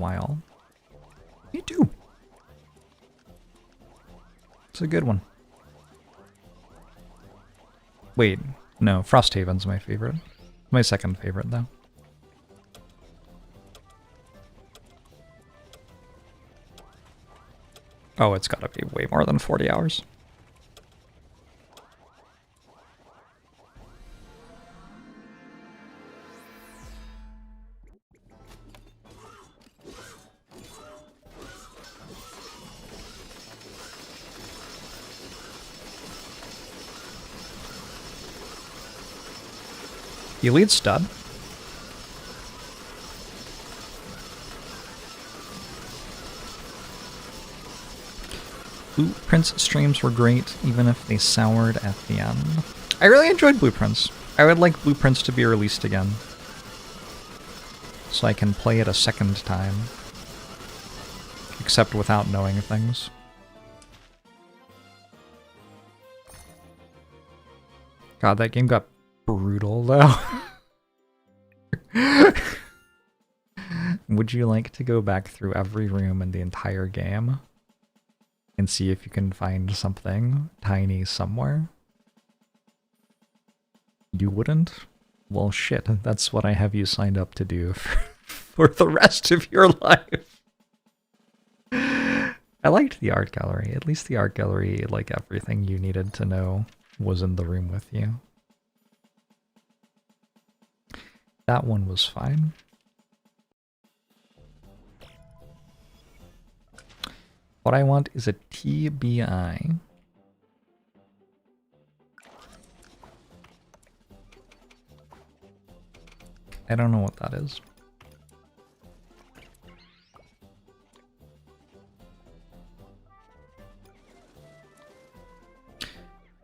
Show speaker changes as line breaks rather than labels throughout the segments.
while. Me too. It's a good one. Wait, no, Frosthaven's my favorite. My second favorite, though. Oh, it's gotta be way more than 40 hours. Elite stud. Blueprints streams were great, even if they soured at the end. I really enjoyed Blueprints. I would like Blueprints to be released again, so I can play it a second time, except without knowing things. God, that game got brutal, though. Would you like to go back through every room in the entire game and see if you can find something tiny somewhere? You wouldn't? Well, shit, that's what I have you signed up to do for the rest of your life. I liked the art gallery. At least the art gallery, like everything you needed to know, was in the room with you. That one was fine. What I want is a TBI. I don't know what that is.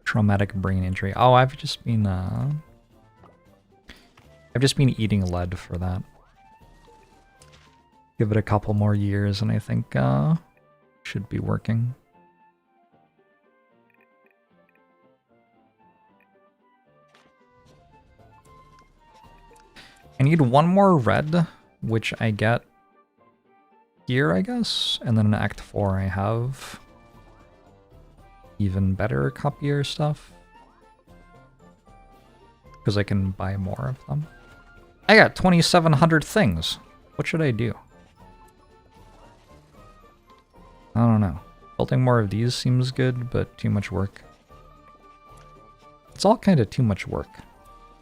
Traumatic brain injury. Oh, I've just been eating lead for that. Give it a couple more years and I think should be working. I need one more red, which I get here, I guess, and then in Act 4 I have even better copier stuff, because I can buy more of them. I got 2,700 things. What should I do? I don't know. Building more of these seems good, but too much work. It's all kind of too much work.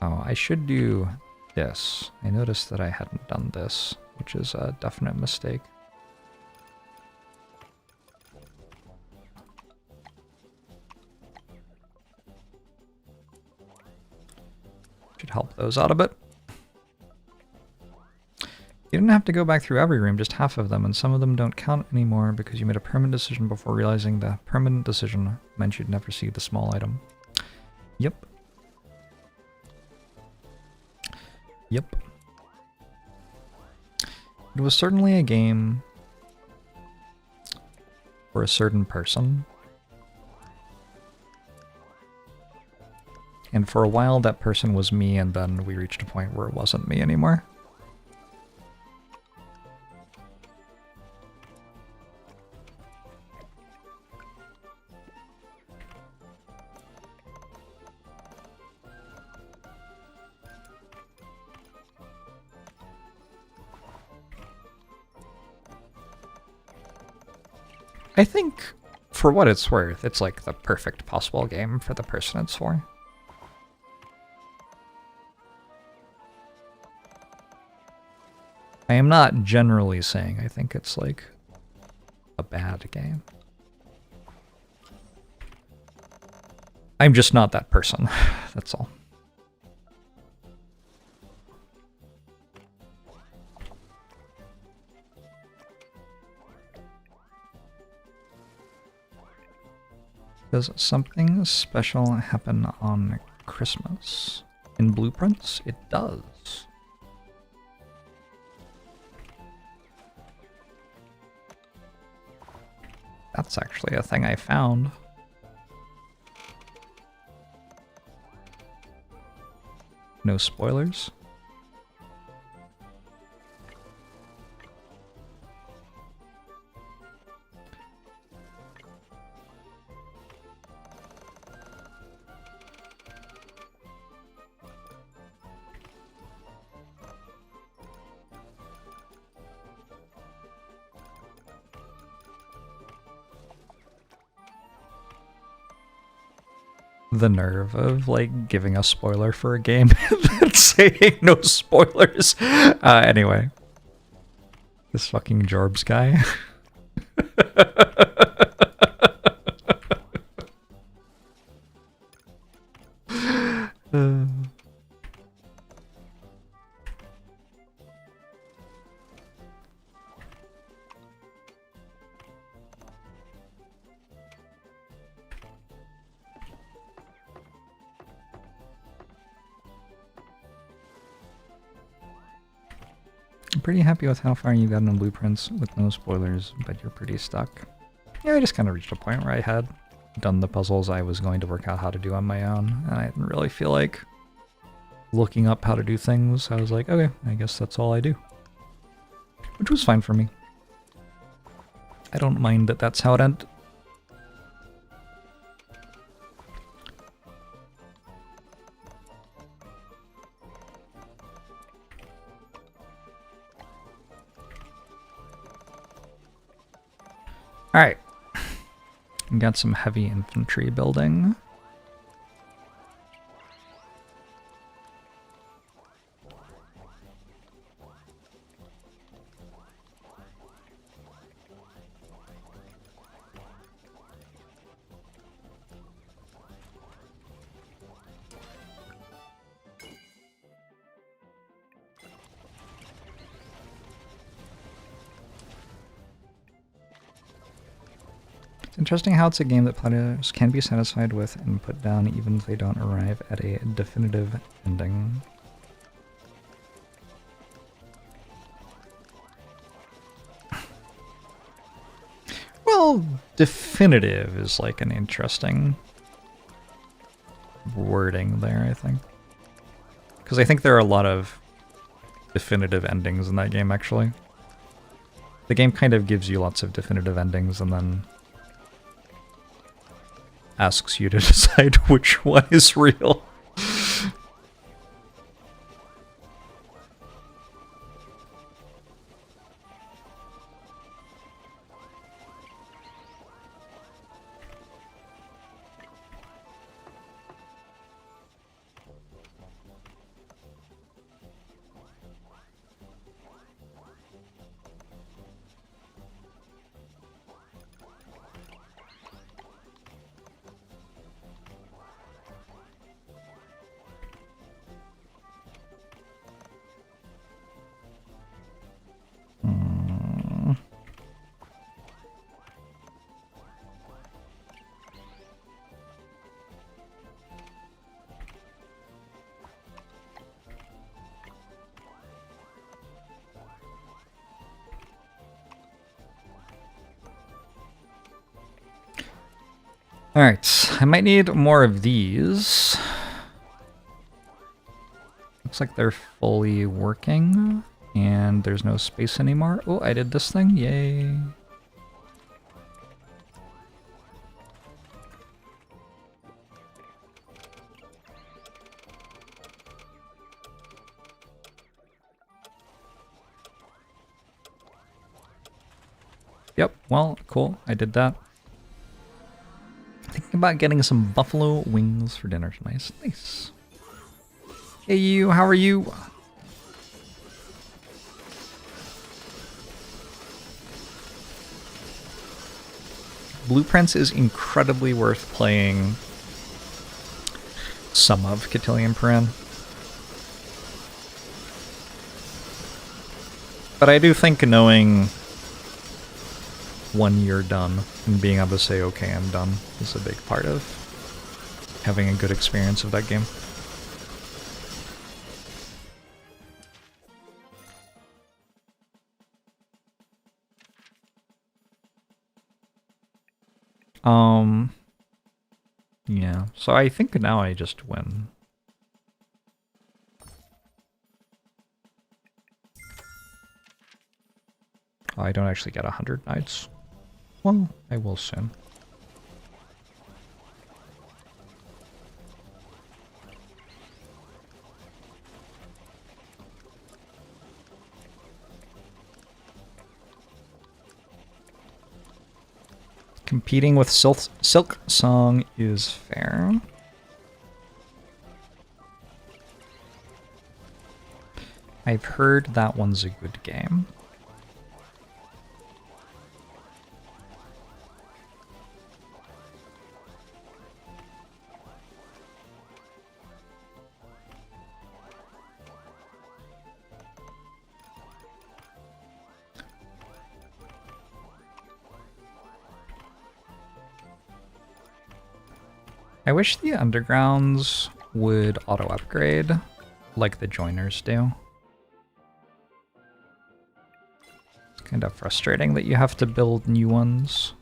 Oh, I should do this. I noticed that I hadn't done this, which is a definite mistake. Should help those out a bit. You didn't have to go back through every room, just half of them, and some of them don't count anymore because you made a permanent decision before realizing the permanent decision meant you'd never see the small item. Yep. Yep. It was certainly a game for a certain person. And for a while that person was me, and then we reached a point where it wasn't me anymore. I think, for what it's worth, it's like the perfect possible game for the person it's for. I am not generally saying I think it's like a bad game. I'm just not that person, that's all. Does something special happen on Christmas? In Blueprints, it does. That's actually a thing I found. No spoilers. The nerve of, like, giving a spoiler for a game and saying no spoilers. Anyway. This fucking Jorbs guy. I'm pretty happy with how far you got in Blueprints with no spoilers, but you're pretty stuck. Yeah, I just kind of reached a point where I had done the puzzles I was going to work out how to do on my own, and I didn't really feel like looking up how to do things. I was like, okay, I guess that's all I do. Which was fine for me. I don't mind that that's how it ended. Alright. Got some heavy infantry building. Interesting how it's a game that players can be satisfied with and put down even if they don't arrive at a definitive ending. Well, definitive is like an interesting wording there, I think. Because I think there are a lot of definitive endings in that game, actually. The game kind of gives you lots of definitive endings and then asks you to decide which one is real. Alright, I might need more of these. Looks like they're fully working, and there's no space anymore. Oh, I did this thing, yay. Yep, well, cool, I did that. Thinking about getting some buffalo wings for dinner tonight. Nice. Hey you, how are you? Blueprints is incredibly worth playing some of Cotillion Perin. But I do think knowing when you're done and being able to say, okay, I'm done, is a big part of having a good experience of that game. Yeah, so I think now I just win. Oh, I don't actually get 100 knights. Well, I will soon. Competing with Silk Song is fair. I've heard that one's a good game. I wish the undergrounds would auto-upgrade like the joiners do. It's kind of frustrating that you have to build new ones.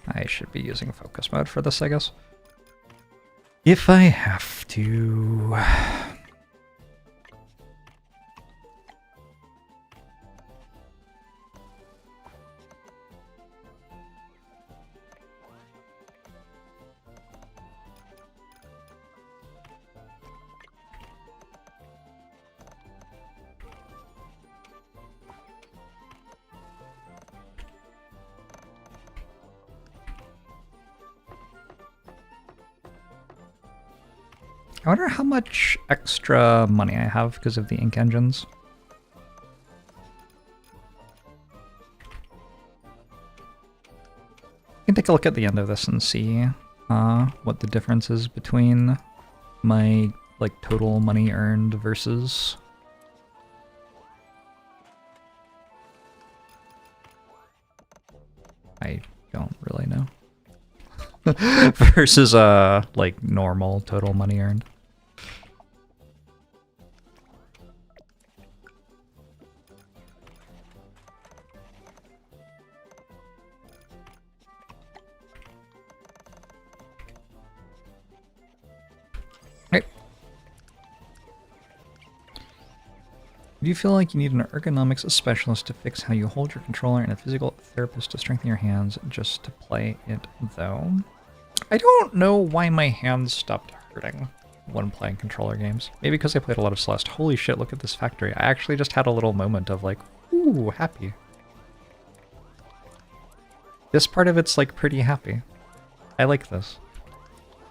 I should be using focus mode for this, I guess. If I have to. I wonder how much extra money I have because of the ink engines. I can take a look at the end of this and see what the difference is between my total money earned versus I don't really know. Versus normal total money earned. Do you feel like you need an ergonomics specialist to fix how you hold your controller and a physical therapist to strengthen your hands just to play it, though? I don't know why my hands stopped hurting when playing controller games. Maybe because I played a lot of Celeste. Holy shit, look at this factory. I actually just had a little moment of ooh, happy. This part of it's pretty happy. I like this.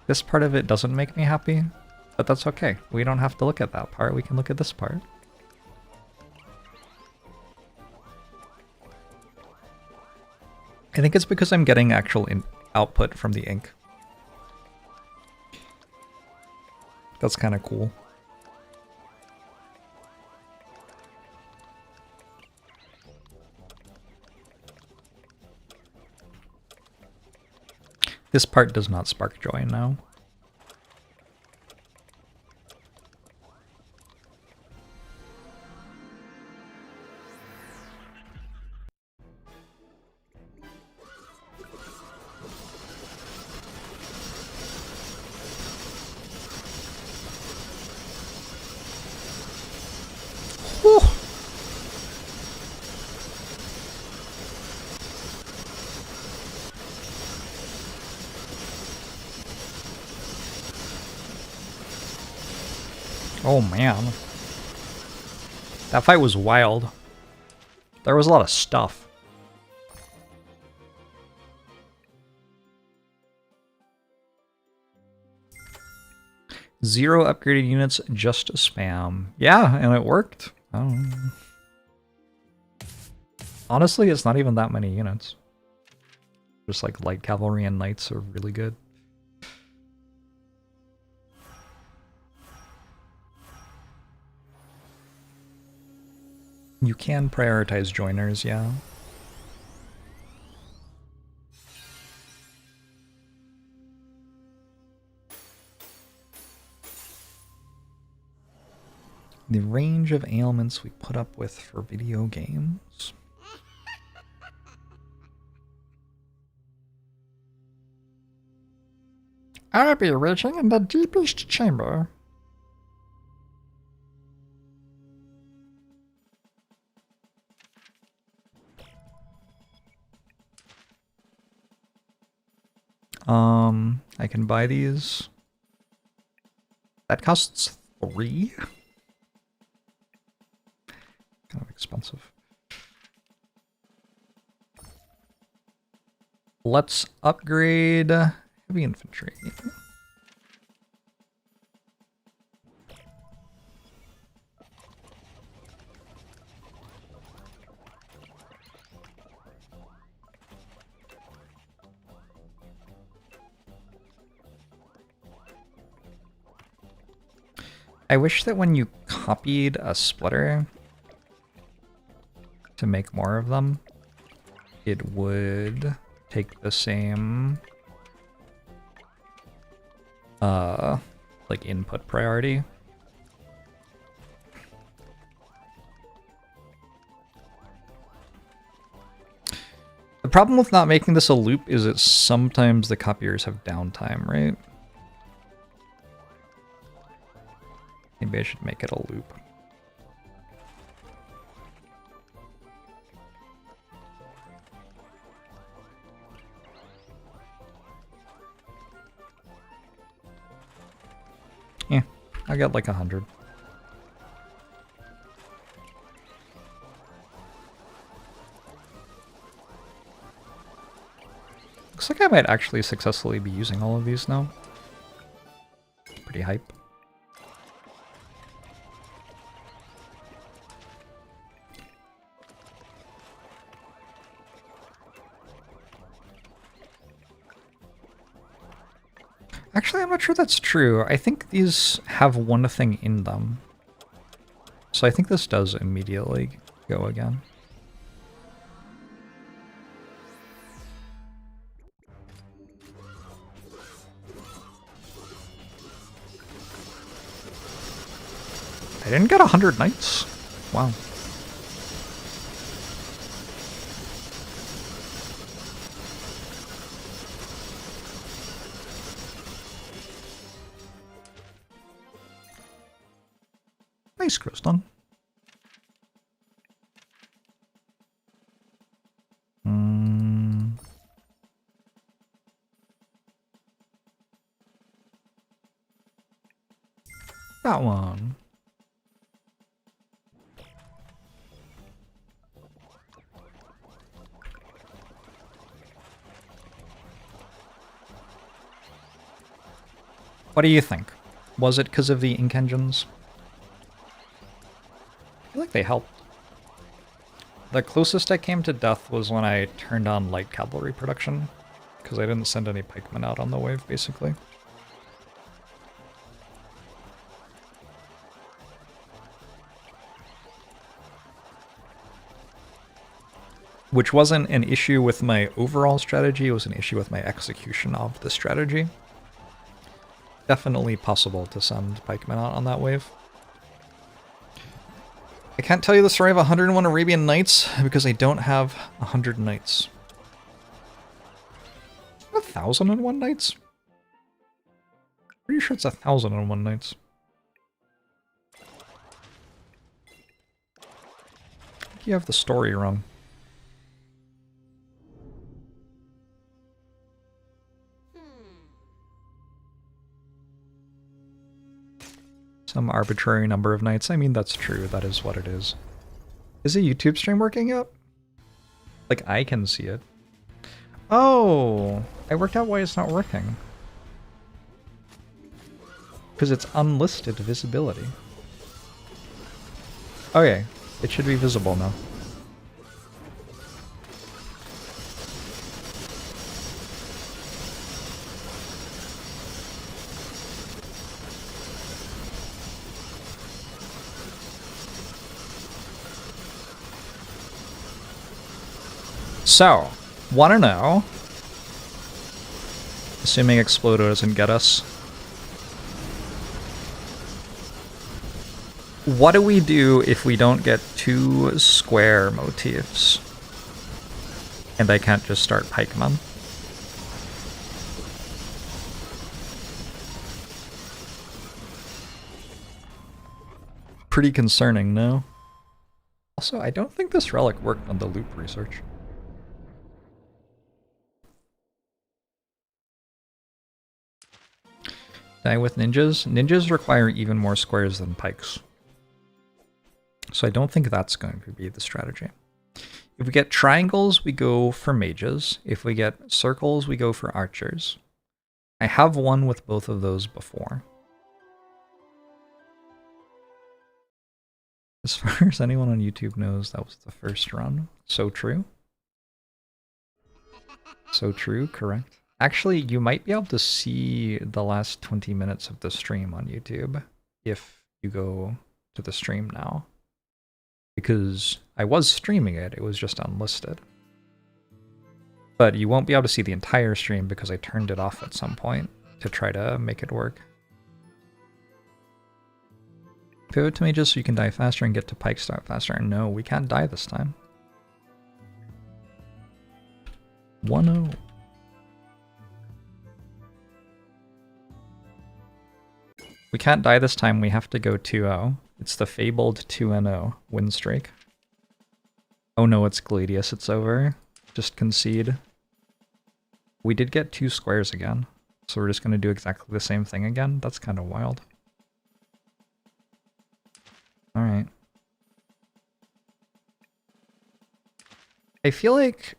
This part of it doesn't make me happy, but that's okay. We don't have to look at that part, we can look at this part. I think it's because I'm getting actual output from the ink. That's kind of cool. This part does not spark joy now. Oh man. That fight was wild. There was a lot of stuff. Zero upgraded units, just spam. Yeah, and it worked. Honestly, it's not even that many units. Just light cavalry and knights are really good. You can prioritize joiners, yeah. The range of ailments we put up with for video games. I'll be reaching in the deepest chamber. I can buy these. That costs 3. Kind of expensive. Let's upgrade heavy infantry. I wish that when you copied a splitter to make more of them, it would take the same like input priority. The problem with not making this a loop is that sometimes the copiers have downtime, right? Maybe I should make it a loop. Yeah, I got like 100. Looks like I might actually successfully be using all of these now. Pretty hype. Actually, I'm not sure that's true. I think these have one thing in them. So I think this does immediately go again. I didn't get 100 knights. Wow. Nice, Kristen. That one. What do you think? Was it because of the ink engines? I feel like they helped. The closest I came to death was when I turned on light cavalry production, because I didn't send any pikemen out on the wave, basically. Which wasn't an issue with my overall strategy, it was an issue with my execution of the strategy. Definitely possible to send pikemen out on that wave. I can't tell you the story of 101 Arabian Nights because I don't have 100 knights. 1,001 knights? Pretty sure it's 1,001 knights. I think you have the story wrong. Some arbitrary number of nights. I mean, that's true. That is what it is. Is a YouTube stream working yet? Like, I can see it. Oh! I worked out why it's not working. Because it's unlisted visibility. Okay. It should be visible now. So, wanna know, assuming Explodo doesn't get us, what do we do if we don't get 2 square motifs? And I can't just start pikemen? Pretty concerning, no? Also, I don't think this relic worked on the loop research. Die with ninjas? Ninjas require even more squares than pikes. So I don't think that's going to be the strategy. If we get triangles, we go for mages. If we get circles, we go for archers. I have won with both of those before. As far as anyone on YouTube knows, that was the first run. So true. So true, correct. Actually, you might be able to see the last 20 minutes of the stream on YouTube if you go to the stream now. Because I was streaming it, it was just unlisted. But you won't be able to see the entire stream because I turned it off at some point to try to make it work. Pivot to mages so you can die faster and get to pike start faster. No, we can't die this time. 1-0. We can't die this time, we have to go 2-0. It's the fabled 2-0 win streak. Oh no, it's Gladius, it's over. Just concede. We did get 2 squares again, so we're just going to do exactly the same thing again? That's kind of wild. Alright. I feel like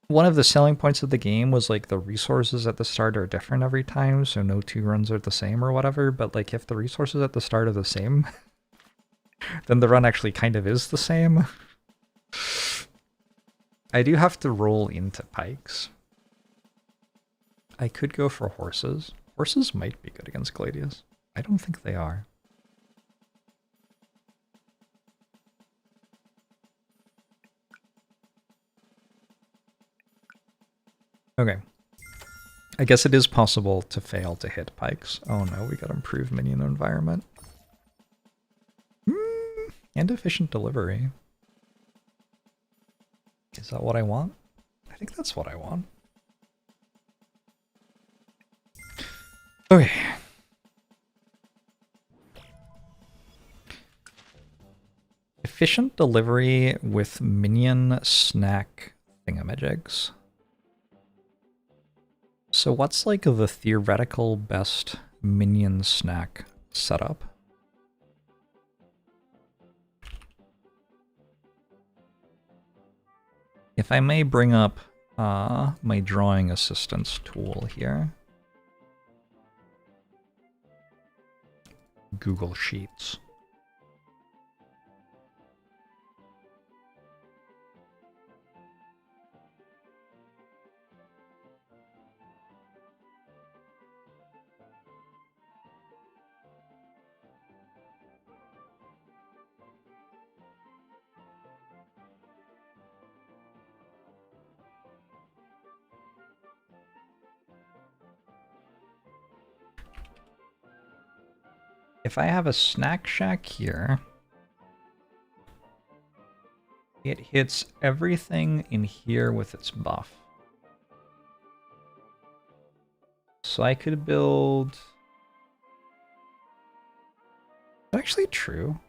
one of the selling points of the game was like the resources at the start are different every time, so no 2 runs are the same or whatever, but like if the resources at the start are the same, then the run actually kind of is the same. I do have to roll into pikes. I could go for horses. Horses might be good against Gladius. I don't think they are. Okay. I guess it is possible to fail to hit pikes. Oh no, we got improved minion environment. And efficient delivery. Is that what I want? I think that's what I want. Okay. Efficient delivery with minion snack thingamajigs. So what's like the theoretical best minion snack setup? If I may bring up my drawing assistance tool here. Google Sheets. If I have a snack shack here, it hits everything in here with its buff. So I could build... Is that actually true?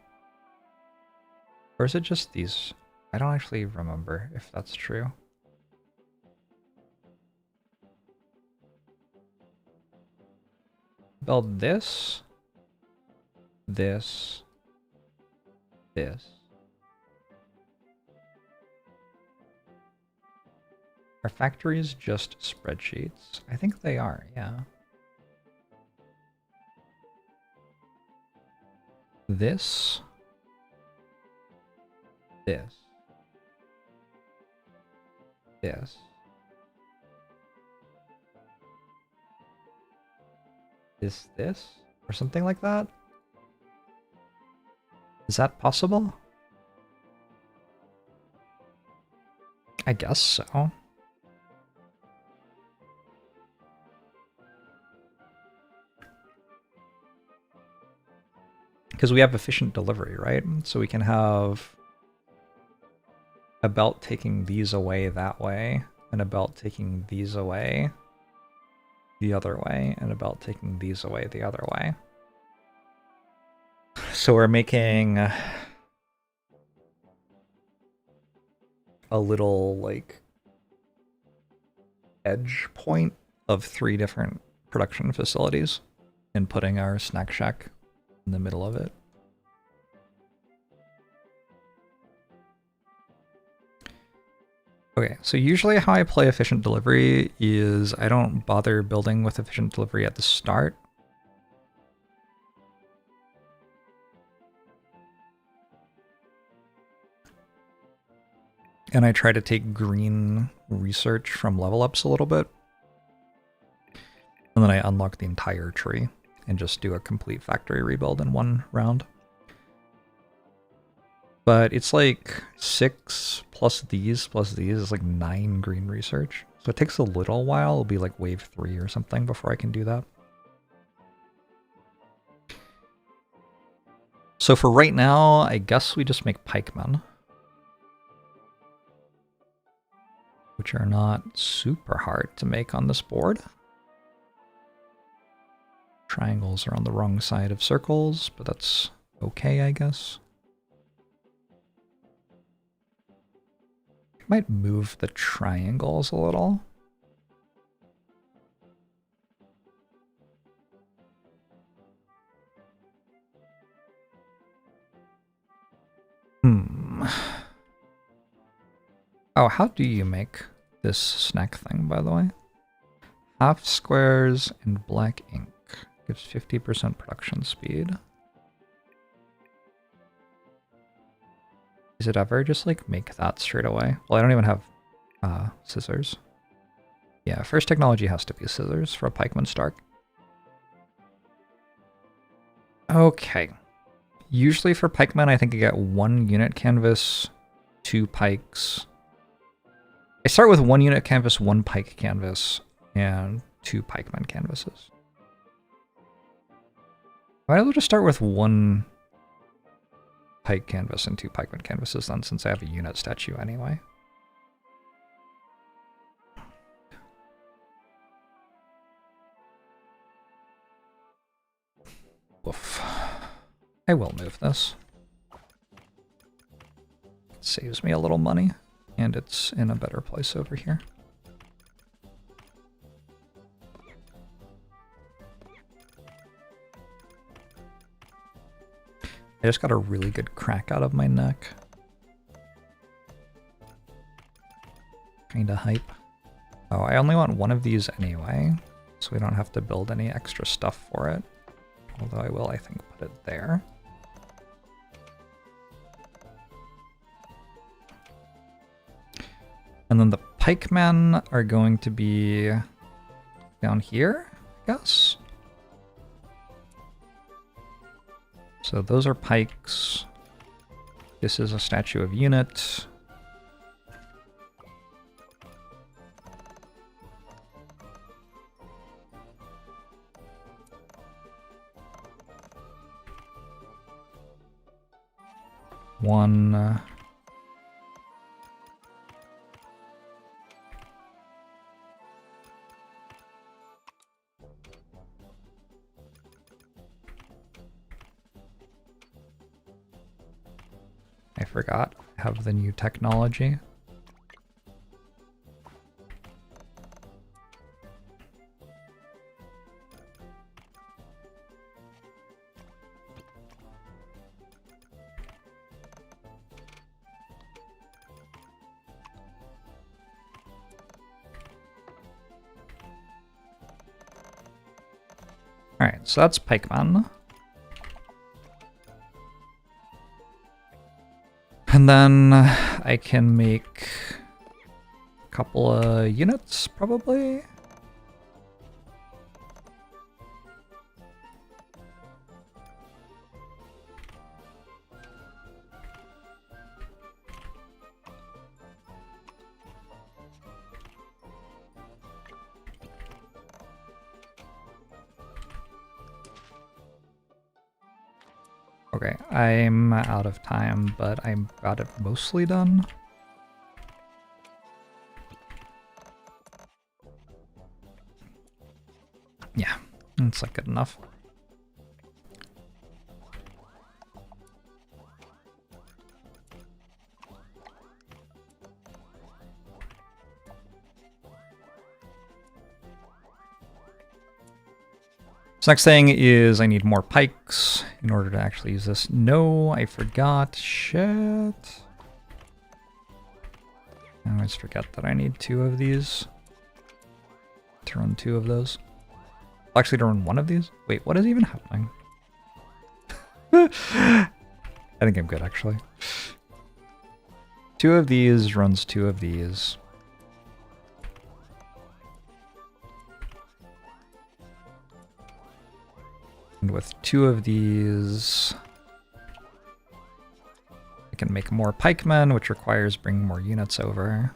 Or is it just these? I don't actually remember if that's true. Build this. This. Are factories just spreadsheets? I think they are, yeah. This. This, or something like that? Is that possible? I guess so. Because we have efficient delivery, right? So we can have a belt taking these away that way, and a belt taking these away the other way, and a belt taking these away the other way. So we're making a little, like, edge point of 3 different production facilities. and putting our snack shack in the middle of it. Okay, so usually how I play efficient delivery is I don't bother building with efficient delivery at the start. And I try to take green research from level ups a little bit. And then I unlock the entire tree and just do a complete factory rebuild in one round. But it's like 6 plus these is like 9 green research. So it takes a little while. It'll be like wave 3 or something before I can do that. So for right now, I guess we just make pikemen, which are not super hard to make on this board. Triangles are on the wrong side of circles, but that's okay, I guess. Might move the triangles a little. Oh, how do you make this snack thing, by the way? Half squares and black ink gives 50% production speed. Is it ever just like make that straight away? Well, I don't even have scissors. Yeah, first technology has to be scissors for a pikeman start. Okay. Usually for pikemen, I think I get 1 unit canvas, 2 pikes. I start with 1 unit canvas, 1 pike canvas, and 2 pikeman canvases. I might as well just start with 1 pike canvas and 2 pikeman canvases then, since I have a unit statue anyway. Woof. I will move this. It saves me a little money, and it's in a better place over here. I just got a really good crack out of my neck. Kinda hype. Oh, I only want 1 of these anyway, so we don't have to build any extra stuff for it. Although I will, I think, put it there. And then the pikemen are going to be down here, I guess. So those are pikes. This is a statue of unit. One. I forgot. I have the new technology. Alright, so that's pikeman. And then I can make a couple of units, probably. Okay, I'm out of time, but I got it mostly done. Yeah, it's like good enough. So next thing is I need more pikes in order to actually use this. No, I forgot. Shit. I always forget that I need 2 of these. To run 2 of those. Actually, to run 1 of these? Wait, what is even happening? I think I'm good, actually. 2 of these runs 2 of these. And with 2 of these, I can make more pikemen, which requires bringing more units over.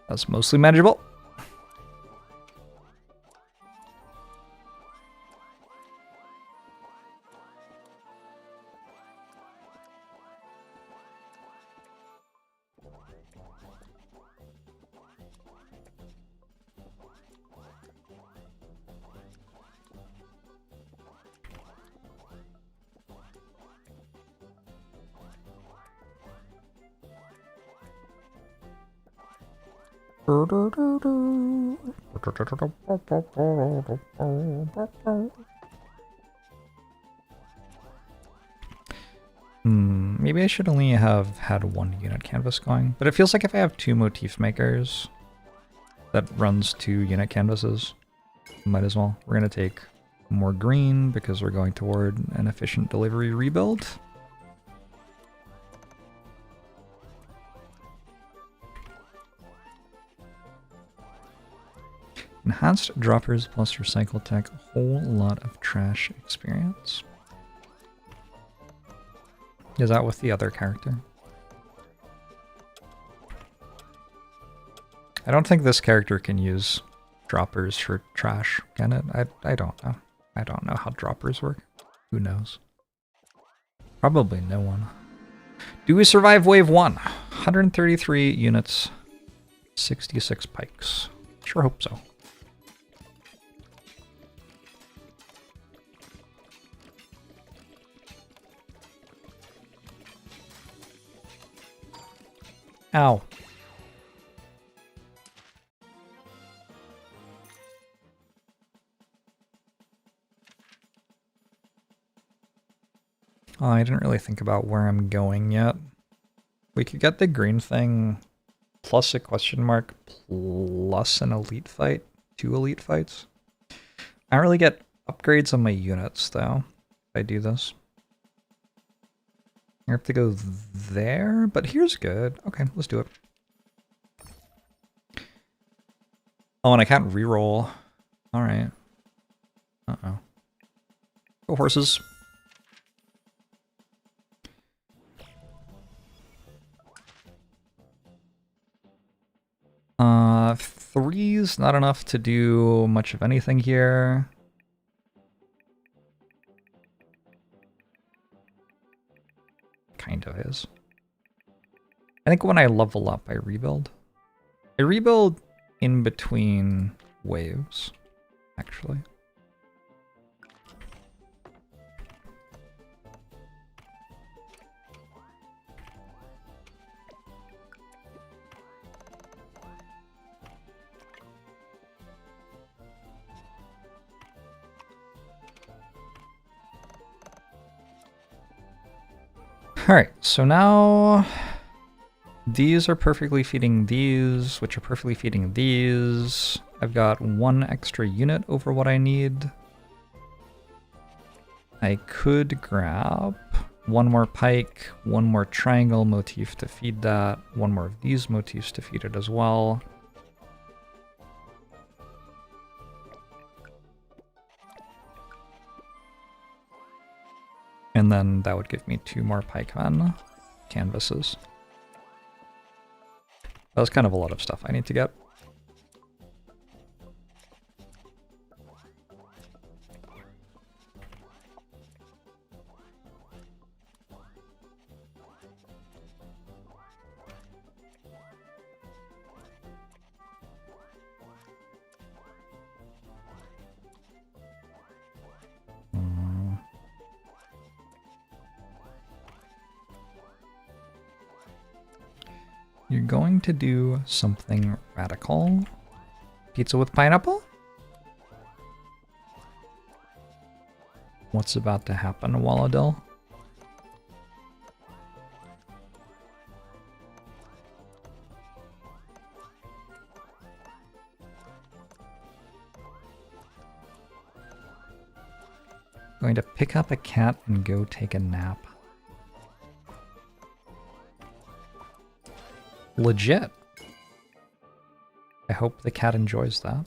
That's mostly manageable. Maybe I should only have had 1 unit canvas going, but it feels like if I have 2 motif makers that runs 2 unit canvases, might as well. We're gonna take more green because we're going toward an efficient delivery rebuild. Enhanced droppers plus recycle tech, a whole lot of trash experience. Is that with the other character? I don't think this character can use droppers for trash, can it? I don't know. I don't know how droppers work. Who knows? Probably no one. Do we survive wave 1? 133 units, 66 pikes. Sure hope so. Ow. Oh, I didn't really think about where I'm going yet. We could get the green thing plus a question mark plus an elite fight. 2 elite fights. I don't really get upgrades on my units though if I do this. I have to go there, but here's good. Okay, let's do it. Oh, and I can't reroll. Alright. Uh-oh. Go horses. Three's not enough to do much of anything here. Kind of is. I think when I level up, I rebuild. I rebuild in between waves, actually. Alright, so now these are perfectly feeding these, which are perfectly feeding these. I've got 1 extra unit over what I need. I could grab 1 more pike, 1 more triangle motif to feed that, 1 more of these motifs to feed it as well. And then that would give me 2 more pikemen canvases. That was kind of a lot of stuff I need to get. You're going to do something radical. Pizza with pineapple? What's about to happen, Walladil? Going to pick up a cat and go take a nap. Legit. I hope the cat enjoys that.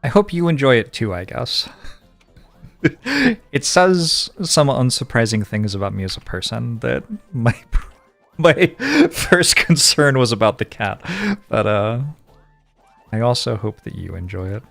I hope you enjoy it too, I guess. It says some unsurprising things about me as a person that my first concern was about the cat. But I also hope that you enjoy it.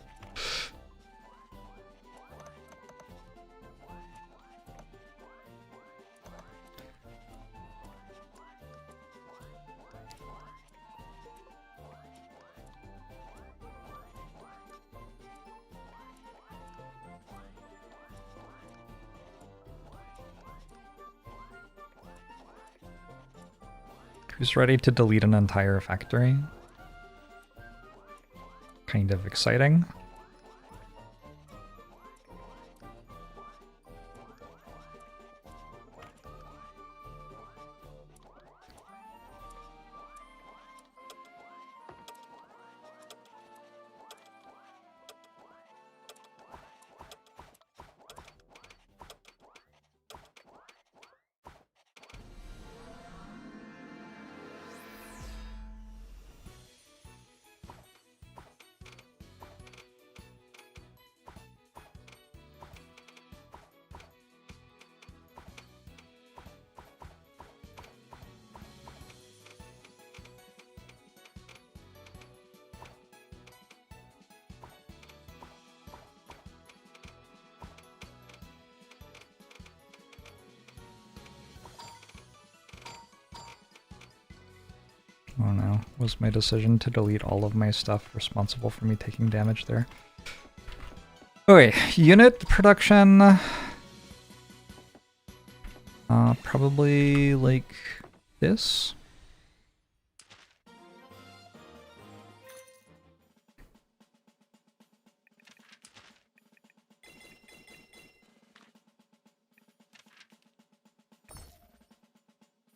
Who's ready to delete an entire factory? Kind of exciting. Oh no, was my decision to delete all of my stuff responsible for me taking damage there? Okay, unit production. Probably like this.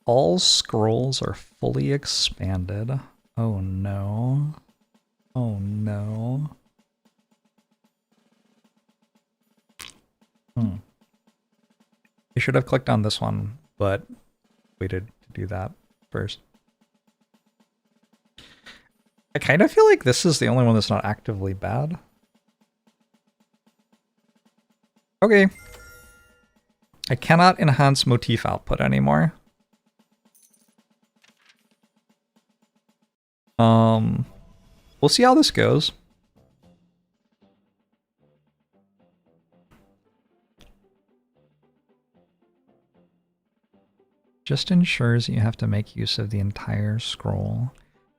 All scrolls are fully expanded. Oh no. Oh no. I should have clicked on this one, but waited to do that first. I kind of feel like this is the only one that's not actively bad. Okay. I cannot enhance motif output anymore. We'll see how this goes. Just ensures you have to make use of the entire scroll.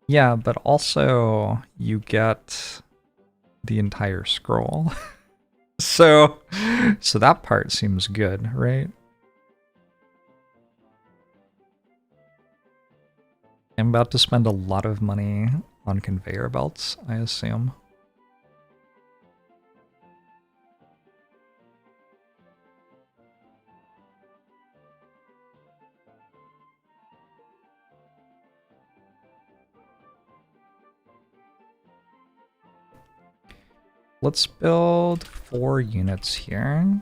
Yeah, but also you get the entire scroll. So that part seems good, right? I'm about to spend a lot of money on conveyor belts, I assume. Let's build 4 units here.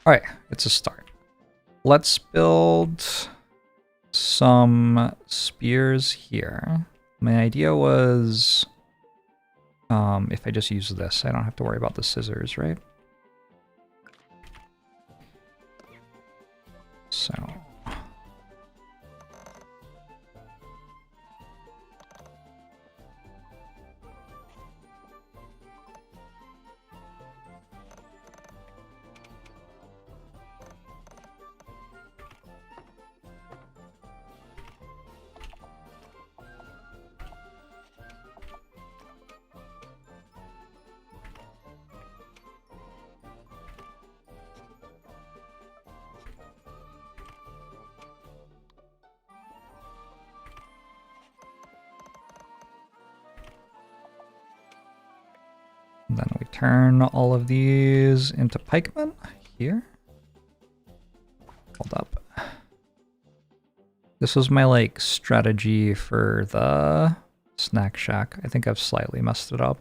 All right, It's a start. Let's build some spears here. My idea was if I just use this, I don't have to worry about the scissors, right? So then we turn all of these into pikemen here. Hold up. This was my like strategy for the snack shack. I think I've slightly messed it up.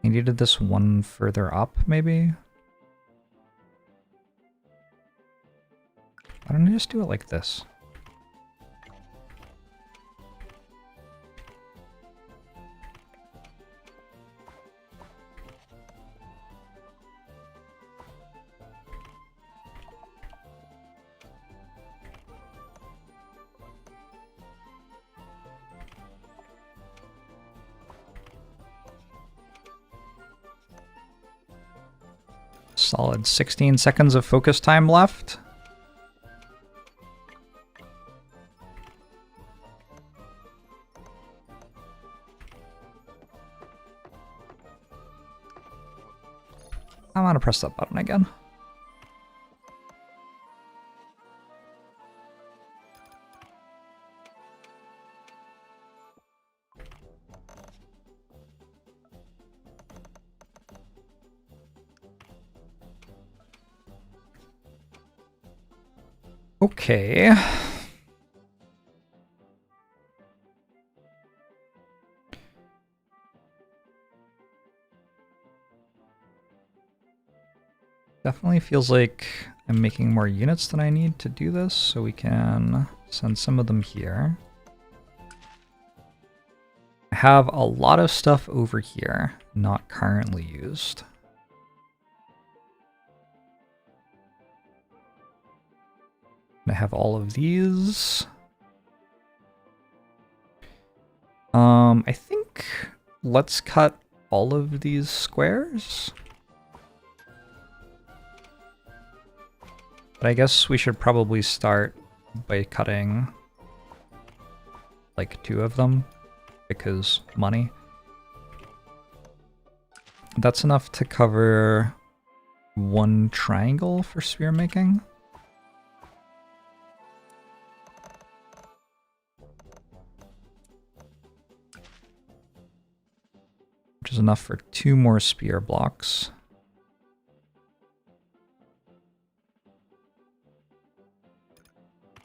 I needed this one further up, maybe? Why don't I just do it like this? Solid 16 seconds of focus time left. I'm gonna press that button again. Okay. Definitely feels like I'm making more units than I need to do this, so we can send some of them here. I have a lot of stuff over here, not currently used. I have all of these. I think let's cut all of these squares. But I guess we should probably start by cutting like 2 of them because money. That's enough to cover 1 triangle for spear making. Which is enough for 2 more spear blocks.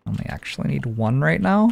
Only actually need 1 right now.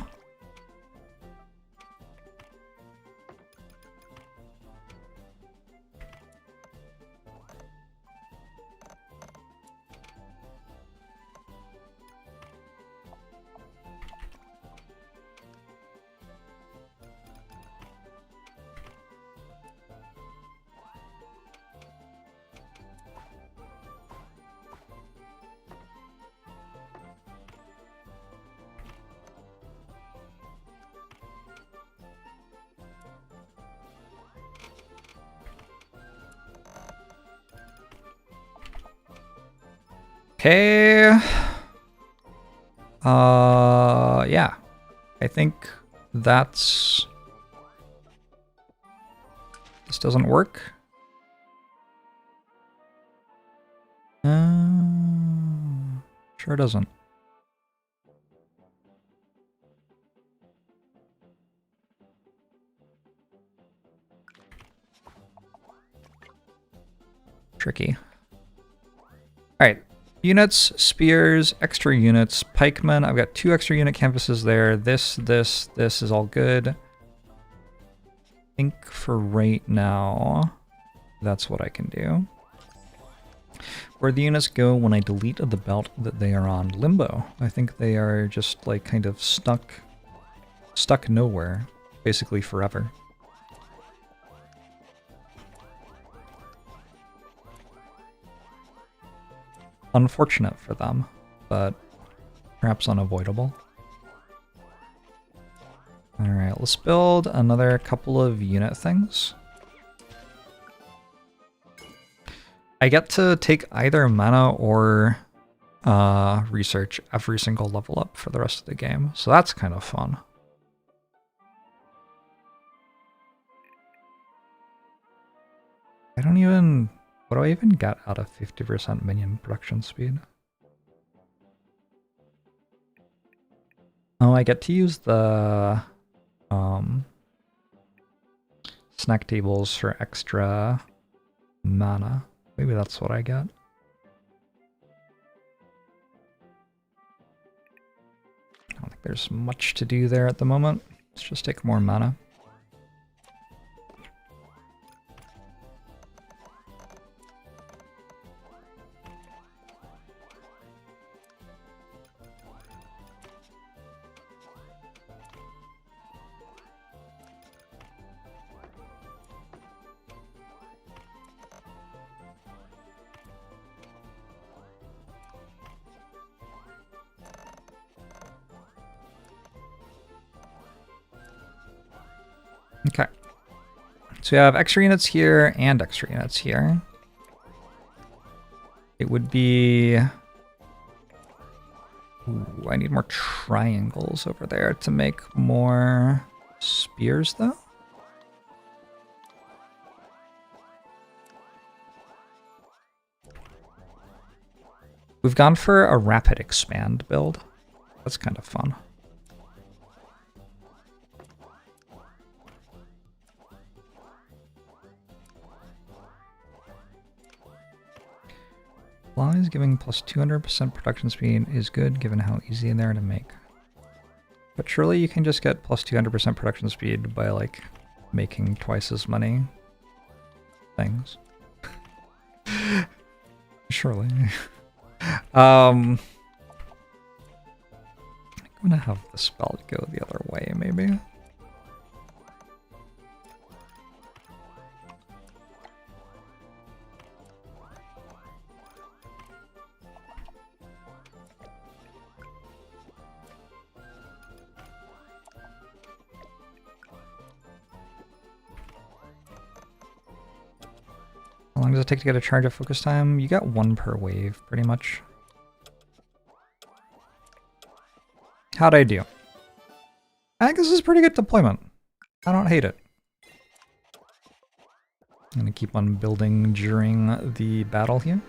Okay. Yeah. I think that's... This doesn't work. Sure doesn't. Tricky. All right. Units, spears, extra units, pikemen. I've got 2 extra unit canvases there. This is all good. I think for right now, That's what I can do. Where the units go when I delete the belt that they are on. Limbo. I think they are just like kind of stuck nowhere, basically forever. Unfortunate for them, but perhaps unavoidable. Alright, let's build another couple of unit things. I get to take either mana or research every single level up for the rest of the game, so that's kind of fun. I don't even... What do I even get out of 50% minion production speed? Oh, I get to use the snack tables for extra mana. Maybe that's what I get. I don't think there's much to do there at the moment. Let's just take more mana. Okay. So we have extra units here and extra units here. It would be... Ooh, I need more triangles over there to make more spears, though. We've gone for a rapid expand build. That's kind of fun. Flies giving plus 200% production speed is good given how easy they are to make. But surely you can just get plus 200% production speed by like making twice as many things. Surely. I'm gonna have the spell go the other way, maybe. How long does it take to get a charge of focus time? You got 1 per wave, pretty much. How'd I do? I think this is pretty good deployment. I don't hate it. I'm gonna keep on building during the battle here.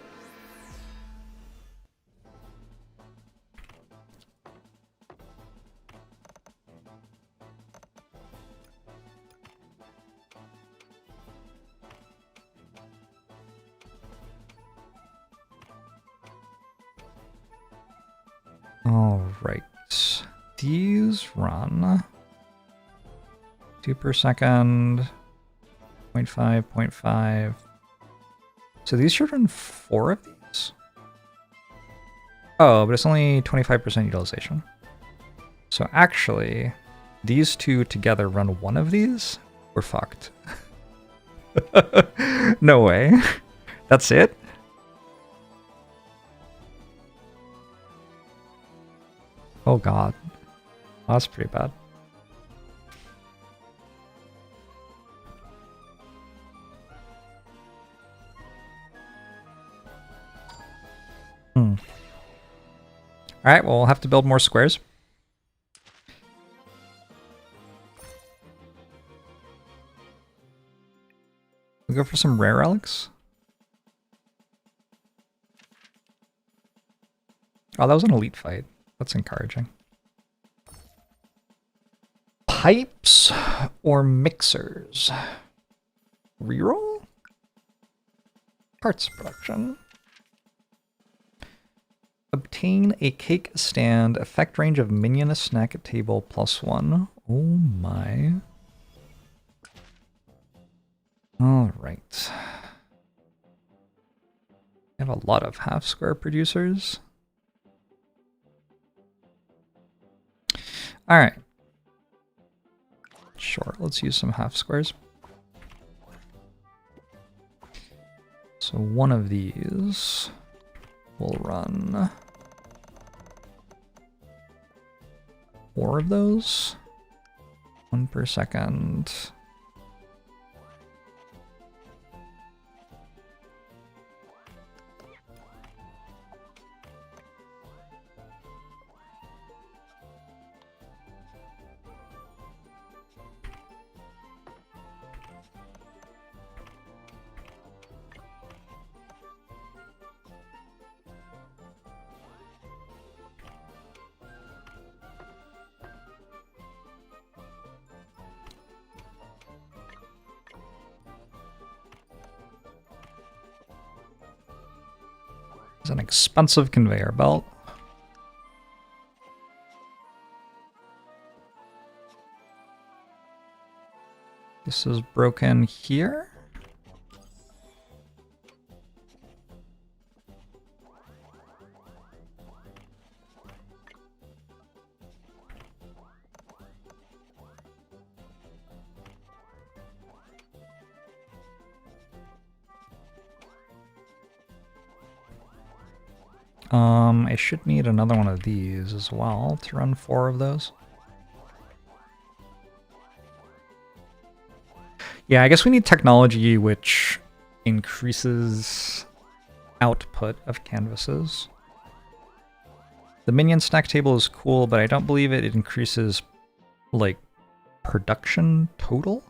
Alright. These run 2 per second, 0.5, 0.5. So these should run 4 of these? Oh, but it's only 25% utilization. So actually, these two together run 1 of these? We're fucked. No way. That's it? Oh god. Oh, that's pretty bad. Alright, well, we'll have to build more squares. We'll go for some rare relics. Oh, that was an elite fight. That's encouraging. Pipes or mixers? Reroll? Parts production. Obtain a cake stand, effect range of minion snack table +1. Oh my. Alright. have a lot of half square producers. All right. Sure, let's use some half squares. So one of these will run 4 of those. 1 per second. It's an expensive conveyor belt. This is broken here. I should need another one of these as well to run 4 of those. Yeah, I guess we need technology which increases output of canvases. The minion snack table is cool, but I don't believe it increases, like, production total.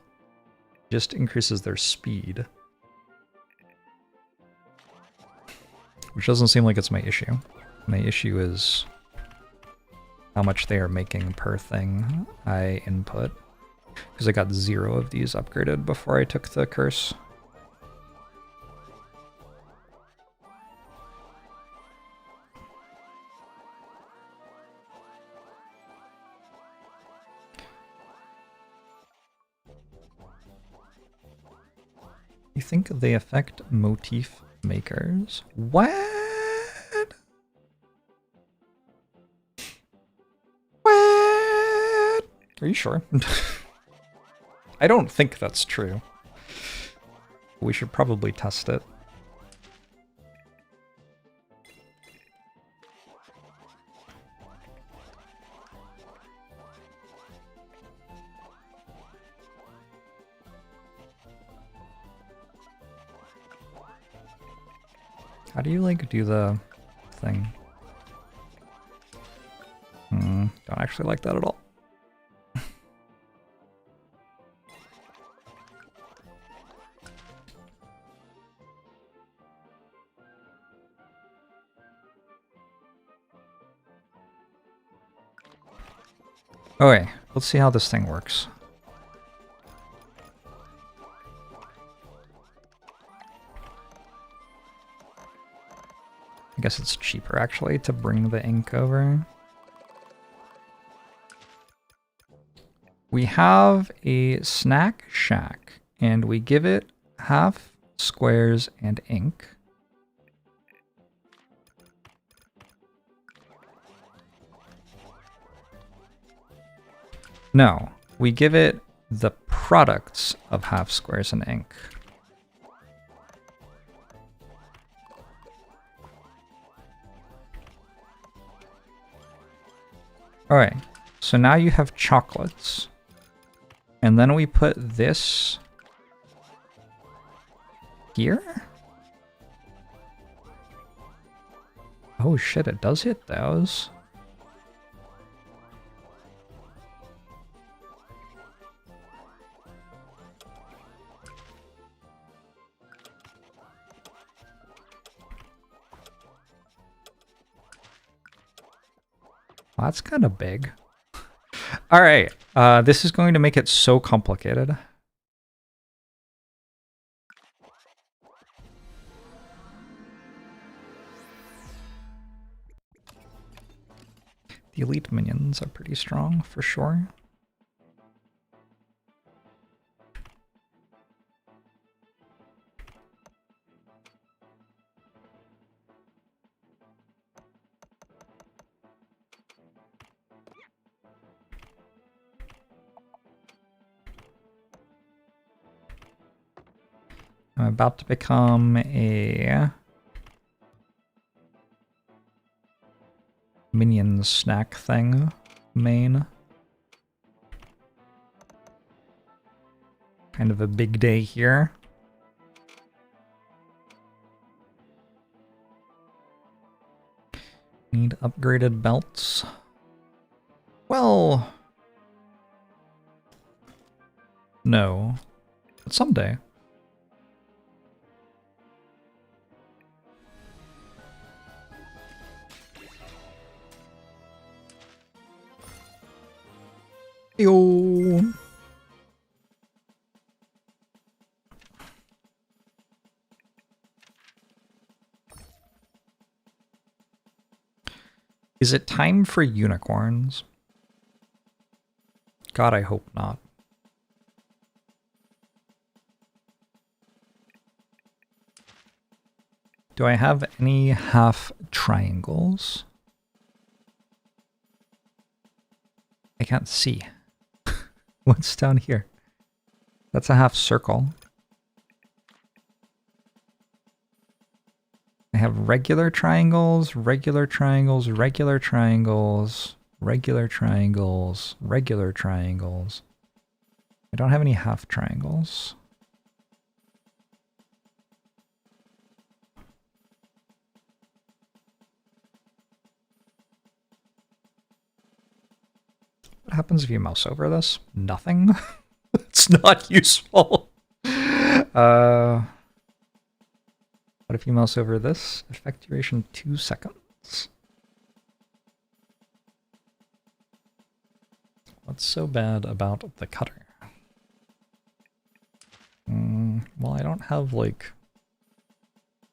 It just increases their speed. Which doesn't seem like it's my issue. My issue is how much they are making per thing I input. Because I got 0 of these upgraded before I took the curse. You think they affect motif makers? What? What? Are you sure? I don't think that's true. We should probably test it. How do you, like, do the thing? Don't actually like that at all. Okay, let's see how this thing works. I guess it's cheaper, actually, to bring the ink over. We have a snack shack, and we give it half squares and ink. No, we give it the products of half squares and ink. Alright, so now you have chocolates. And then we put this here? Oh shit, it does hit those. Well, that's kind of big. All right, this is going to make it so complicated. The elite minions are pretty strong, for sure. I'm about to become a minion snack thing main. Kind of a big day here. Need upgraded belts. Well, no, but someday. Yo. Is it time for unicorns? God, I hope not. Do I have any half triangles? I can't see. What's down here? That's a half circle. I have regular triangles, regular triangles, regular triangles, regular triangles, regular triangles. I don't have any half triangles. What happens if you mouse over this? Nothing? It's not useful. What if you mouse over this? Effect duration 2 seconds. What's so bad about the cutter? Well, I don't have, like,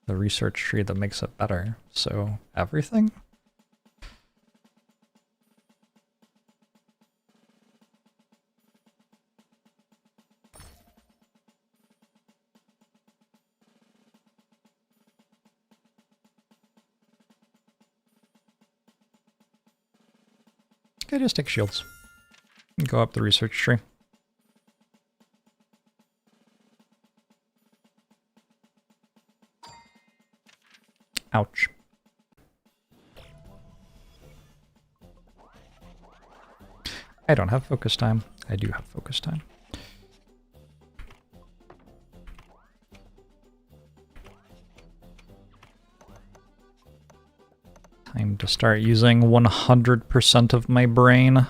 the research tree that makes it better, so everything? Okay, just take shields. And go up the research tree. Ouch. I don't have focus time. I do have focus time. Time to start using 100% of my brain.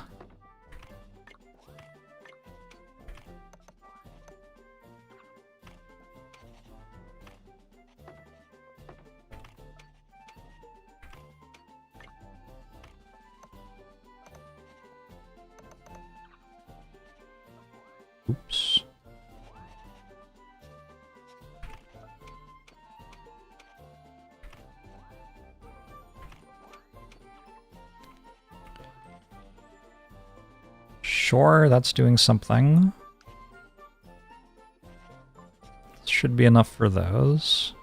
Oops. Sure, that's doing something. Should be enough for those.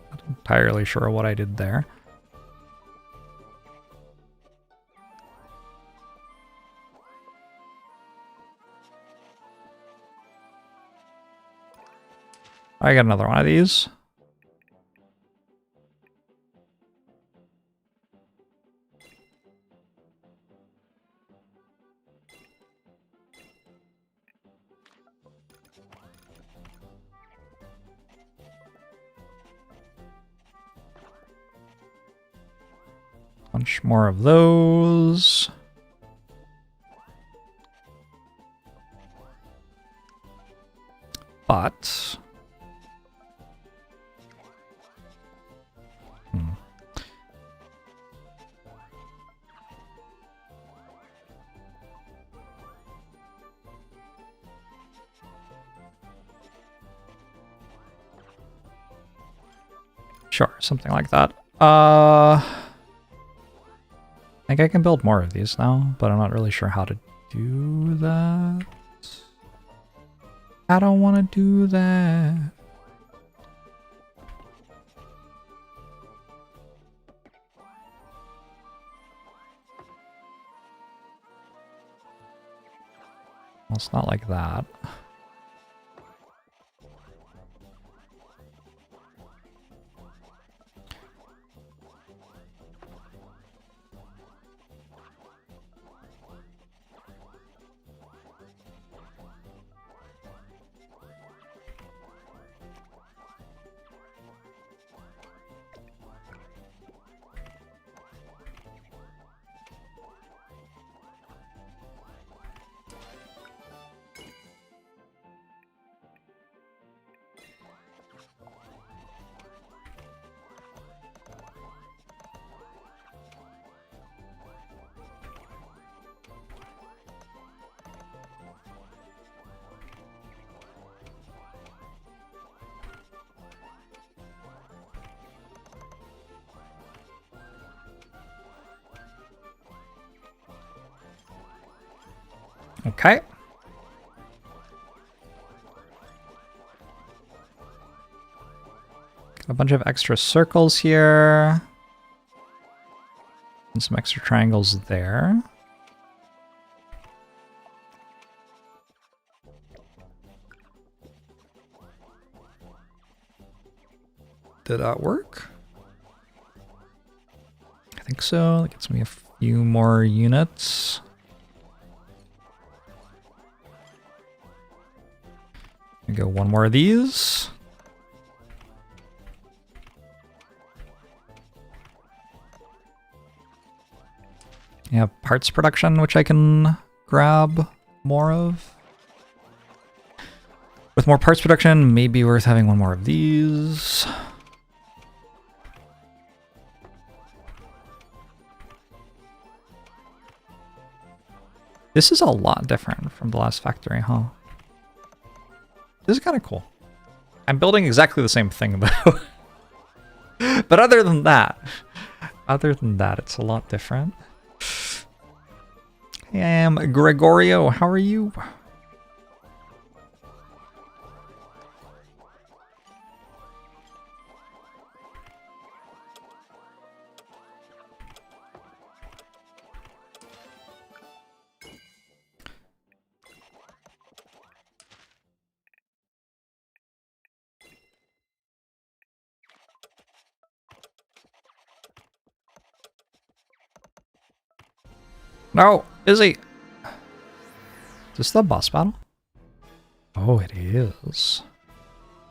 Not entirely sure what I did there. I got another one of these. Bunch more of those. But sure, something like that. I think I can build more of these now, but I'm not really sure how to do that. I don't want to do that. Well, it's not like that. Okay. A bunch of extra circles here. And some extra triangles there. Did that work? I think so. That gets me a few more units. Go one more of these. Yeah, parts production, which I can grab more of. With more parts production, maybe worth having one more of these. This is a lot different from the last factory, huh? This is kind of cool. I'm building exactly the same thing, though. But other than that, it's a lot different. Hey, I'm Gregorio. How are you? No, Izzy. Is this the boss battle? Oh, it is.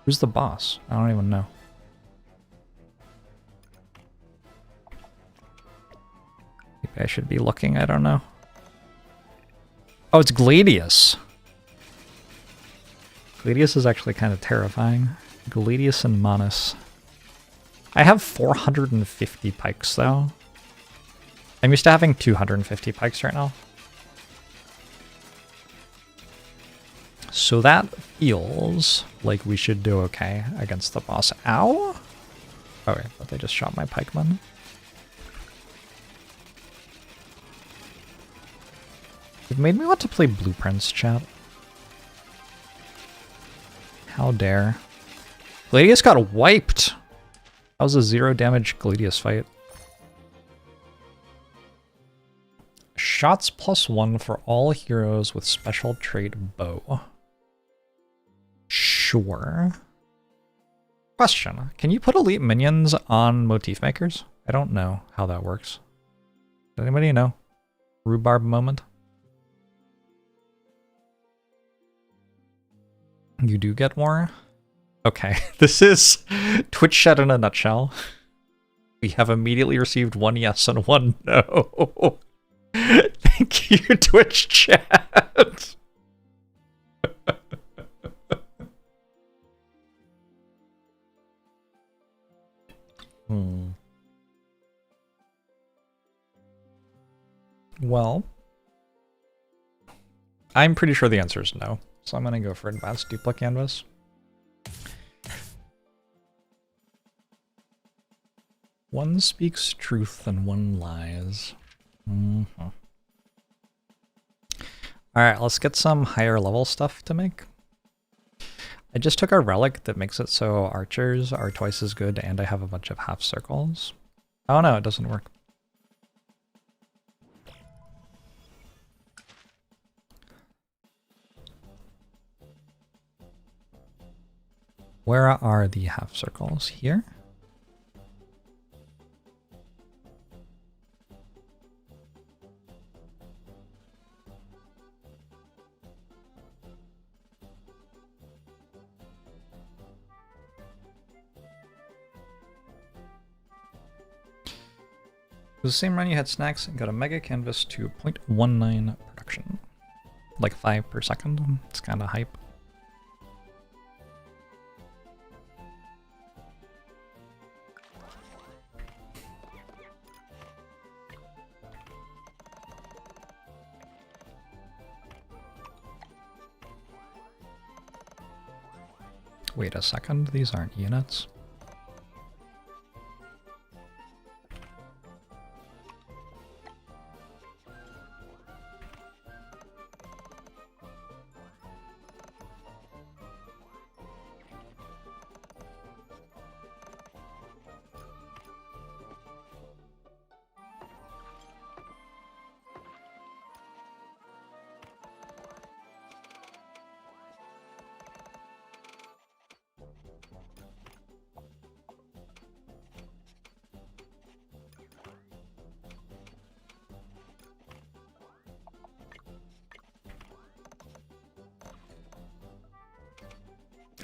Who's the boss? I don't even know. Maybe I should be looking, I don't know. Oh, it's Gladius. Gladius is actually kind of terrifying. Gladius and Manus. I have 450 pikes, though. I'm used to having 250 pikes right now. So that feels like we should do okay against the boss. Ow! Okay, but they just shot my pikeman. It made me want to play Blueprints, chat. How dare. Gladius got wiped! That was a 0 damage Gladius fight. Shots +1 for all heroes with special trait bow. Sure. Question. Can you put elite minions on motif makers? I don't know how that works. Does anybody know? Rhubarb moment? You do get more? Okay. This is Twitch chat in a nutshell. We have immediately received 1 yes and 1 no. Thank you, Twitch chat. Well, I'm pretty sure the answer is no, so I'm going to go for advanced duplicate canvas. One speaks truth and one lies. Alright, let's get some higher level stuff to make. I just took a relic that makes it so archers are twice as good and I have a bunch of half circles. Oh no, it doesn't work. Where are the half circles? Here? The same run you had snacks and got a mega canvas to 0.19 production. Like 5 per second. It's kind of hype. Wait a second, these aren't units.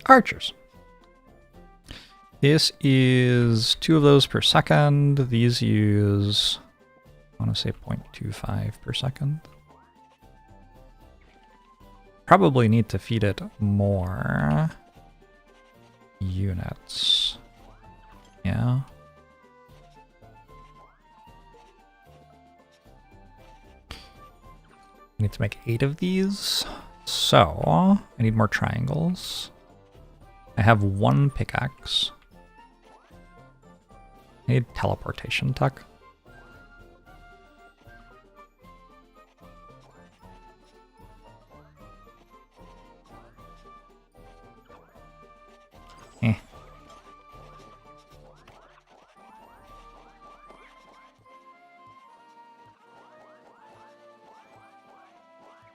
Archers. This is 2 of those per second. These use, I want to say 0.25 per second. Probably need to feed it more units. Yeah. I need to make 8 of these. So, I need more triangles. I have 1 pickaxe. I need teleportation tech.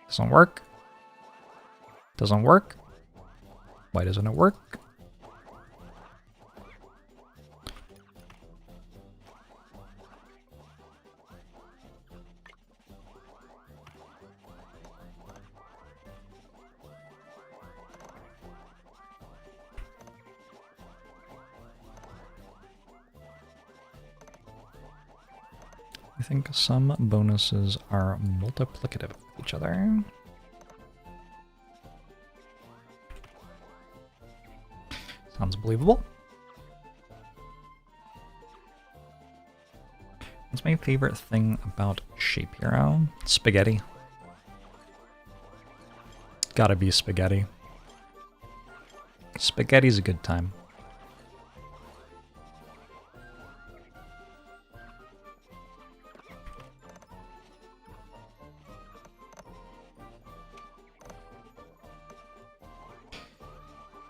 Doesn't work. Doesn't work. Why doesn't it work? I think some bonuses are multiplicative of each other. Sounds believable. What's my favorite thing about shapehero? Spaghetti. Gotta be spaghetti. Spaghetti's a good time.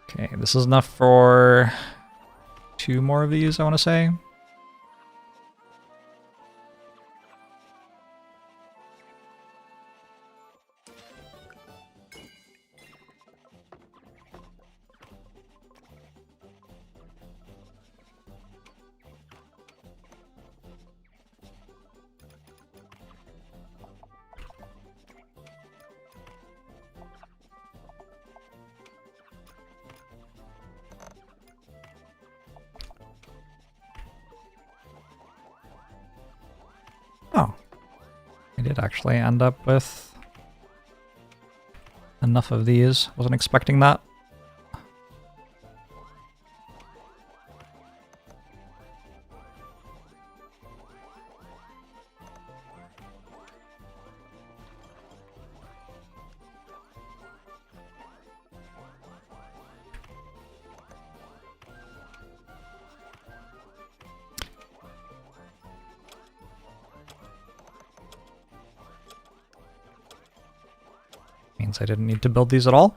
Okay, this is enough for 2 more of these, I want to say. Oh, I did actually end up with enough of these. Wasn't expecting that. Means I didn't need to build these at all.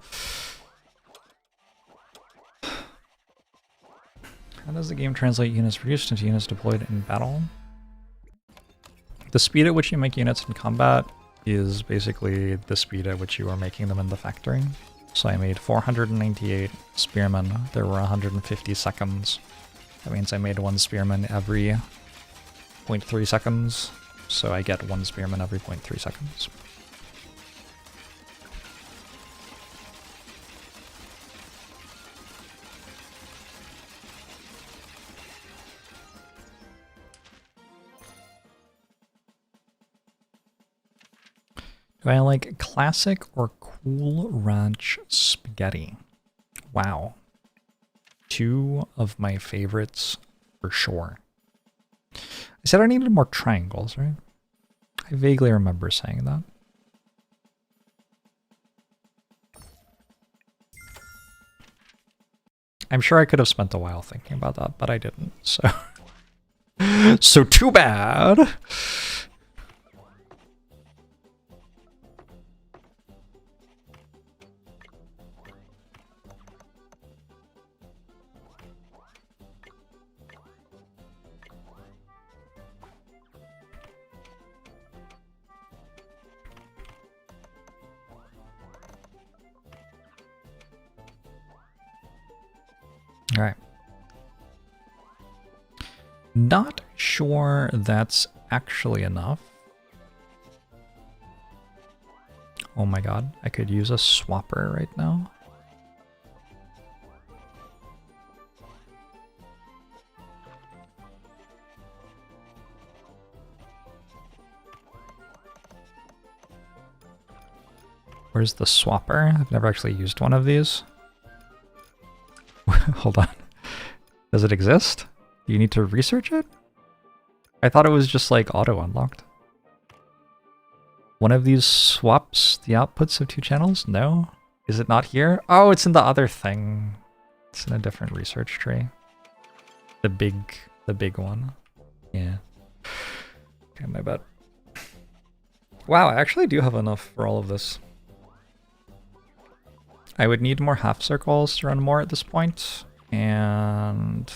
How does the game translate units produced into units deployed in battle? The speed at which you make units in combat is basically the speed at which you are making them in the factory. So I made 498 spearmen. There were 150 seconds. That means I made one spearman every 0.3 seconds. So I get one spearman every 0.3 seconds. Do I like classic or Cool Ranch spaghetti? Wow. Two of my favorites for sure. I said I needed more triangles, right? I vaguely remember saying that. I'm sure I could have spent a while thinking about that, but I didn't, so... So too bad! Alright. Not sure that's actually enough. Oh my god, I could use a swapper right now. Where's the swapper? I've never actually used one of these. Hold on. Does it exist? Do you need to research it? I thought it was just like auto-unlocked. One of these swaps the outputs of two channels? No? Is it not here? Oh, it's in the other thing. It's in a different research tree. The big one. Yeah. Okay, my bad. Wow, I actually do have enough for all of this. I would need more half circles to run more at this point, and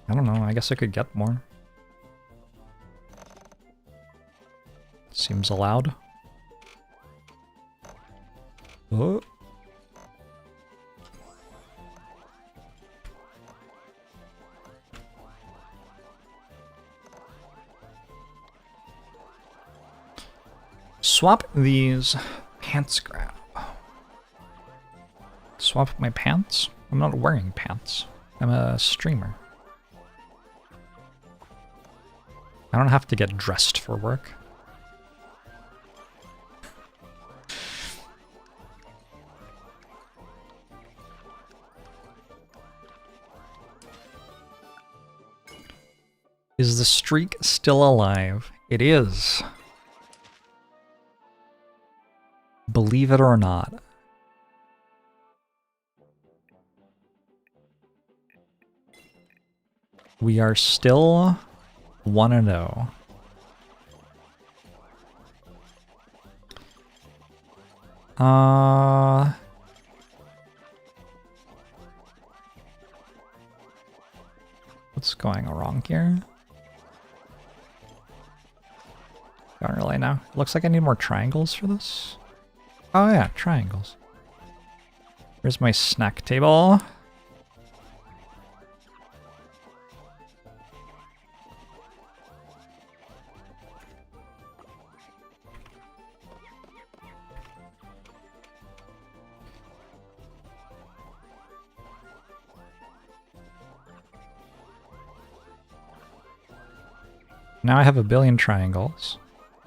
I don't know, I guess I could get more. Seems allowed. Oh. Swap these pants grab. Swap my pants? I'm not wearing pants. I'm a streamer. I don't have to get dressed for work. Is the streak still alive? It is. Believe it or not. We are still 1-0. What's going wrong here? Don't really know. Looks like I need more triangles for this. Oh yeah, triangles. Where's my snack table? Now I have 1 billion triangles.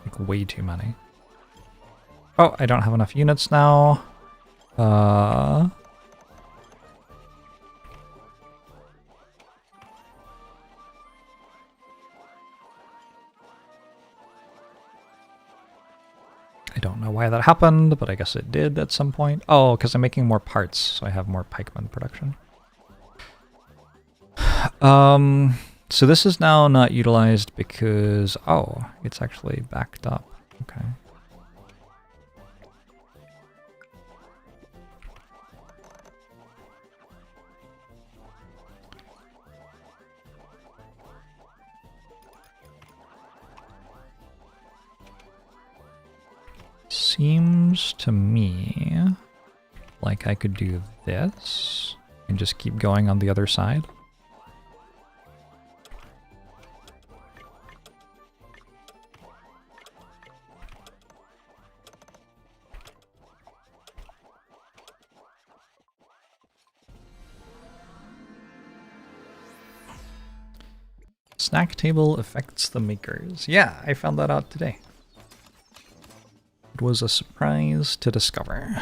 Like way too many. Oh, I don't have enough units now. I don't know why that happened, but I guess it did at some point. Oh, because I'm making more parts, so I have more pikeman production. So this is now not utilized because, oh, it's actually backed up. Okay. seems to me like I could do this and just keep going on the other side. Snack table affects the makers. Yeah, I found that out today. It was a surprise to discover.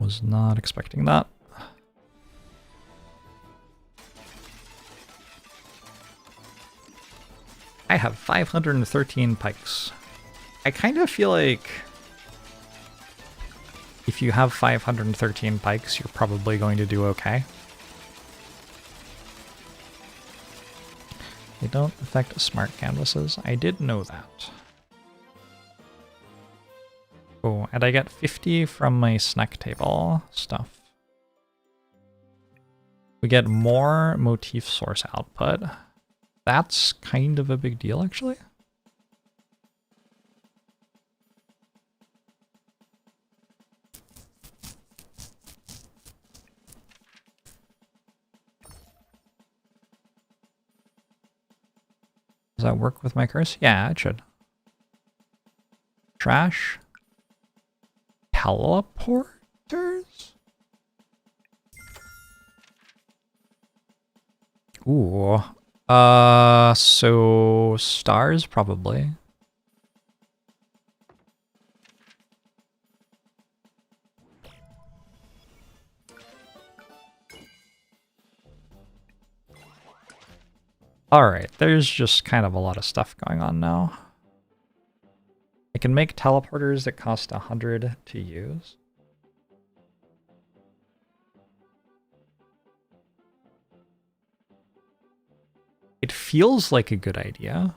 Was not expecting that. I have 513 pikes. I kind of feel like if you have 513 pikes, you're probably going to do okay. They don't affect smart canvases. I did know that. Oh, and I get 50 from my snack table stuff. We get more motif source output. That's kind of a big deal, actually. Does that work with my curse? Yeah, it should. Trash. Teleporters? Ooh. So stars probably. Alright, there's just kind of a lot of stuff going on now. I can make teleporters that cost 100 to use. It feels like a good idea.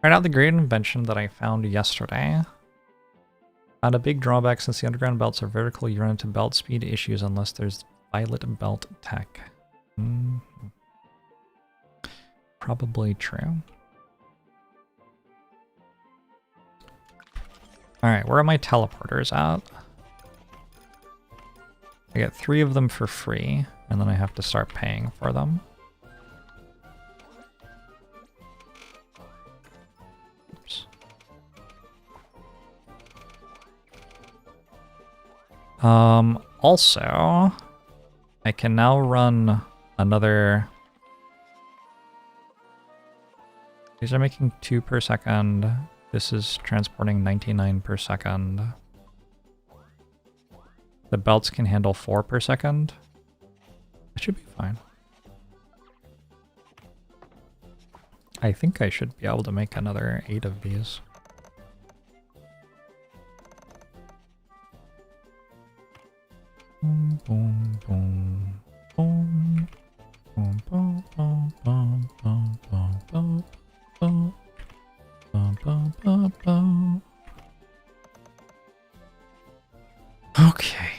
Right out the great invention that I found yesterday. Found a big drawback since the underground belts are vertical, you run into belt speed issues unless there's violet belt tech. Probably true. Alright, where are my teleporters at? I get 3 of them for free, and then I have to start paying for them. Oops. Also, I can now run another... These are making 2 per second. This is transporting 99 per second. The belts can handle 4 per second. It should be fine. I think I should be able to make another 8 of these. Boom, boom, boom, boom, boom, boom, boom, boom, boom, boom, boom, boom, boom, boom, boom. Okay.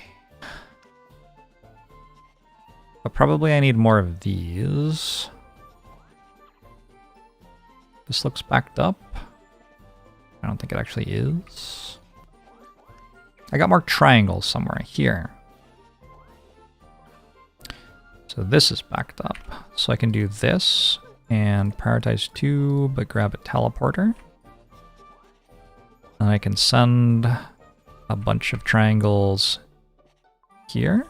But probably I need more of these. This looks backed up. I don't think it actually is. I got more triangles somewhere here. So this is backed up. So I can do this and prioritize 2, but grab a teleporter. And I can send a bunch of triangles here.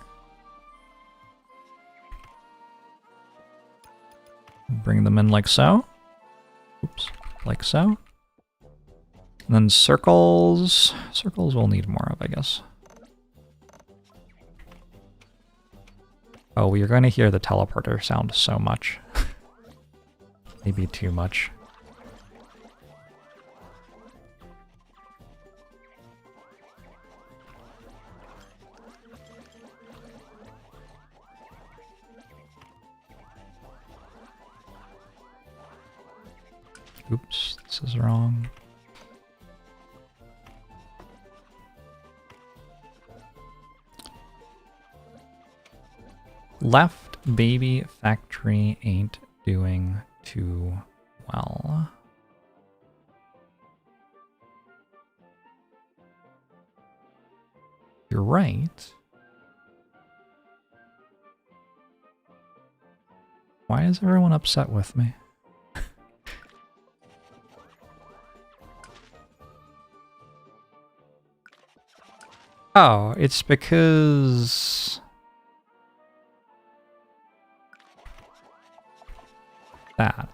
Bring them in like so. Oops, like so. And then circles. Circles we'll need more of, I guess. Oh, you're going to hear the teleporter sound so much. Maybe too much. Oops, this is wrong. Left baby factory ain't doing too well. You're right. Why is everyone upset with me? Oh, it's because that.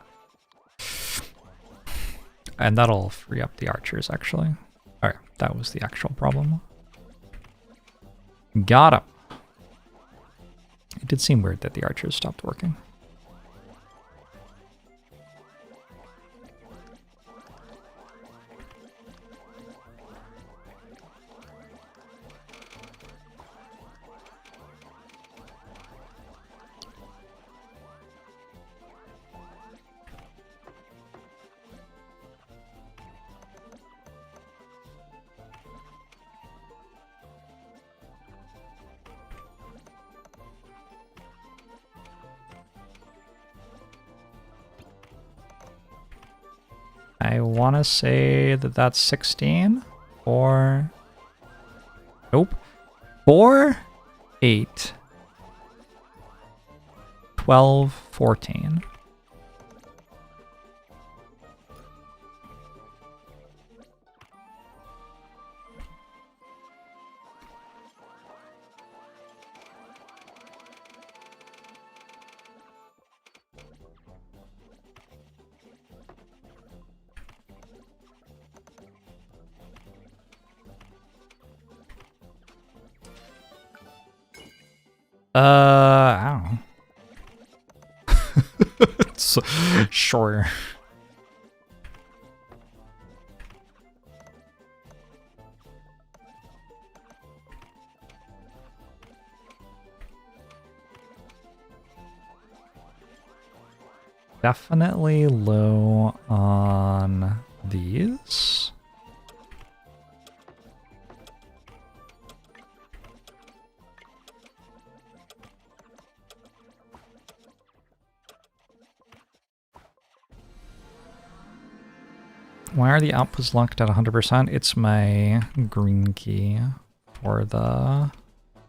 And that'll free up the archers, actually. Alright, that was the actual problem. Got him. It did seem weird that the archers stopped working. I want to say that that's 16 or... Nope. 4, 8, 12, 14. I don't know. So, sure. Definitely low on these. Why are the outputs locked at 100%? It's my green key for the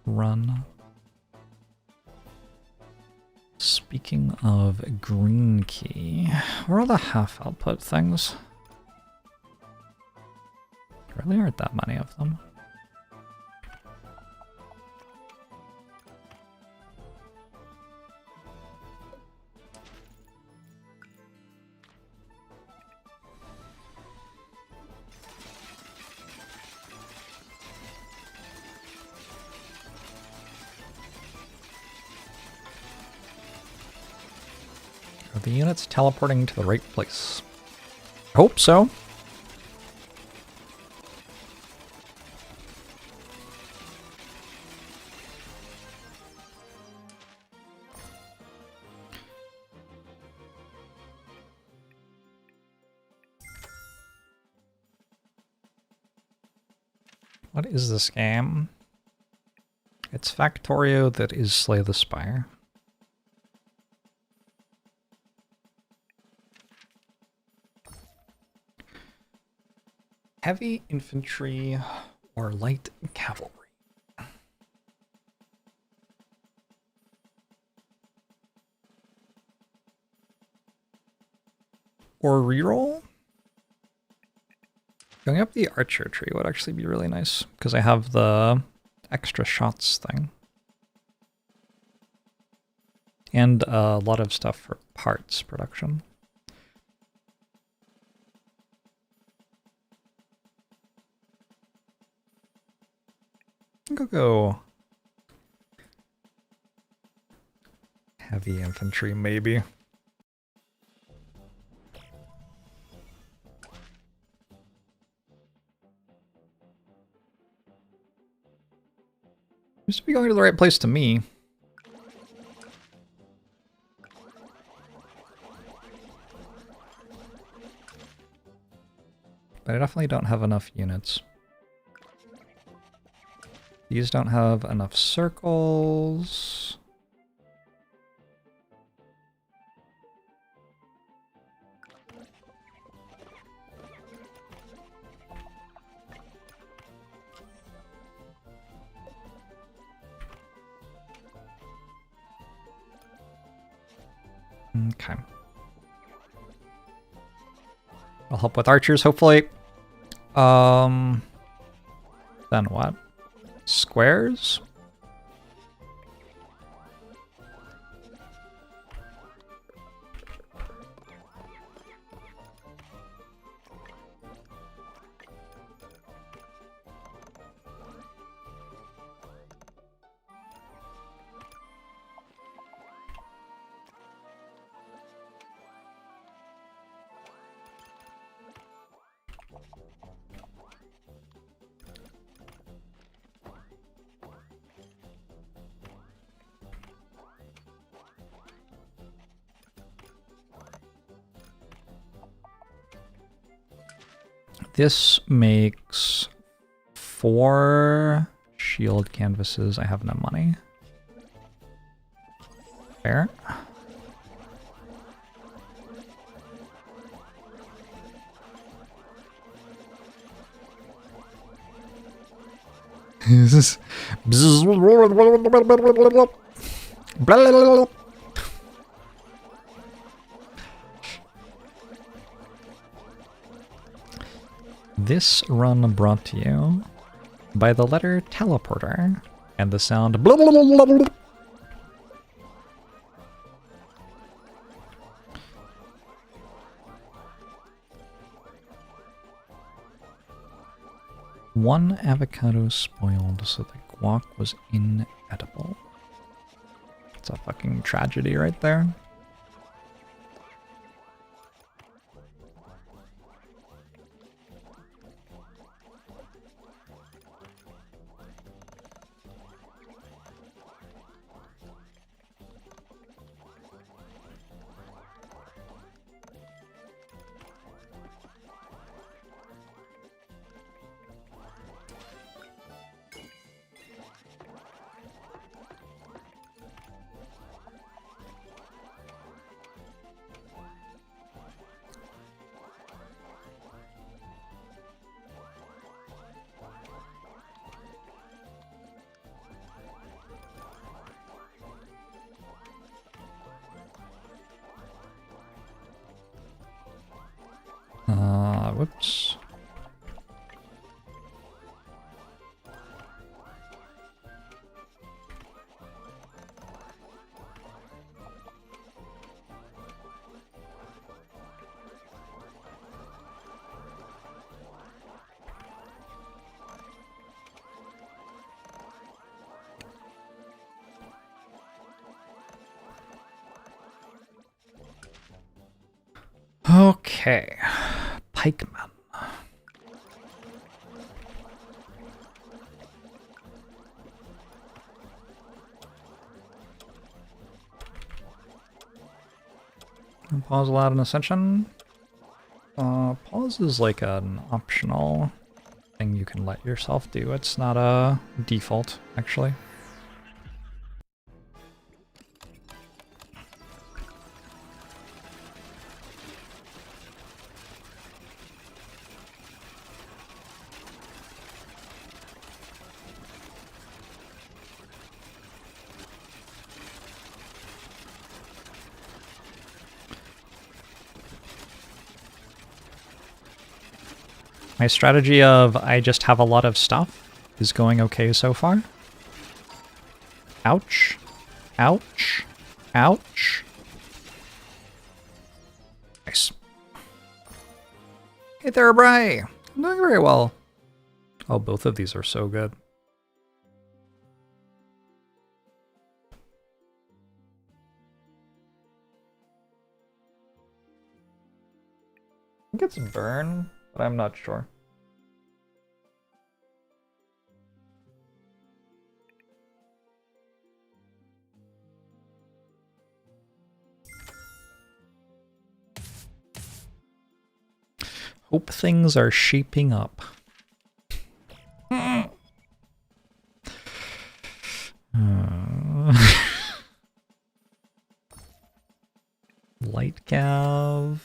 run. Speaking of green key, where are the half output things? There really aren't that many of them. Are the units teleporting to the right place? Hope so. What is this game? It's Factorio that is Slay the Spire. Heavy infantry or light cavalry? Or reroll? Going up the archer tree would actually be really nice, because I have the extra shots thing. And a lot of stuff for parts production. I think I'll go heavy infantry, maybe. Seems to be going to the right place to me. but I definitely don't have enough units. These don't have enough circles. Okay. I'll help with archers, hopefully. Then what? Squares? This makes 4 shield canvases. I have no money. Fair. This is This run brought to you by the letter teleporter and the sound blah, blah, blah, blah, blah. One avocado spoiled, so the guac was inedible. It's a fucking tragedy right there. Whoops. Okay. Pikemen. Pause allowed in Ascension. Pause is like an optional thing you can let yourself do. It's not a default, actually. My strategy of I just have a lot of stuff is going okay so far. Ouch. Ouch. Ouch. Nice. Hey there, Bray. I'm doing very well. Oh, both of these are so good. I think it's burn, but I'm not sure. Hope things are shaping up. Light cav.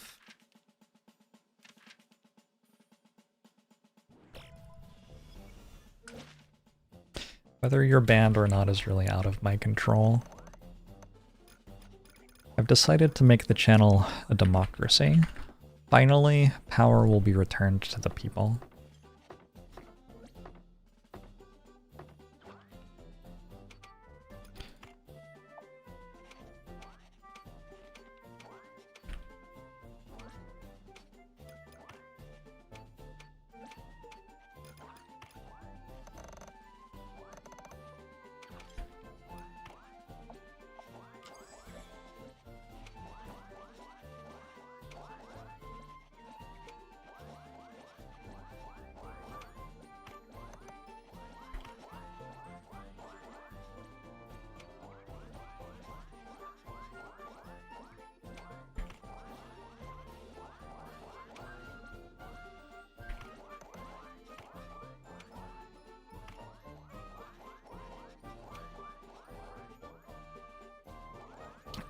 Whether you're banned or not is really out of my control. I've decided to make the channel a democracy. Finally, power will be returned to the people.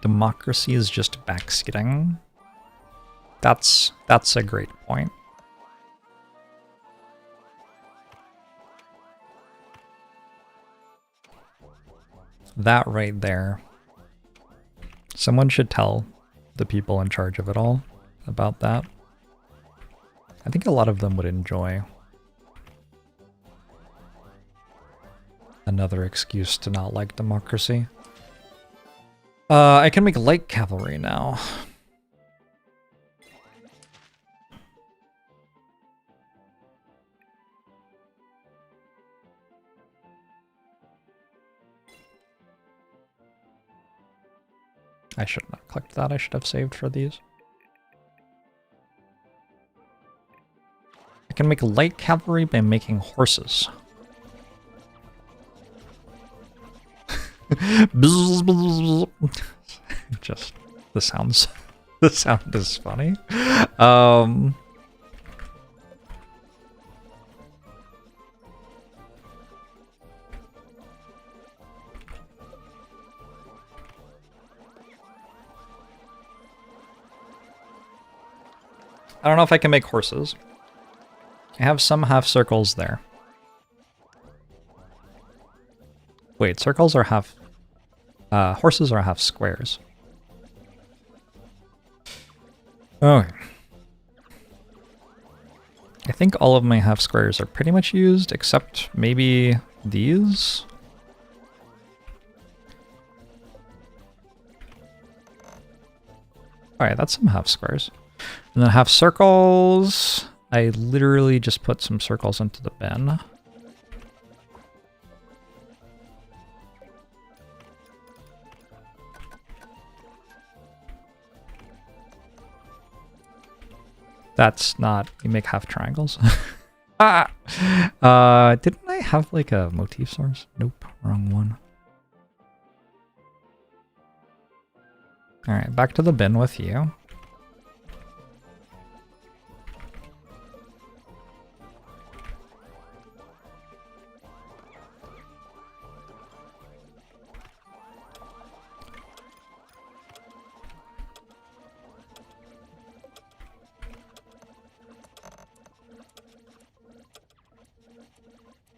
Democracy is just backskidding. That's a great point. That right there. Someone should tell the people in charge of it all about that. I think a lot of them would enjoy another excuse to not like democracy. I can make light cavalry now. I should not have clicked that. I should have saved for these. I can make light cavalry by making horses. Just the sound is funny. I don't know if I can make horses. I have some half circles there. Wait, circles are half... horses are half squares. Okay. I think all of my half squares are pretty much used, except maybe these? Alright, that's some half squares. And then half circles... I literally just put some circles into the bin. That's not... You make half triangles. Didn't I have like a motif source? Nope, wrong one. Alright, back to the bin with you.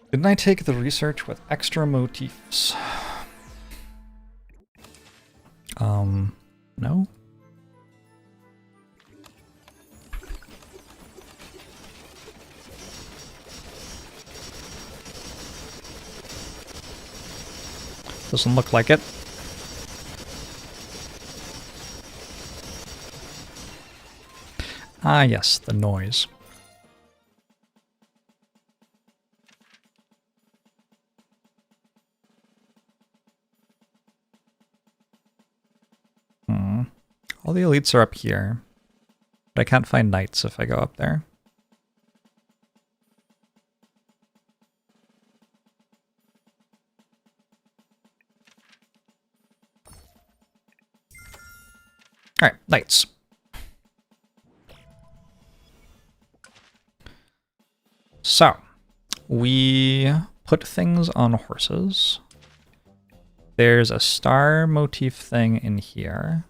Didn't I take the research with extra motifs? No? Doesn't look like it. Ah, yes, the noise. All the elites are up here, but I can't find knights if I go up there. Alright, knights. so we put things on horses. There's a star motif thing in here.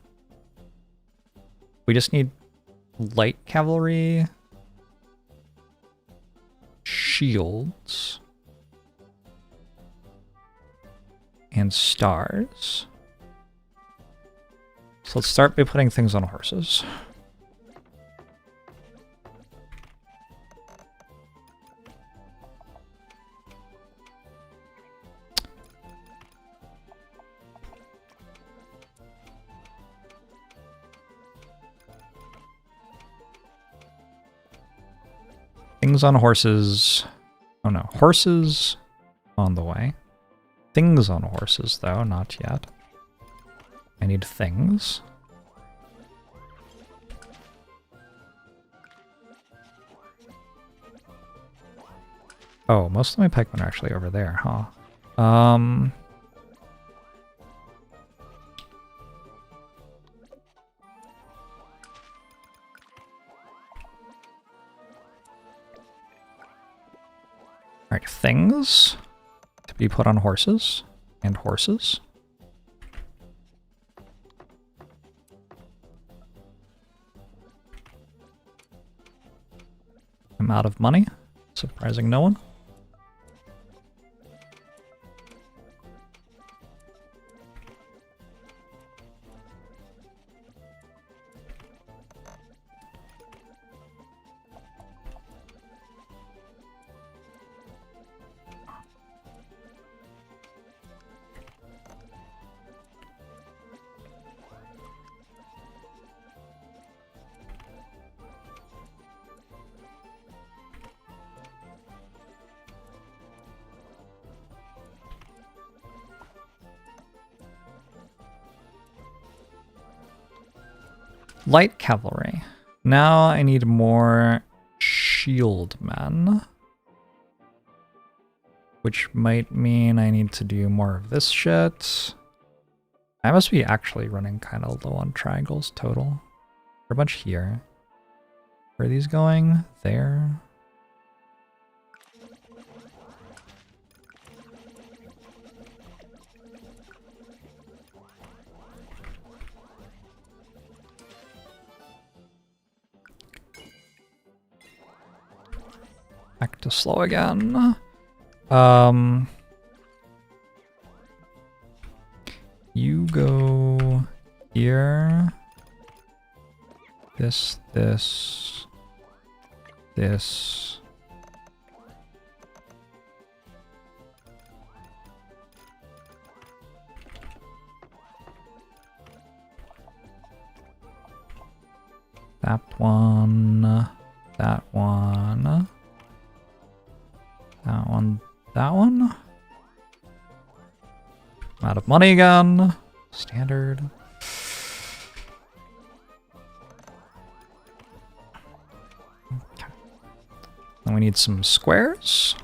We just need light cavalry, shields, and stars. So let's start by putting things on horses. Things on horses. Oh no, horses on the way. Things on horses though, not yet. I need things. Oh, most of my pikemen are actually over there, huh? Alright, things to be put on horses and horses. I'm out of money, surprising no one. Light cavalry. Now I need more shield men. Which might mean I need to do more of this shit. I must be actually running kind of low on triangles total. For a bunch here. Where are these going? There. Back to slow again. You go here. This. That one. That one. That one. That one. I'm out of money again. Standard. Okay. Then we need some squares.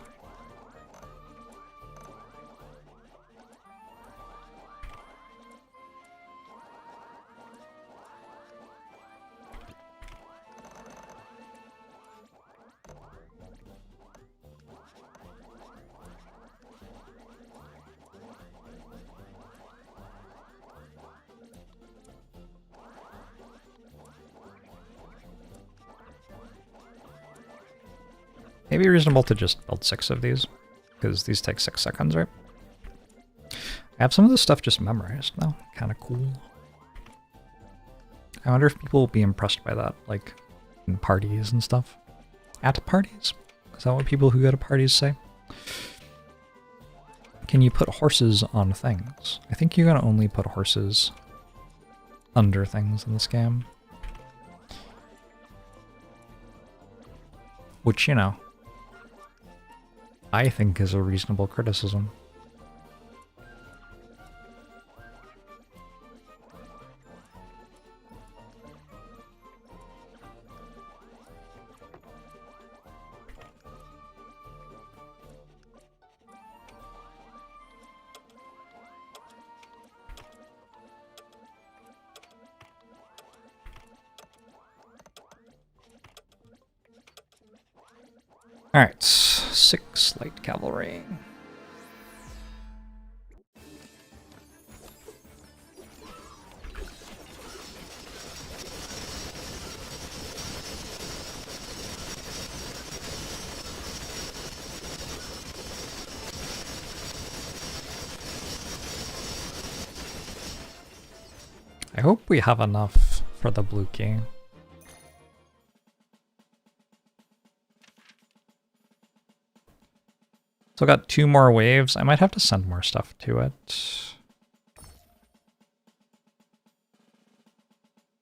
Maybe reasonable to just build 6 of these, because these take 6 seconds, right? I have some of this stuff just memorized now. Kind of cool. I wonder if people will be impressed by that, like, in parties and stuff. At parties? Is that what people who go to parties say? Can you put horses on things? I think you can only put horses under things in this game. Which, you know, I think is a reasonable criticism. All right. 6 light cavalry. I hope we have enough for the blue key. So I got 2 more waves. I might have to send more stuff to it.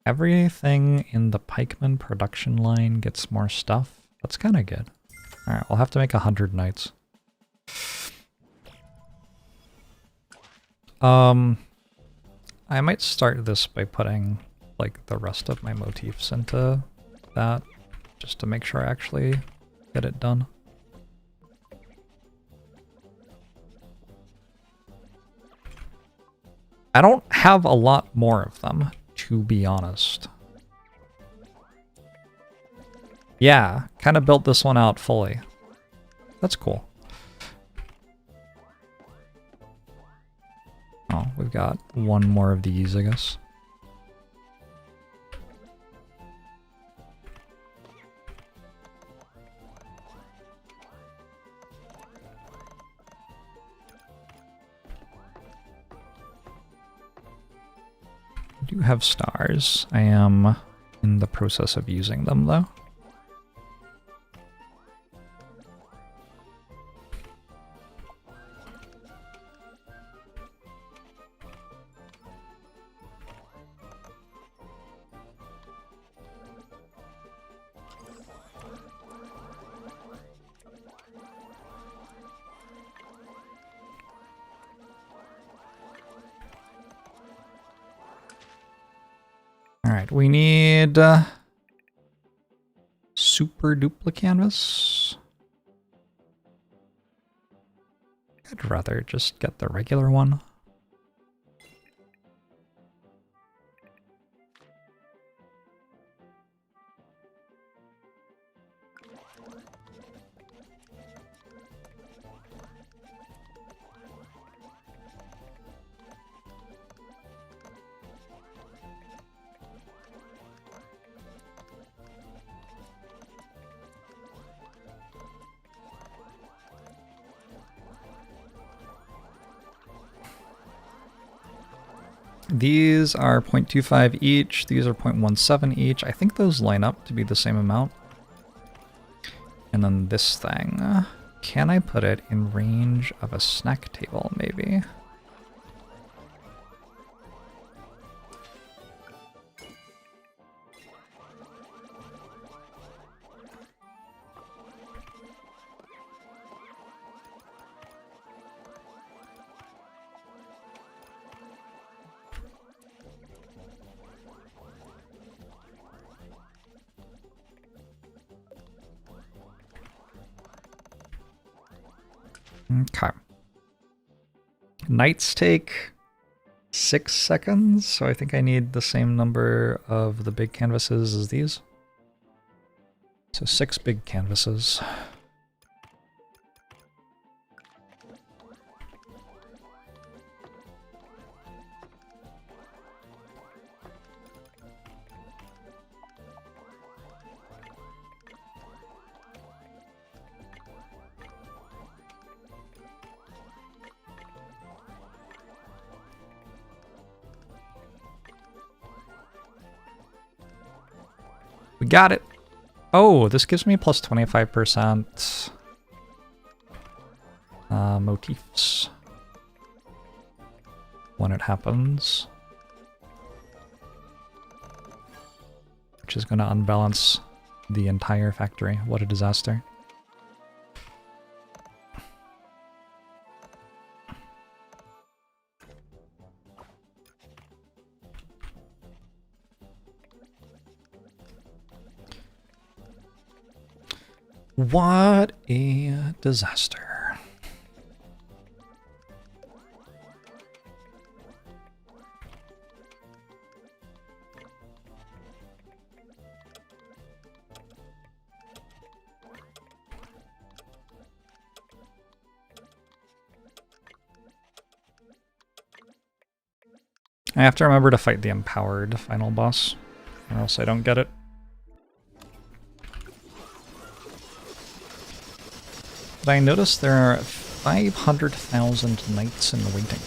Everything in the pikeman production line gets more stuff. That's kind of good. Alright, we'll have to make 100 knights. I might start this by putting like the rest of my motifs into that, just to make sure I actually get it done. I don't have a lot more of them, to be honest. Yeah, kind of built this one out fully. That's cool. Oh, we've got 1 more of these, I guess. I do have stars. I am in the process of using them, though. Alright, we need super duplicate canvas. I'd rather just get the regular one. These are 0.25 each, these are 0.17 each. I think those line up to be the same amount. And then this thing, can I put it in range of a snack table, maybe? Okay. Knights take 6 seconds, so I think I need the same number of the big canvases as these. So 6 big canvases. We got it. Oh, this gives me plus 25% motifs when it happens, which is going to unbalance the entire factory. What a disaster. What a disaster. I have to remember to fight the empowered final boss, or else I don't get it. But I noticed there are 500,000 knights in waiting.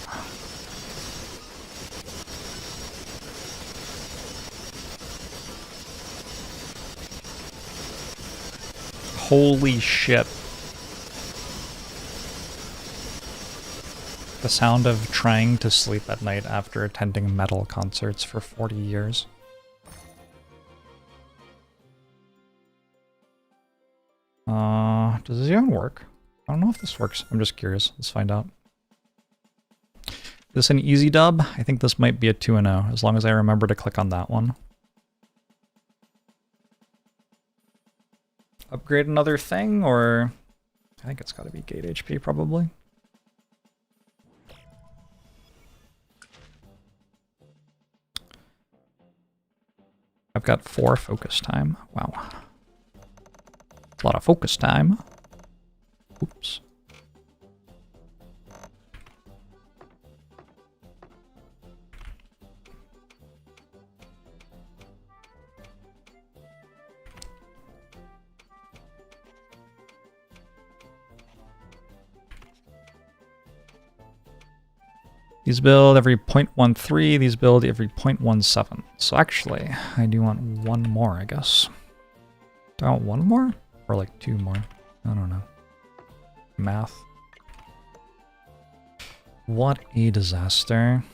Holy shit. The sound of trying to sleep at night after attending metal concerts for 40 years. Does this even work? I don't know if this works. I'm just curious. Let's find out. Is this an easy dub? I think this might be a 2-0, as long as I remember to click on that one. Upgrade another thing, or... I think it's gotta be gate HP, probably. I've got 4 focus time. Wow. A lot of focus time. Oops. These build every 0.13, these build every 0.17. So actually, I do want one more, I guess. Do I want one more? Or like 2 more? I don't know. Math. What a disaster.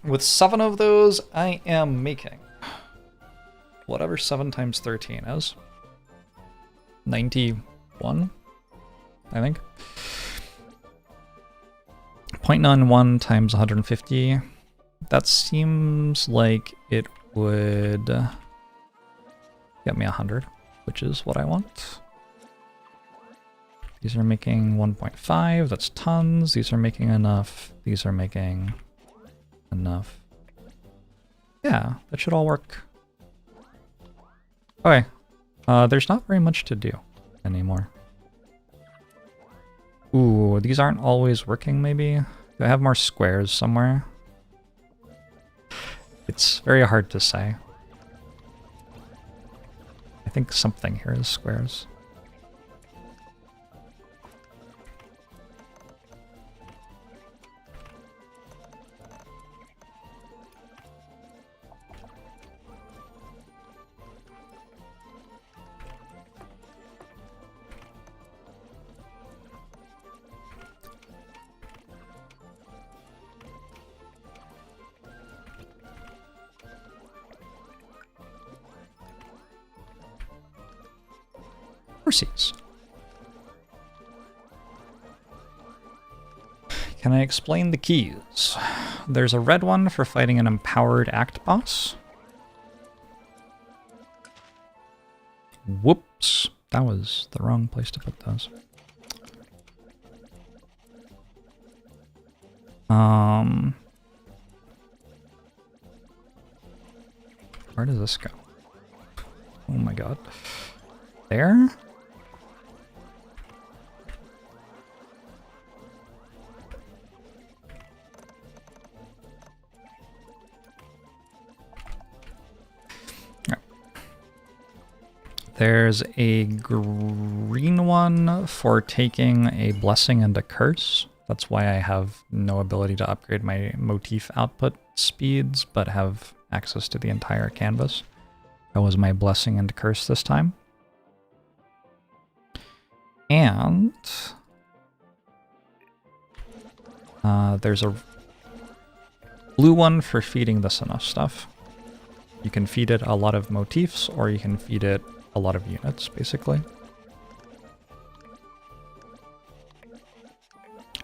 With 7 of those, I am making whatever 7 times 13 is. 91, I think. 0.91 times 150. That seems like it would get me 100, which is what I want. These are making 1.5, that's tons. These are making enough. These are making enough. Yeah, that should all work. Okay, there's not very much to do anymore. Ooh, these aren't always working, maybe? Do I have more squares somewhere? It's very hard to say. I think something here is squares. Horses. Can I explain the keys? There's a red one for fighting an empowered act boss. Whoops. That was the wrong place to put those. Where does this go? Oh my god. There? There's a green one for taking a blessing and a curse. That's why I have no ability to upgrade my motif output speeds, but have access to the entire canvas. That was my blessing and curse this time. And there's a blue one for feeding this enough stuff. You can feed it a lot of motifs, or you can feed it a lot of units, basically.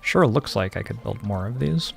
Sure looks like I could build more of these.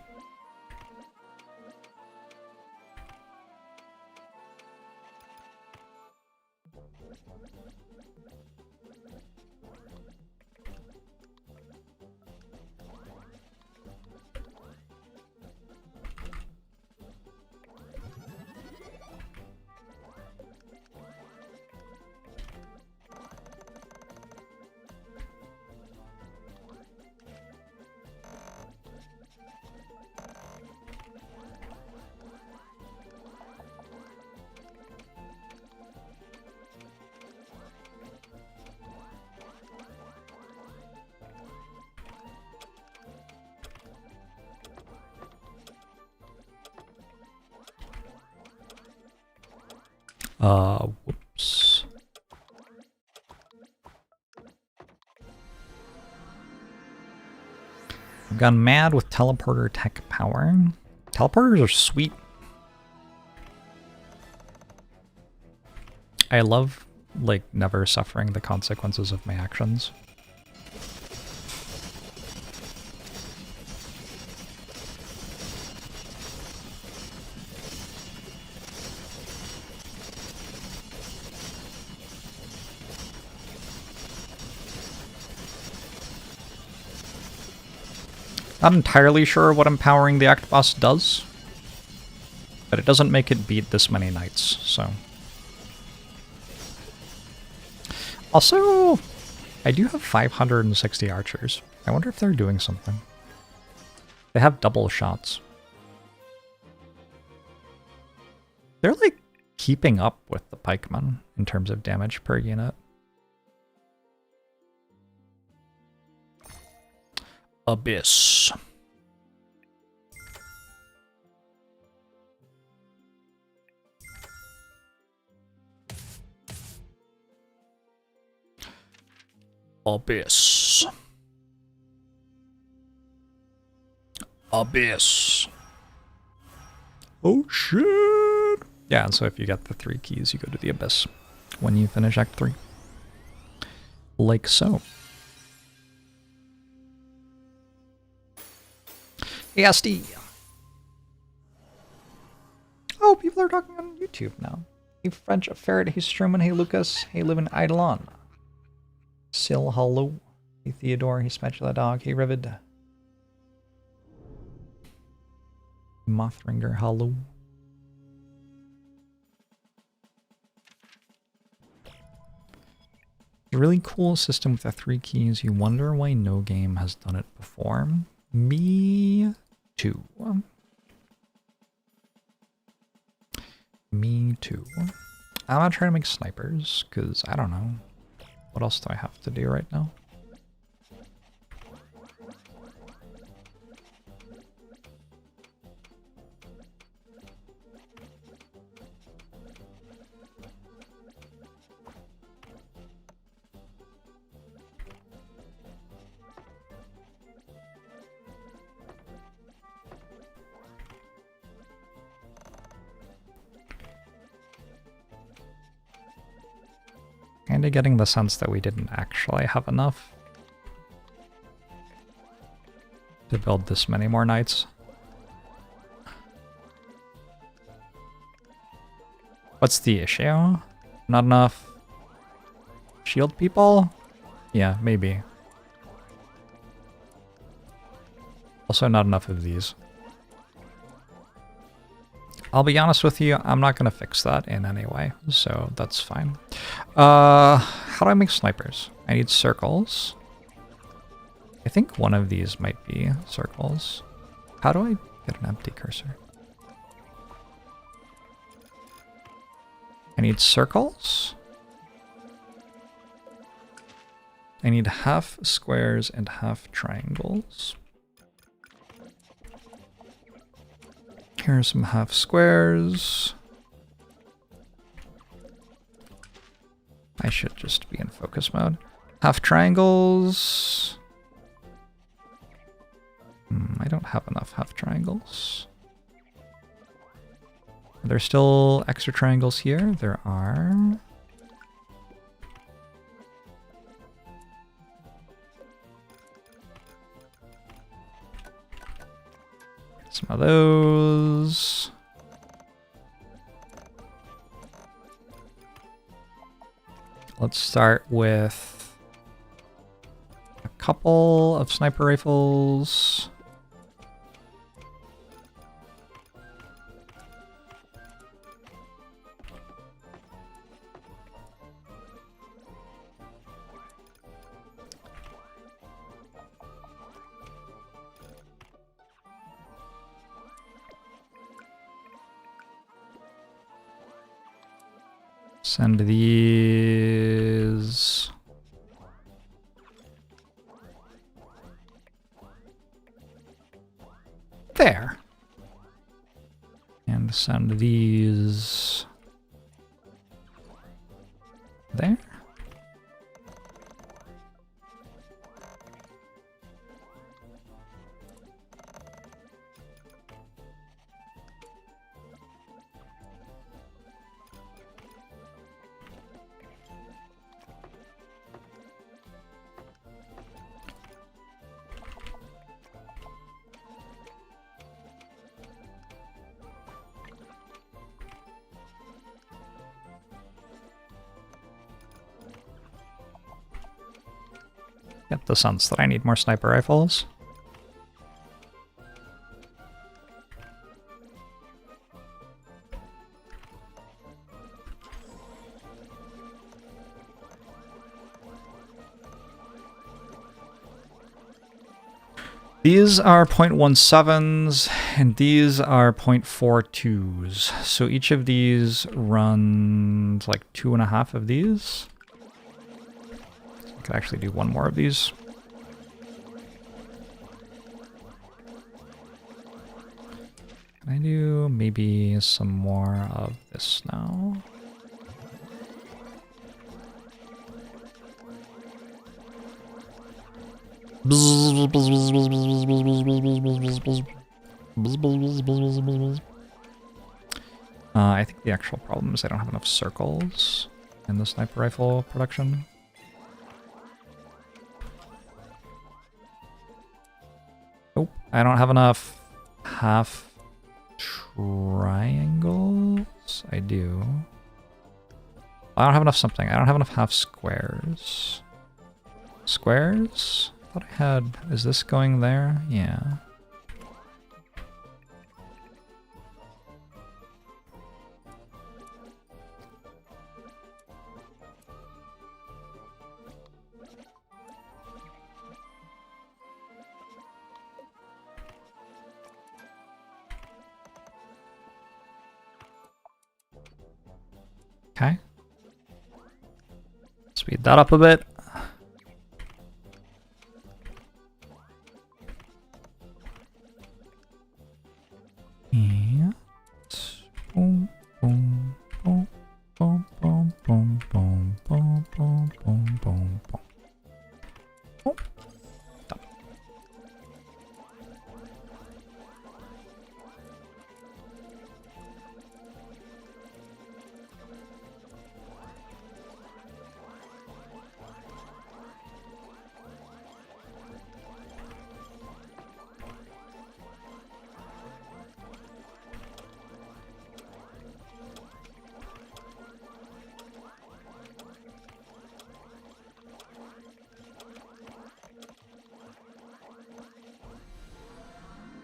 Whoops. I've gone mad with teleporter tech power. Teleporters are sweet. I love, like, never suffering the consequences of my actions. Not entirely sure what empowering the Act Boss does, but it doesn't make it beat this many knights, so... Also, I do have 560 archers. I wonder if they're doing something. They have double shots. They're like keeping up with the pikemen in terms of damage per unit. Abyss. Abyss. Abyss. Oh shit. Yeah, and so if you get the 3 keys, you go to the Abyss when you finish Act 3. Like so. ASD. Oh, people are talking on YouTube now. Hey French Ferret, hey Stroman, hey Lucas, hey Livin' Eidolon. Sil, hello. Hey Theodore, hey Spatula Dog, hey Rivid. Mothringer, hello. A really cool system with the 3 keys. You wonder why no game has done it before. Me too. Me too. I'm gonna try to make snipers, because I don't know. What else do I have to do right now? Kinda getting the sense that we didn't actually have enough to build this many more knights. What's the issue? Not enough shield people? Yeah, maybe. Also not enough of these. I'll be honest with you, I'm not going to fix that in any way, so that's fine. How do I make snipers? I need circles. I think one of these might be circles. How do I get an empty cursor? I need circles. I need half squares and half triangles. Here's some half squares. I should just be in focus mode. Half triangles. I don't have enough half triangles. Are there still extra triangles here? There are. Some of those. Let's start with a couple of sniper rifles. Send these. There. And send these Get the sense that I need more sniper rifles. These are 0.17s and these are 0.42s. So each of these runs like 2.5 of these. I could actually do one more of these. Can I do maybe some more of this now? I think the actual problem is I don't have enough circles in the sniper rifle production. Nope, I don't have enough half triangles. I do. I don't have enough something. I don't have enough half squares. Squares? I thought I had... Is this going there? Yeah. Okay. Speed that up a bit. And boom, boom, boom, boom, boom, boom, boom, boom, boom, boom, boom, boom. Oh. Done.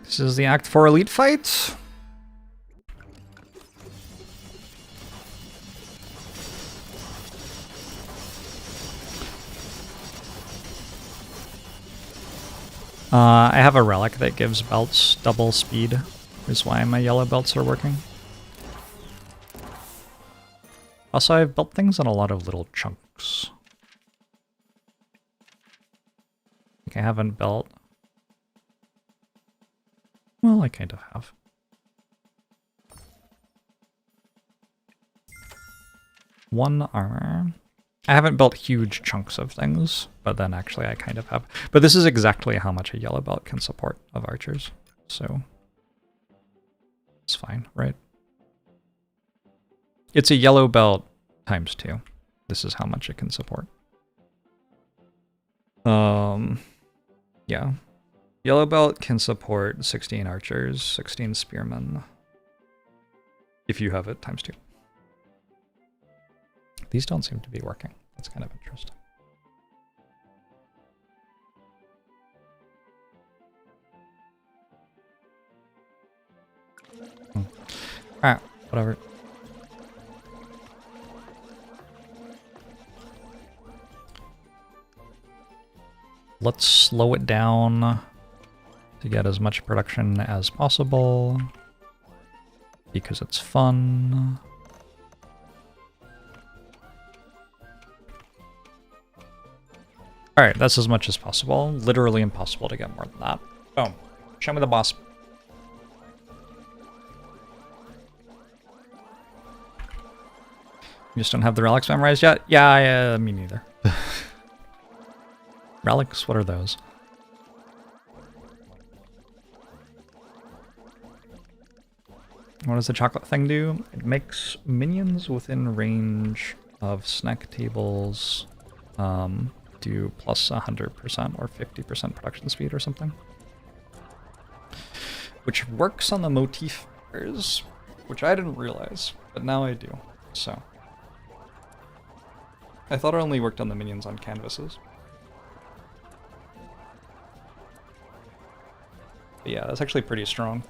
This is the Act 4 Elite fight. I have a relic that gives belts double speed, is why my yellow belts are working. Also, I've built things in a lot of little chunks. Like I haven't built... Well, I kind of have. One armor. I haven't built huge chunks of things, but then actually I kind of have. But this is exactly how much a yellow belt can support of archers, so it's fine, right? It's a yellow belt times 2. This is how much it can support. Yeah. Yellow belt can support 16 archers, 16 spearmen, if you have it times 2. These don't seem to be working. That's kind of interesting. Alright, whatever. Let's slow it down to get as much production as possible, because it's fun. Alright, that's as much as possible. Literally impossible to get more than that. Boom. Show me the boss. You just don't have the relics memorized yet? Yeah, me neither. Relics? What are those? What does the chocolate thing do? It makes minions within range of snack tables do plus 100% or 50% production speed or something. Which works on the motif bars, which I didn't realize, but now I do, so. I thought it only worked on the minions on canvases. But yeah, that's actually pretty strong.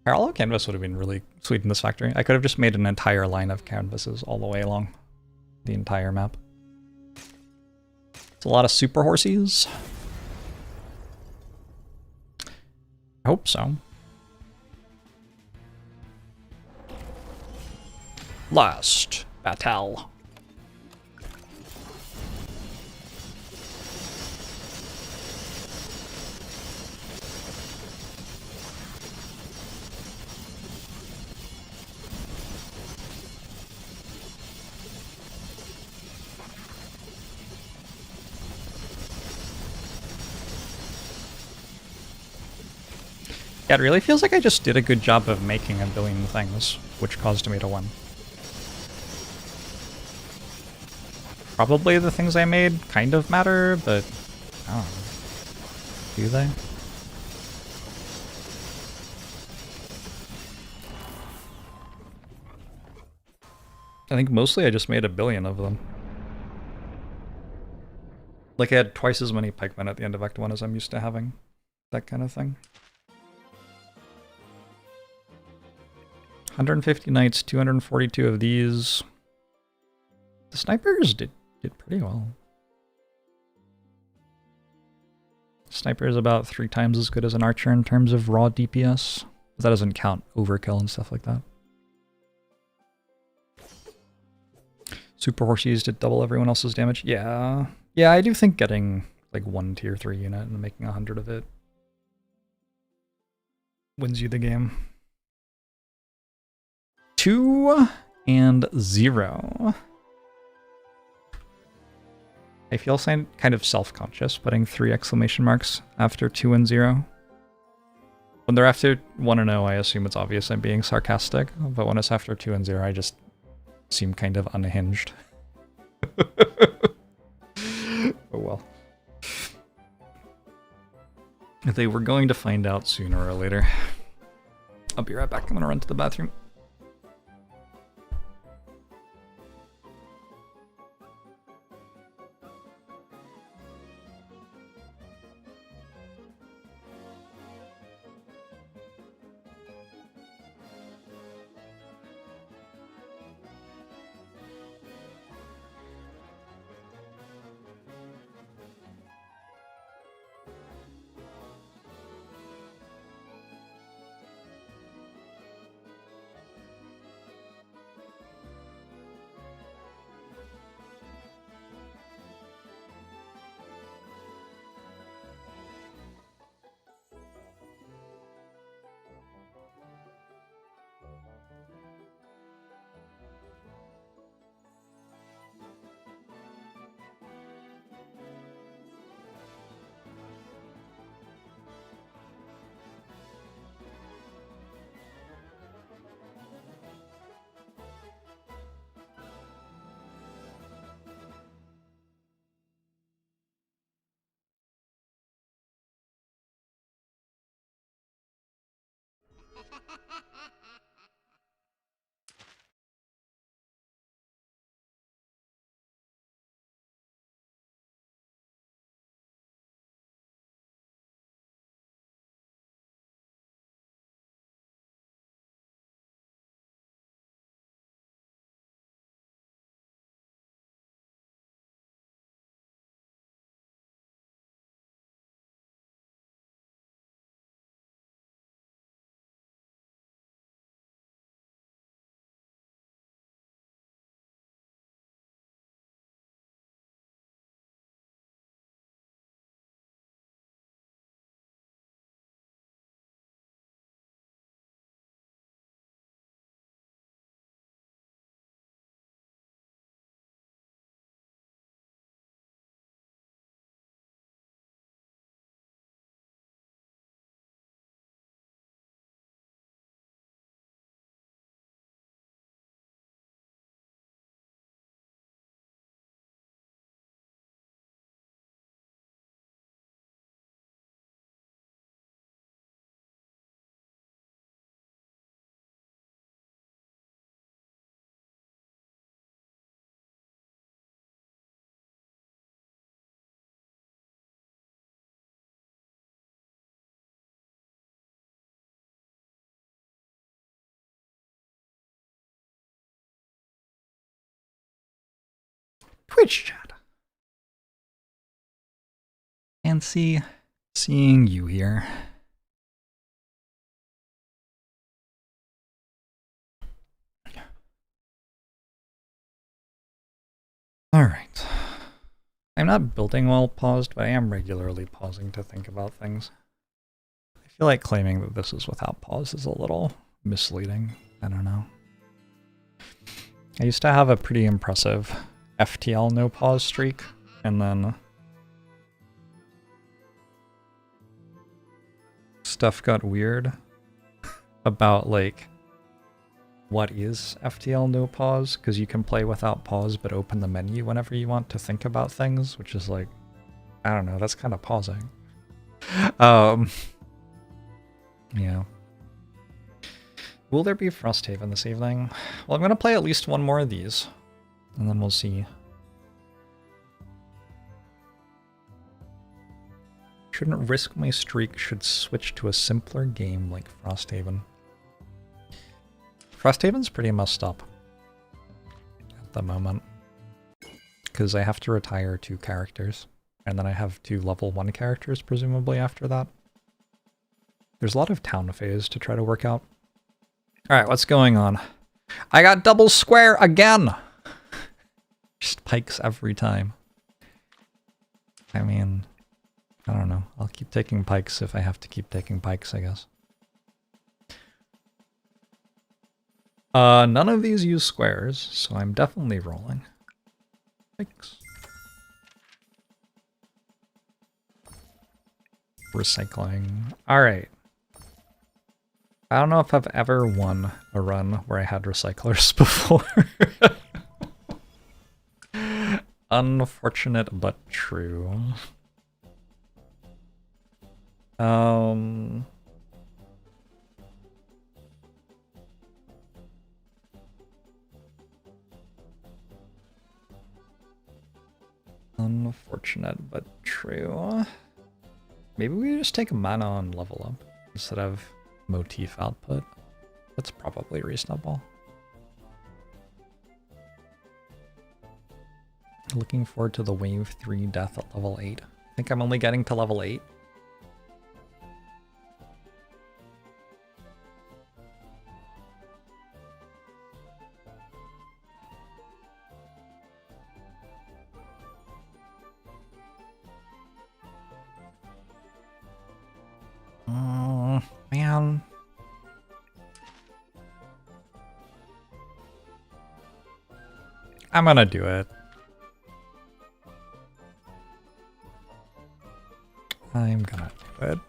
Parallel canvas would have been really sweet in this factory. I could have just made an entire line of canvases all the way along the entire map. It's a lot of super horsies. I hope so. Last battle. Yeah, it really feels like I just did a good job of making a billion things, which caused me to win. Probably the things I made kind of matter, but I don't know. Do they? I think mostly I just made a billion of them. Like I had twice as many pikemen at the end of Act 1 as I'm used to having. That kind of thing. 150 knights, 242 of these. The snipers did pretty well. Sniper is about 3 times as good as an archer in terms of raw DPS. But that doesn't count overkill and stuff like that. Super horsies did double everyone else's damage. Yeah. Yeah, I do think getting like 1 tier 3 unit and making 100 of it wins you the game. 2 and 0. I feel kind of self-conscious putting 3 exclamation marks after 2 and 0. When they're after 1 and 0, I assume it's obvious I'm being sarcastic, but when it's after 2 and 0, I just seem kind of unhinged. Oh well. They were going to find out sooner or later. I'll be right back. I'm gonna run to the bathroom. Twitch chat. Fancy seeing you here. Alright. I'm not building while paused, but I am regularly pausing to think about things. I feel like claiming that this is without pause is a little misleading. I don't know. I used to have a pretty impressive FTL no pause streak, and then stuff got weird about like what is FTL no pause, because you can play without pause but open the menu whenever you want to think about things, which is like, I don't know, that's kind of pausing. Yeah. Will there be Frosthaven this evening? Well, I'm going to play at least one more of these, and then we'll see. Shouldn't risk my streak, should switch to a simpler game like Frosthaven. Frosthaven's pretty messed up at the moment, because I have to retire 2 characters, and then I have 2 level 1 characters presumably after that. There's a lot of town phase to try to work out. Alright, what's going on? I got double square again! Just pikes every time. I mean, I don't know. I'll keep taking pikes if I have to keep taking pikes, I guess. None of these use squares, so I'm definitely rolling. Pikes. Recycling. Alright. I don't know if I've ever won a run where I had recyclers before. Unfortunate but true. Unfortunate but true. Maybe we just take a mana on level up instead of motif output. That's probably reasonable. Looking forward to the wave 3 death at level 8. I think I'm only getting to level 8. Oh, man. I'm gonna do it. I'm gonna do it.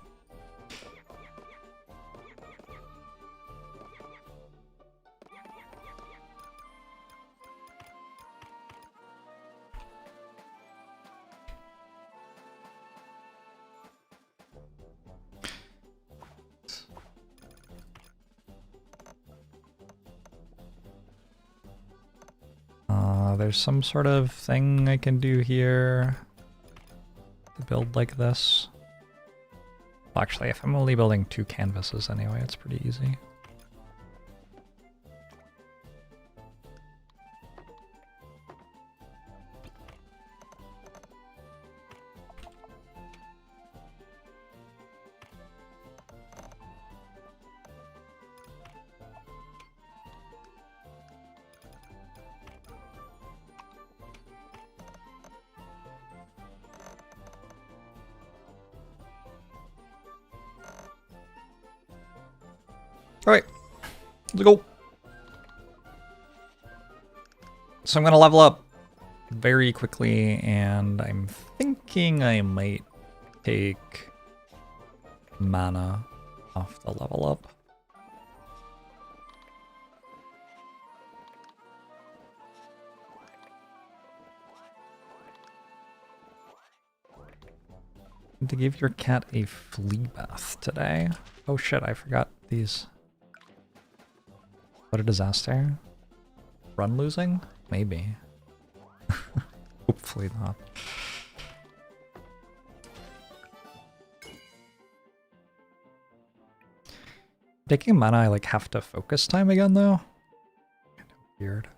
There's some sort of thing I can do here to build like this. Well, actually, if I'm only building 2 canvases anyway, it's pretty easy. Alright, let's go. So I'm gonna level up very quickly, and I'm thinking I might take mana off the level up. To give your cat a flea bath today. Oh shit, I forgot these. What a disaster. Run losing? Maybe. Hopefully not. Taking mana, I like have to focus time again though. Kind of weird.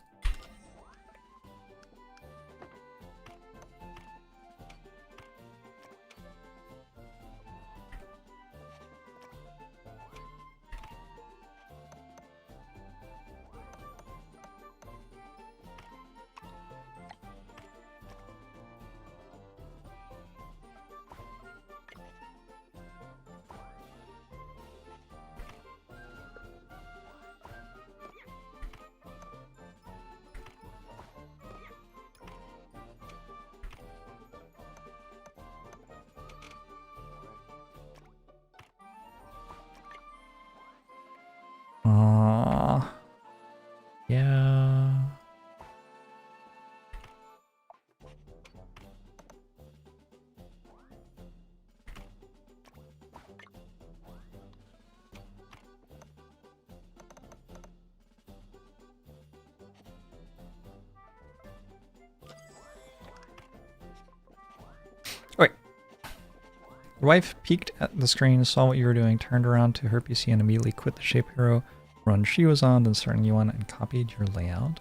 Your wife peeked at the screen, saw what you were doing, turned around to her PC and immediately quit the shapehero run she was on, then started a new one and copied your layout.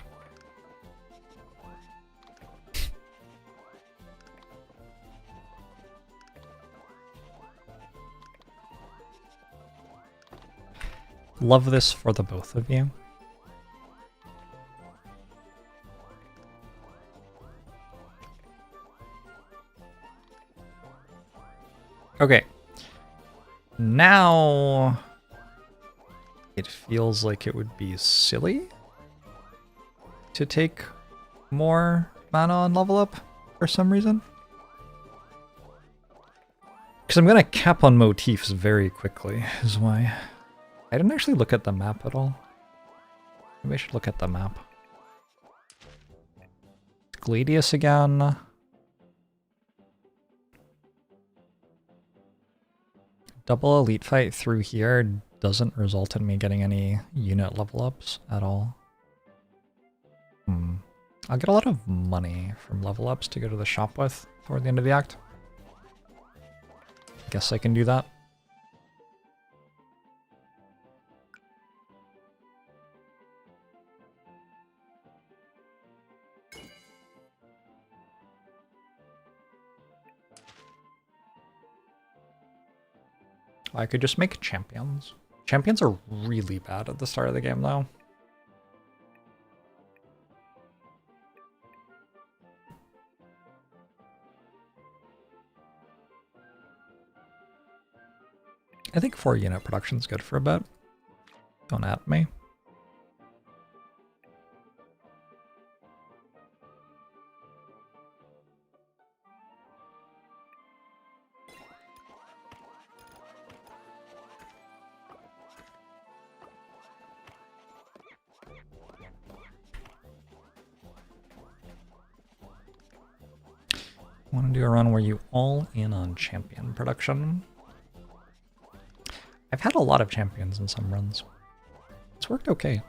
Love this for the both of you. Okay. Now it feels like it would be silly to take more mana on level up for some reason. Because I'm going to cap on motifs very quickly, is why. I didn't actually look at the map at all. Maybe I should look at the map. Gladius again. Double elite fight through here doesn't result in me getting any unit level ups at all. I'll get a lot of money from level ups to go to the shop with toward the end of the act. Guess I can do that. I could just make champions. Champions are really bad at the start of the game, though. I think 4 unit production's good for a bit. Don't at me. I want to do a run where you all in on champion production. I've had a lot of champions in some runs. It's worked okay.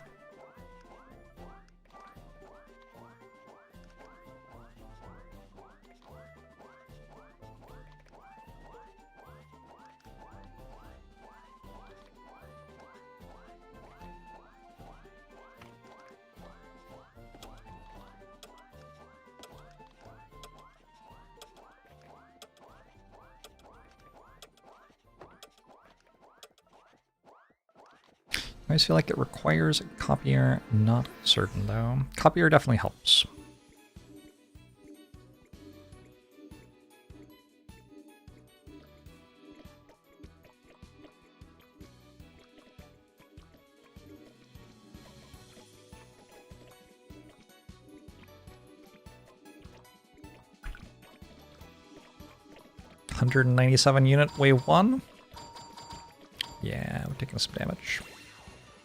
I always feel like it requires a copier, not certain though. Copier definitely helps. $197 unit wave 1. Yeah, we're taking some damage.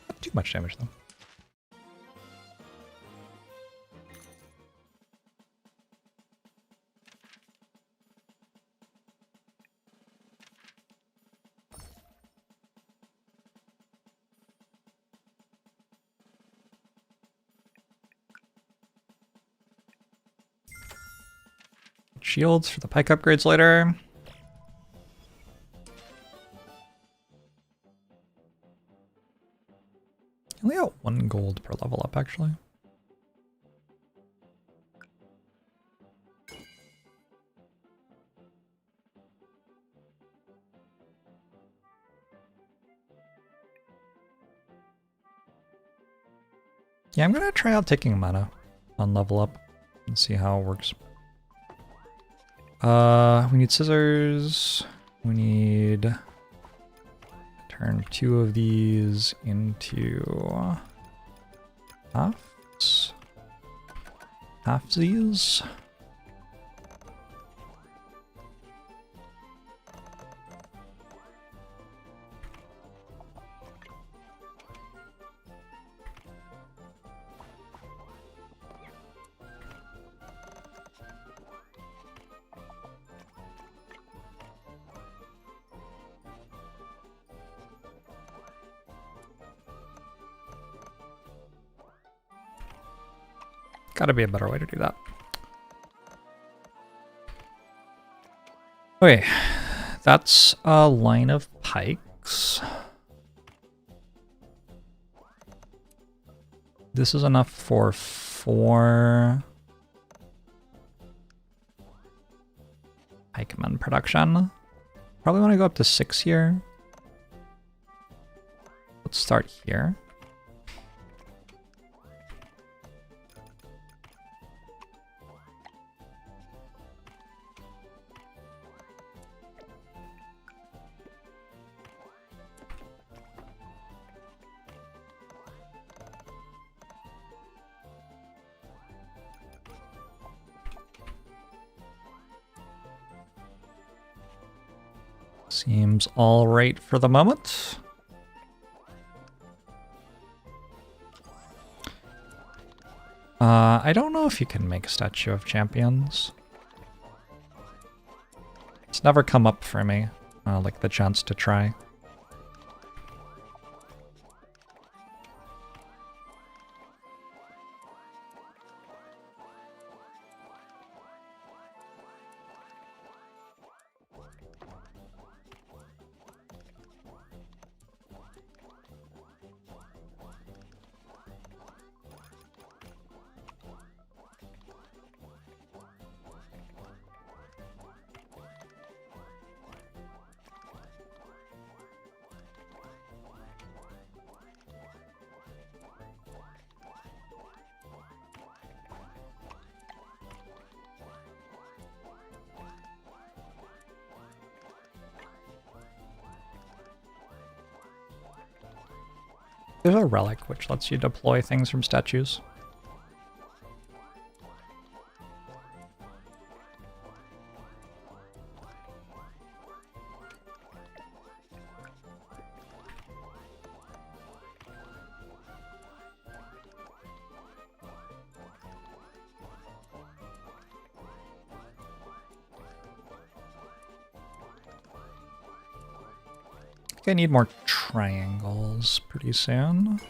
Not too much damage though. Shields for the pike upgrades later. Only got 1 gold per level up, actually. Yeah, I'm gonna try out taking mana on level up and see how it works. We need scissors. We need turn 2 of these into halves. Halfsies. Gotta be a better way to do that. Okay, That's a line of pikes. This is enough for 4 pikeman production. Probably want to go up to 6 here. Let's start here. Seems all right for the moment. I don't know if you can make a statue of champions. It's never come up for me, like the chance to try. There's a relic which lets you deploy things from statues. I need more triangles pretty soon.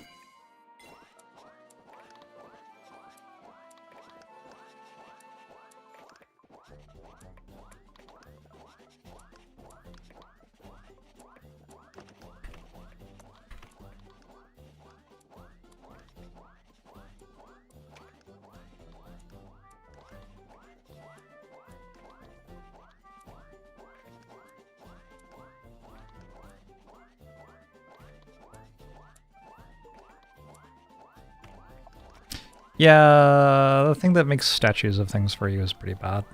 Yeah, the thing that makes statues of things for you is pretty bad.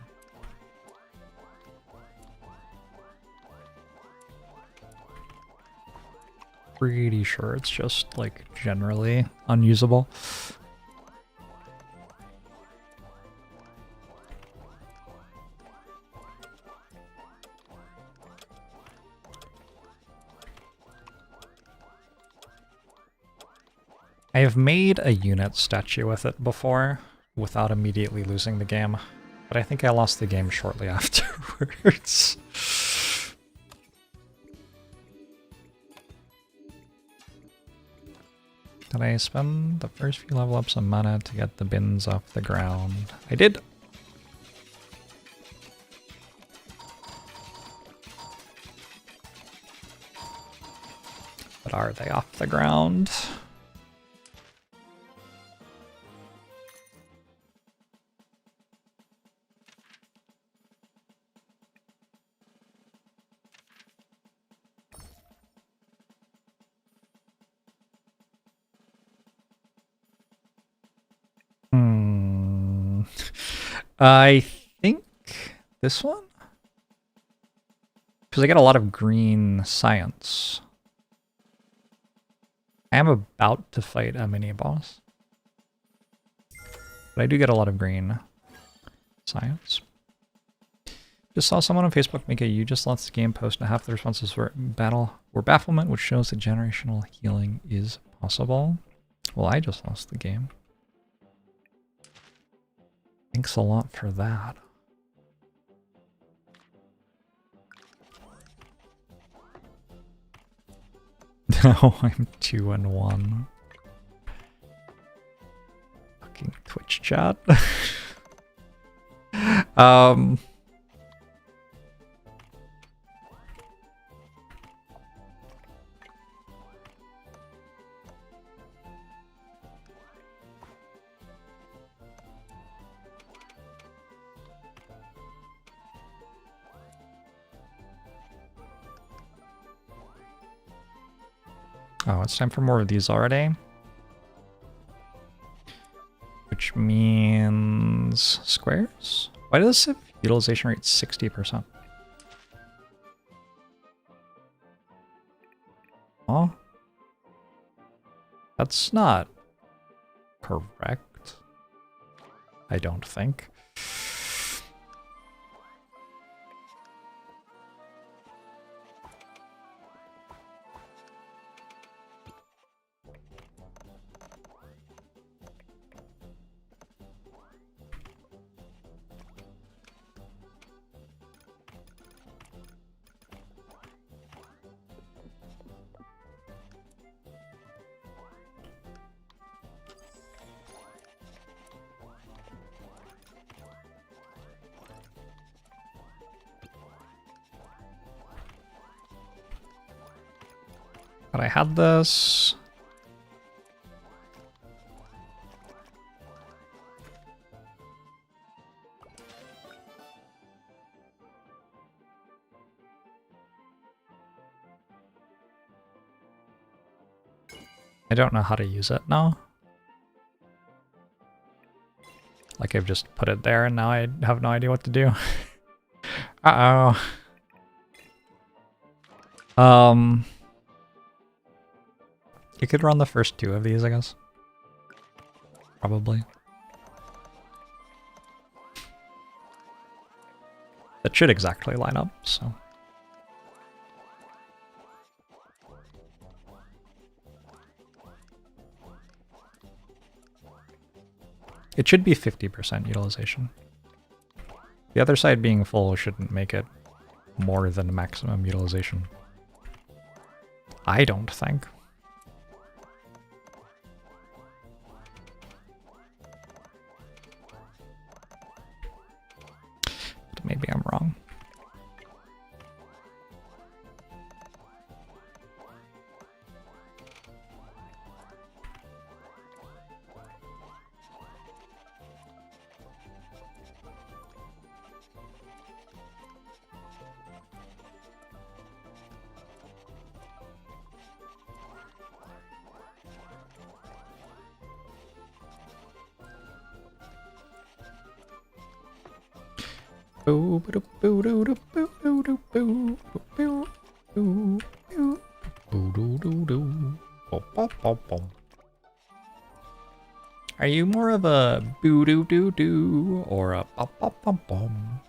Pretty sure it's just, like, generally unusable. I have made a unit statue with it before, without immediately losing the game, but I think I lost the game shortly afterwards. Did I spend the first few level ups of mana to get the bins off the ground? I did! But are they off the ground? I think this one? Because I get a lot of green science. I am about to fight a mini-boss. But I do get a lot of green science. Just saw someone on Facebook make a "you just lost the game" post, and half the responses were bafflement, which shows that generational healing is possible. Well, I just lost the game. Thanks a lot for that. Now I'm 2-1. Fucking Twitch chat. Oh, it's time for more of these already. Which means squares? Why does this have utilization rate 60%? Oh, that's not correct. I don't think. But I had this. I don't know how to use it now. Like I've just put it there and now I have no idea what to do. Uh-oh. You could run the first two of these, I guess. Probably. That should exactly line up, so. It should be 50% utilization. The other side being full shouldn't make it more than maximum utilization. I don't think. But maybe I'm wrong. Are you more of a boo doo doo doo or a pop pop pom pom?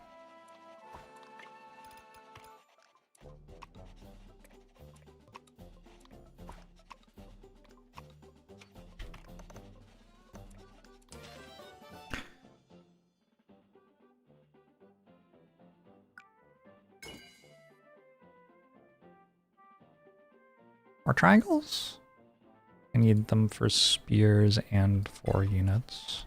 More triangles? I need them for spears and for units.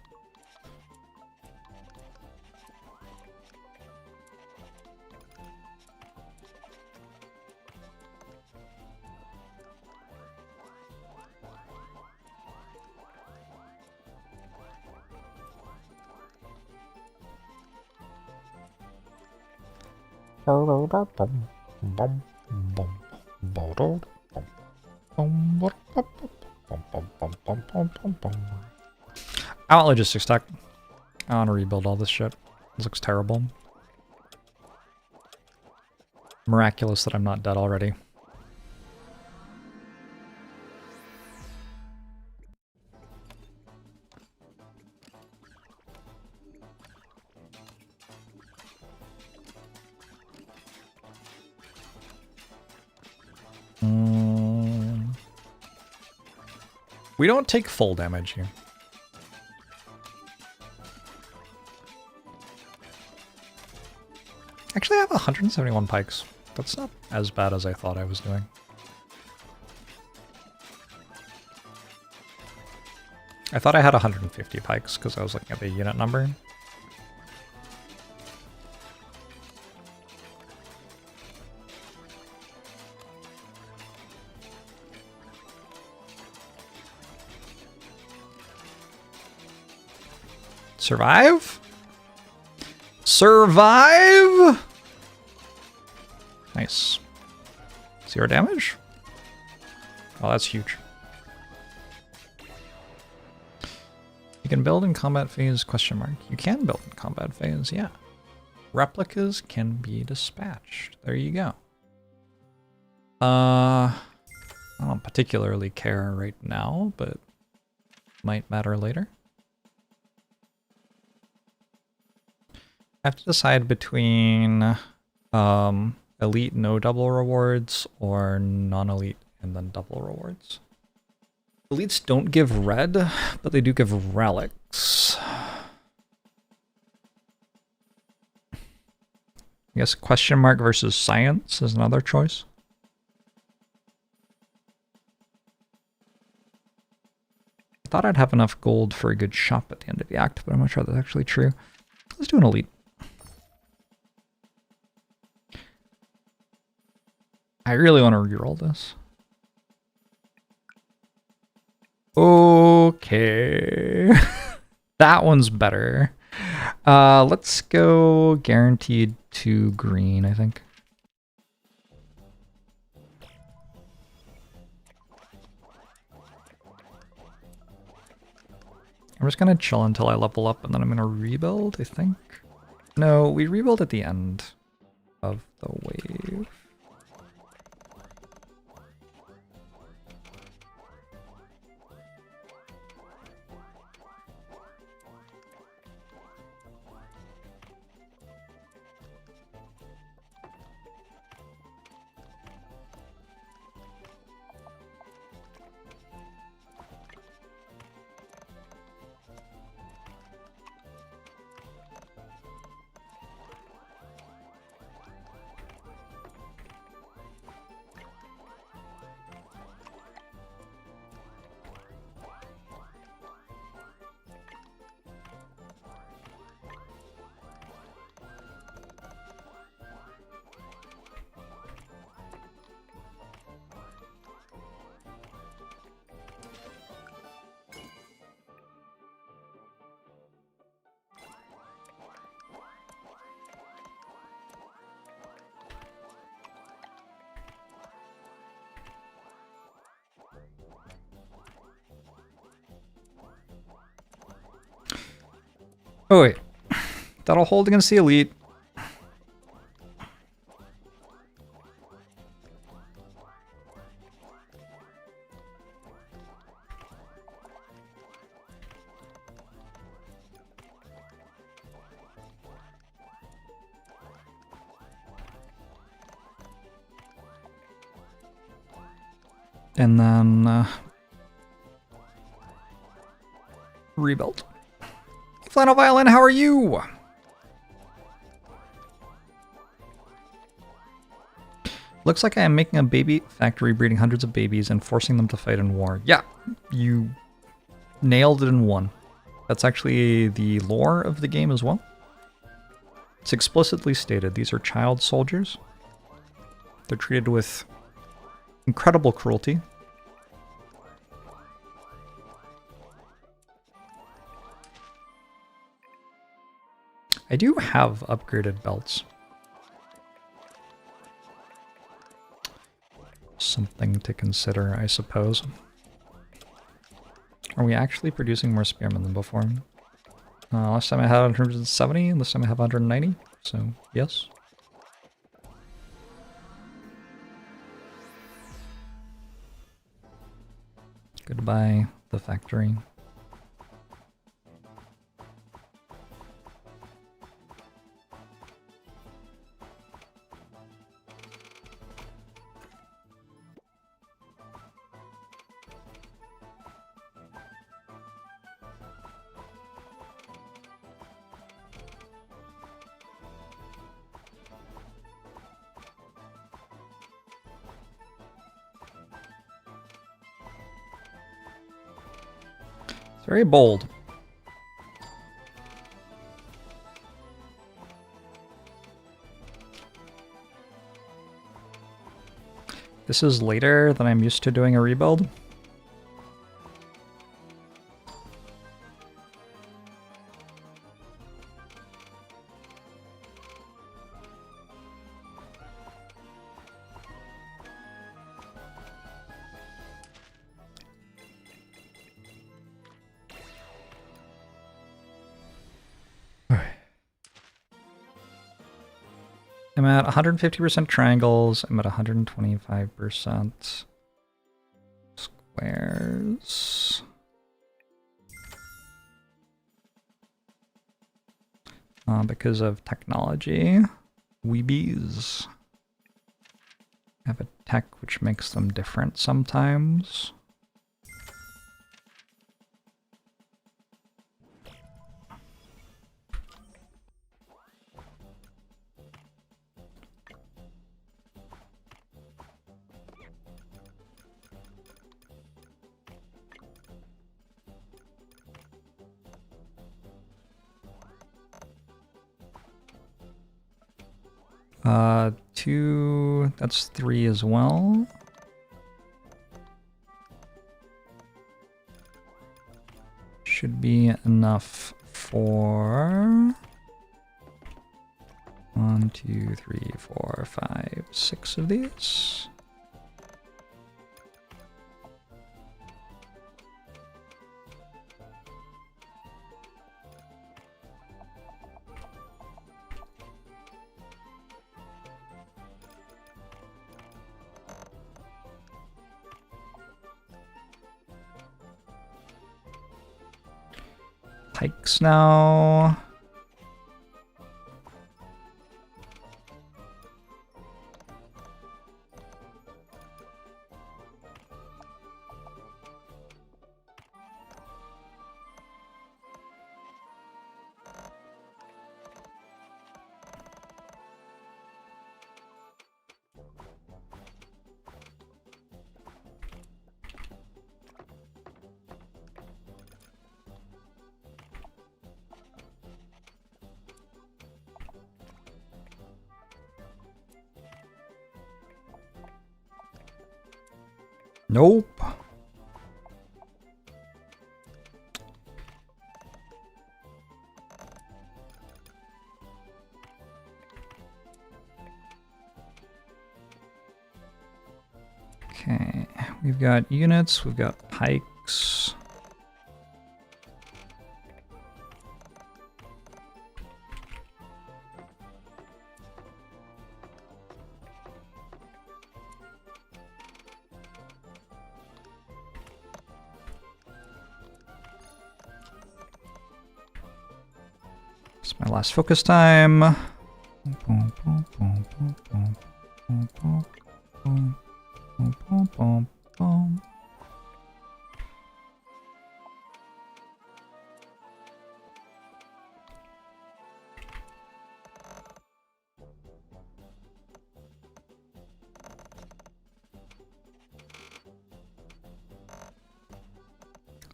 I want logistics tech. I want to rebuild all this shit. This looks terrible. Miraculous that I'm not dead already. We don't take full damage here. Actually, I have 171 pikes. That's not as bad as I thought I was doing. I thought I had 150 pikes because I was looking at the unit number. Survive? Survive? Nice. 0 damage? Oh, that's huge. You can build in combat phase, question mark. You can build in combat phase, yeah. Replicas can be dispatched. There you go. I don't particularly care right now, but might matter later. I have to decide between elite no double rewards or non-elite and then double rewards. Elites don't give red, but they do give relics. I guess question mark versus science is another choice. I thought I'd have enough gold for a good shop at the end of the act, but I'm not sure that's actually true. Let's do an elite. I really want to reroll this. Okay. That one's better. Let's go guaranteed 2 green, I think. I'm just gonna chill until I level up and then I'm gonna rebuild, I think. No, we rebuild at the end of the wave. Oh wait, that'll hold against the elite. And then rebuild. Flannel Violin, how are you? Looks like I am making a baby factory, breeding hundreds of babies and forcing them to fight in war. Yeah, you nailed it in one. That's actually the lore of the game as well. It's explicitly stated these are child soldiers. They're treated with incredible cruelty. I do have upgraded belts. Something to consider, I suppose. Are we actually producing more spearmen than before? Last time I had 170, and this time I have 190, so yes. Goodbye, the factory. Very bold. This is later than I'm used to doing a rebuild. I'm at 150% triangles. I'm at 125% squares. Because of technology, weebies have a tech which makes them different sometimes. Two, that's 3 as well. Should be enough for 1, 2, 3, 4, 5, 6 of these. Pikes now. Nope. Okay, we've got units, we've got pikes. It's my last focus time.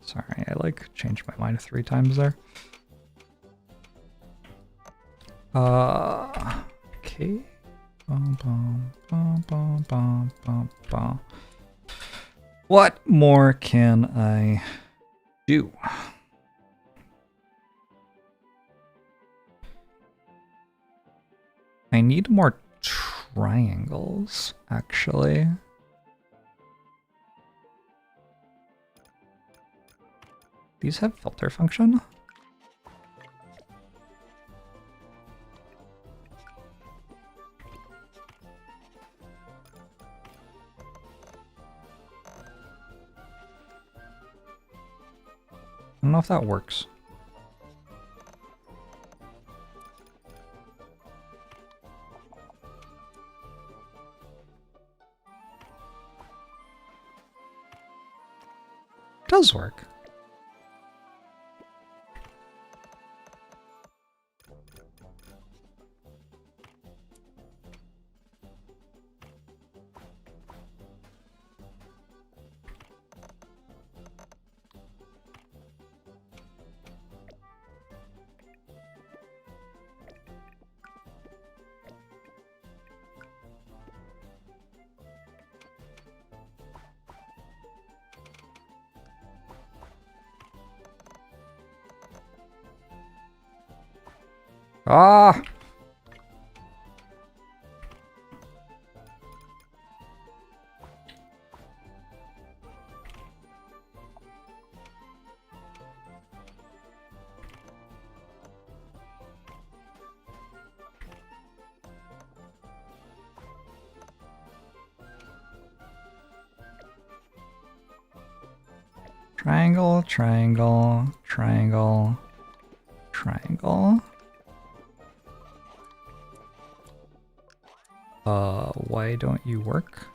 Sorry, I like changed my mind 3 times there. Okay. What more can I do? I need more triangles, actually. These have filter function? I don't know if that works. It does work. Ah! Triangle, triangle, triangle, triangle. Why don't you work?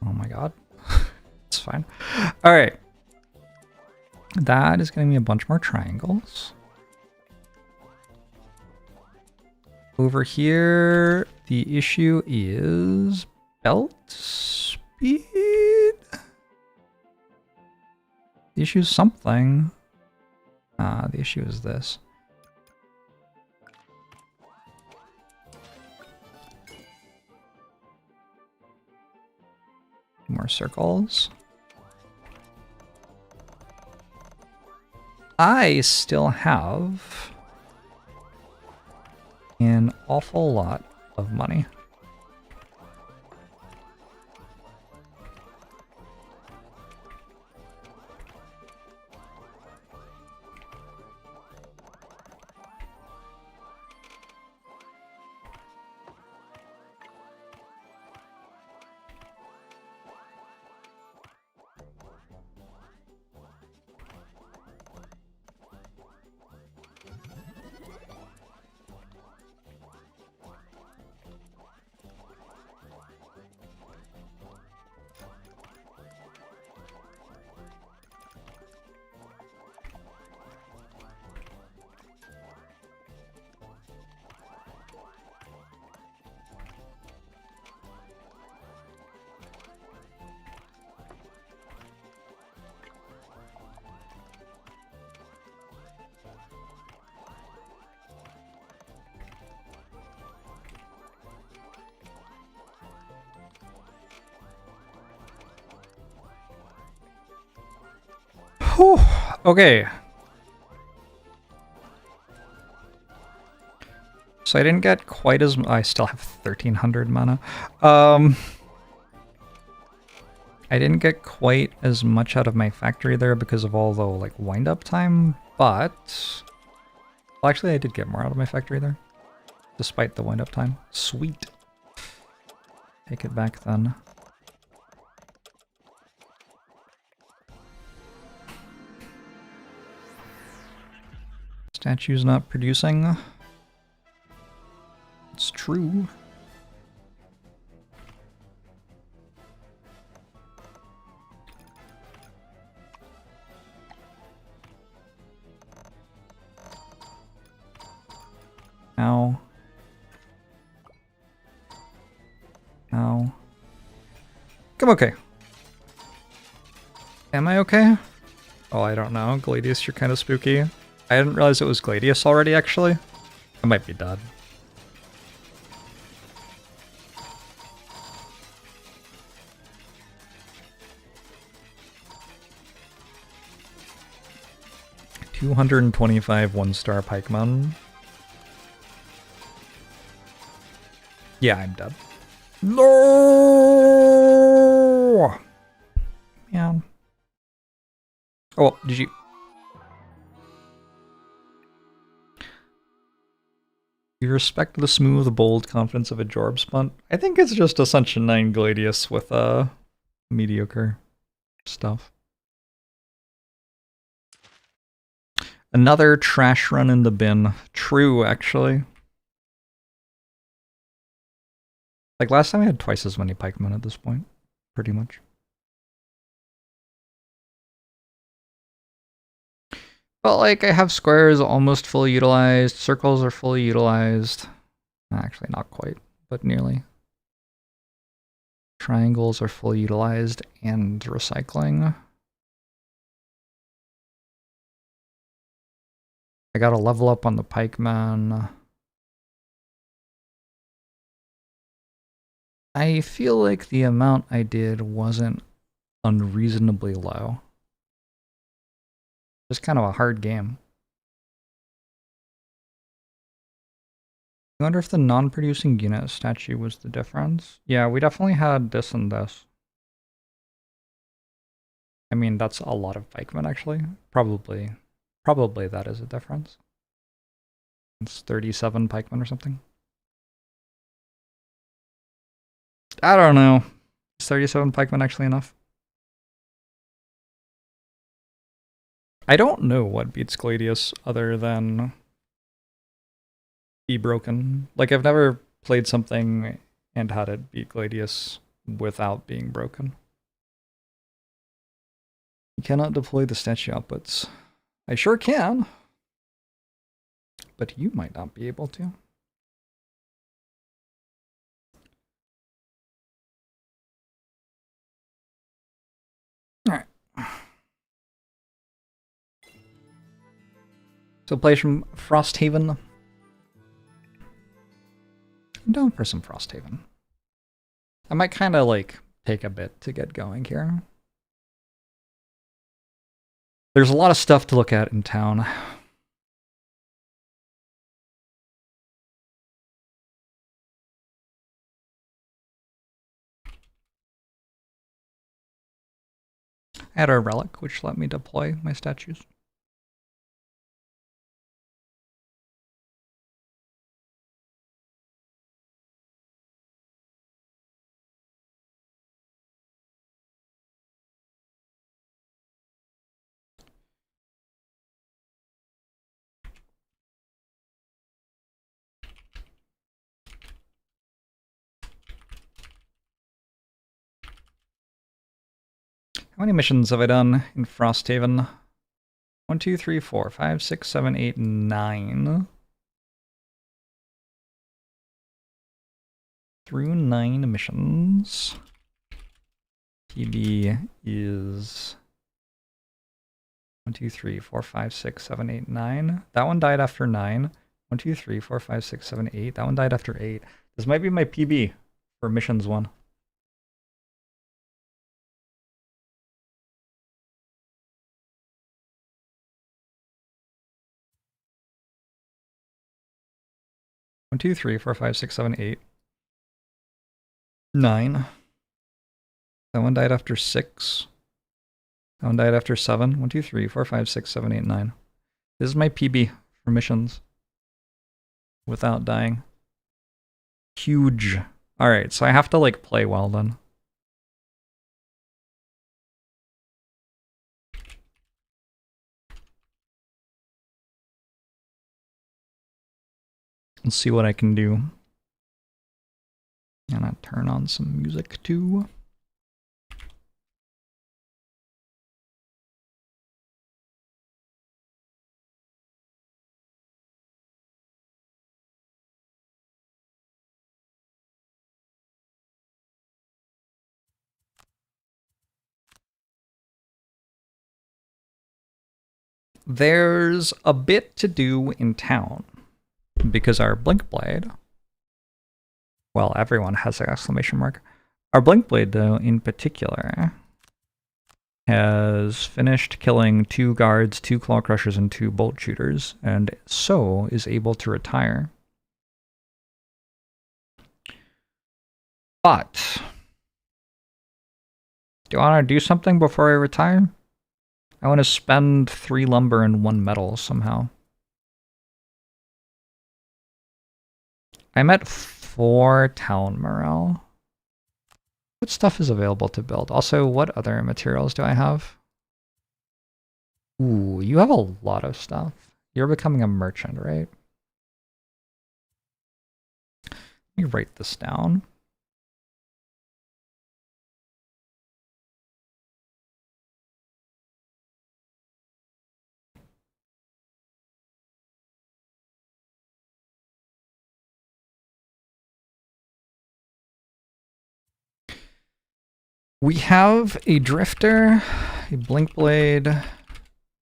Oh my god. It's fine. Alright. That is getting me a bunch more triangles. Over here, the issue is belt speed. The issue is something. The issue is this. More circles. I still have an awful lot of money. Whew. Okay. So I didn't get quite as... I still have 1,300 mana. I didn't get quite as much out of my factory there because of all the like wind-up time, but... Well, actually I did get more out of my factory there, despite the wind-up time. Sweet. Take it back then. Statue's not producing. It's true. Ow. Ow. I'm okay. Am I okay? Oh, I don't know. Gladius, you're kind of spooky. I didn't realize it was Gladius already, actually. I might be dead. $225 one-star pikemen. Yeah, I'm dead. No! Man. Oh, did you... You respect the smooth, bold confidence of a Jorbs punt? I think it's just Ascension 9 Gladius with mediocre stuff. Another trash run in the bin. True, actually. Like last time I had twice as many pikemen at this point, pretty much. But like I have squares almost fully utilized, circles are fully utilized. Actually not quite, but nearly. Triangles are fully utilized and recycling. I gotta level up on the pikeman. I feel like the amount I did wasn't unreasonably low. Just kind of a hard game. I wonder if the non-producing unit statue was the difference. Yeah, we definitely had this and this. I mean, that's a lot of pikemen, actually. Probably that is a difference. It's 37 pikemen or something. I don't know. Is 37 pikemen actually enough? I don't know what beats Gladius other than be broken. Like, I've never played something and had it beat Gladius without being broken. You cannot deploy the statue outputs. I sure can. But you might not be able to. Alright. So play from Frosthaven. I'm down for some Frosthaven. I might kind of like take a bit to get going here. There's a lot of stuff to look at in town. I had a relic which let me deploy my statues. How many missions have I done in Frosthaven? 1, 2, 3, 4, 5, 6, 7, 8, 9. Through 9 missions. PB is 1, 2, 3, 4, 5, 6, 7, 8, 9. That one died after 9. 1, 2, 3, 4, 5, 6, 7, 8. That one died after 8. This might be my PB for missions 1. One, 2, 3, 4, 5, 6, 7, 8. 9. That one died after 6. That one died after 7. 1, 2, 3, 4, 5, 6, 7, 8, 9. This is my PB for missions. Without dying. Huge. Alright, so I have to like play well then. Let's see what I can do. And I turn on some music too. There's a bit to do in town because our Blink Blade, well, everyone has an exclamation mark. Our Blink Blade, though, in particular, has finished killing 2 guards, 2 claw crushers, and 2 bolt shooters, and so is able to retire. But do I want to do something before I retire? I want to spend 3 lumber and 1 metal somehow. I'm at 4 town morale. What stuff is available to build? Also, what other materials do I have? Ooh, you have a lot of stuff. You're becoming a merchant, right? Let me write this down. We have a drifter, a blink blade,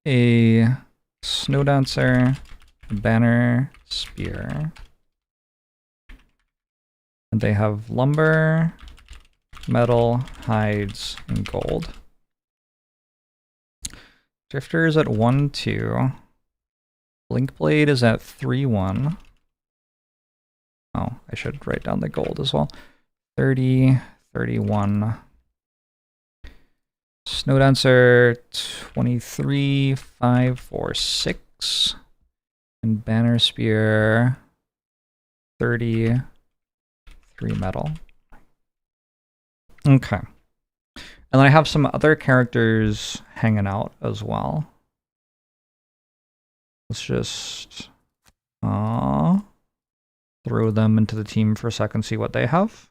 a snow dancer, a banner, spear. And they have lumber, metal, hides, and gold. Drifter is at 1, 2. Blink blade is at 3, 1. Oh, I should write down the gold as well. 30, 31. Snow Dancer 23, 5, 4, 6. And Banner Spear 30, 3 metal. Okay. And then I have some other characters hanging out as well. Let's just throw them into the team for a second, see what they have.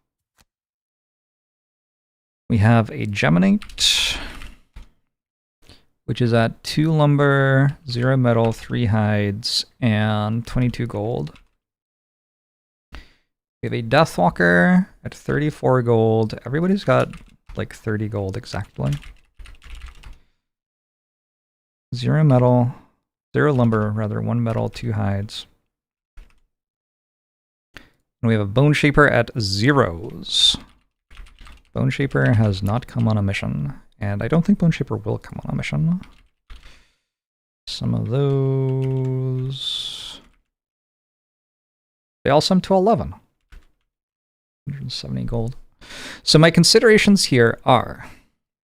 We have a Geminate, which is at 2 lumber, 0 metal, 3 hides, and 22 gold. We have a Deathwalker at 34 gold. Everybody's got like 30 gold exactly. 0 metal, 0 lumber, rather, 1 metal, 2 hides. And we have a Bone Shaper at 0s. Bone Shaper has not come on a mission, and I don't think Bone Shaper will come on a mission. Some of those... They all sum to 11. 170 gold. So my considerations here are,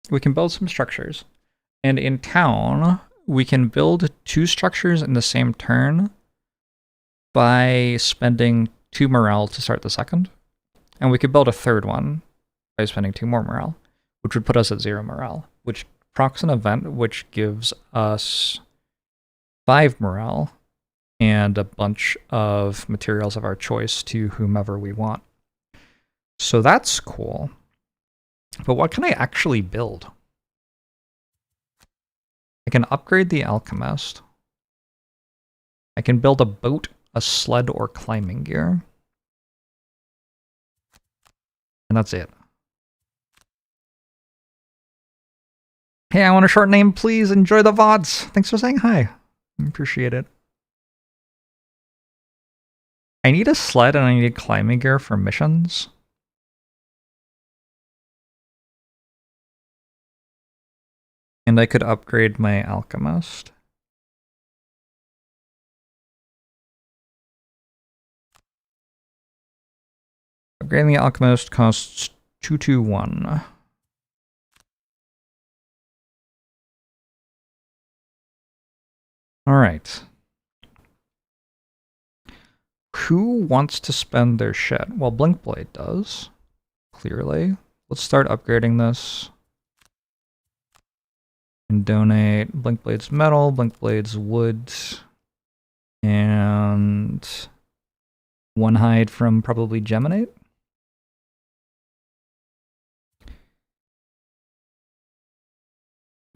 we can build some structures, and in town, we can build 2 structures in the same turn by spending 2 morale to start the second, and we could build a third one by spending 2 more morale, which would put us at 0 morale, which procs an event which gives us 5 morale and a bunch of materials of our choice to whomever we want. So that's cool. But what can I actually build? I can upgrade the Alchemist. I can build a boat, a sled, or climbing gear. And that's it. Hey, I want a short name, please. Enjoy the VODs. Thanks for saying hi. I appreciate it. I need a sled and I need climbing gear for missions. And I could upgrade my Alchemist. Upgrading the Alchemist costs 221. All right. Who wants to spend their shit? Well, Blinkblade does, clearly. Let's start upgrading this. And donate Blinkblade's metal, Blinkblade's wood, and 1 hide from probably Geminate.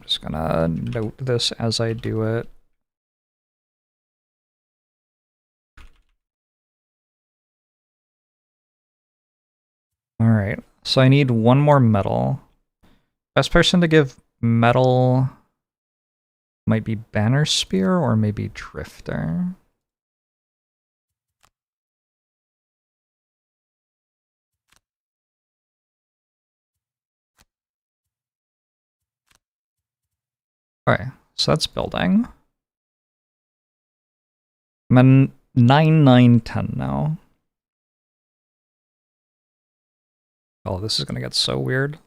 I'm just gonna note this as I do it. Alright, so I need 1 more metal. Best person to give metal might be Banner Spear or maybe Drifter. Alright, so that's building. I'm at 9, 9, 10 now. Oh, this is gonna get so weird.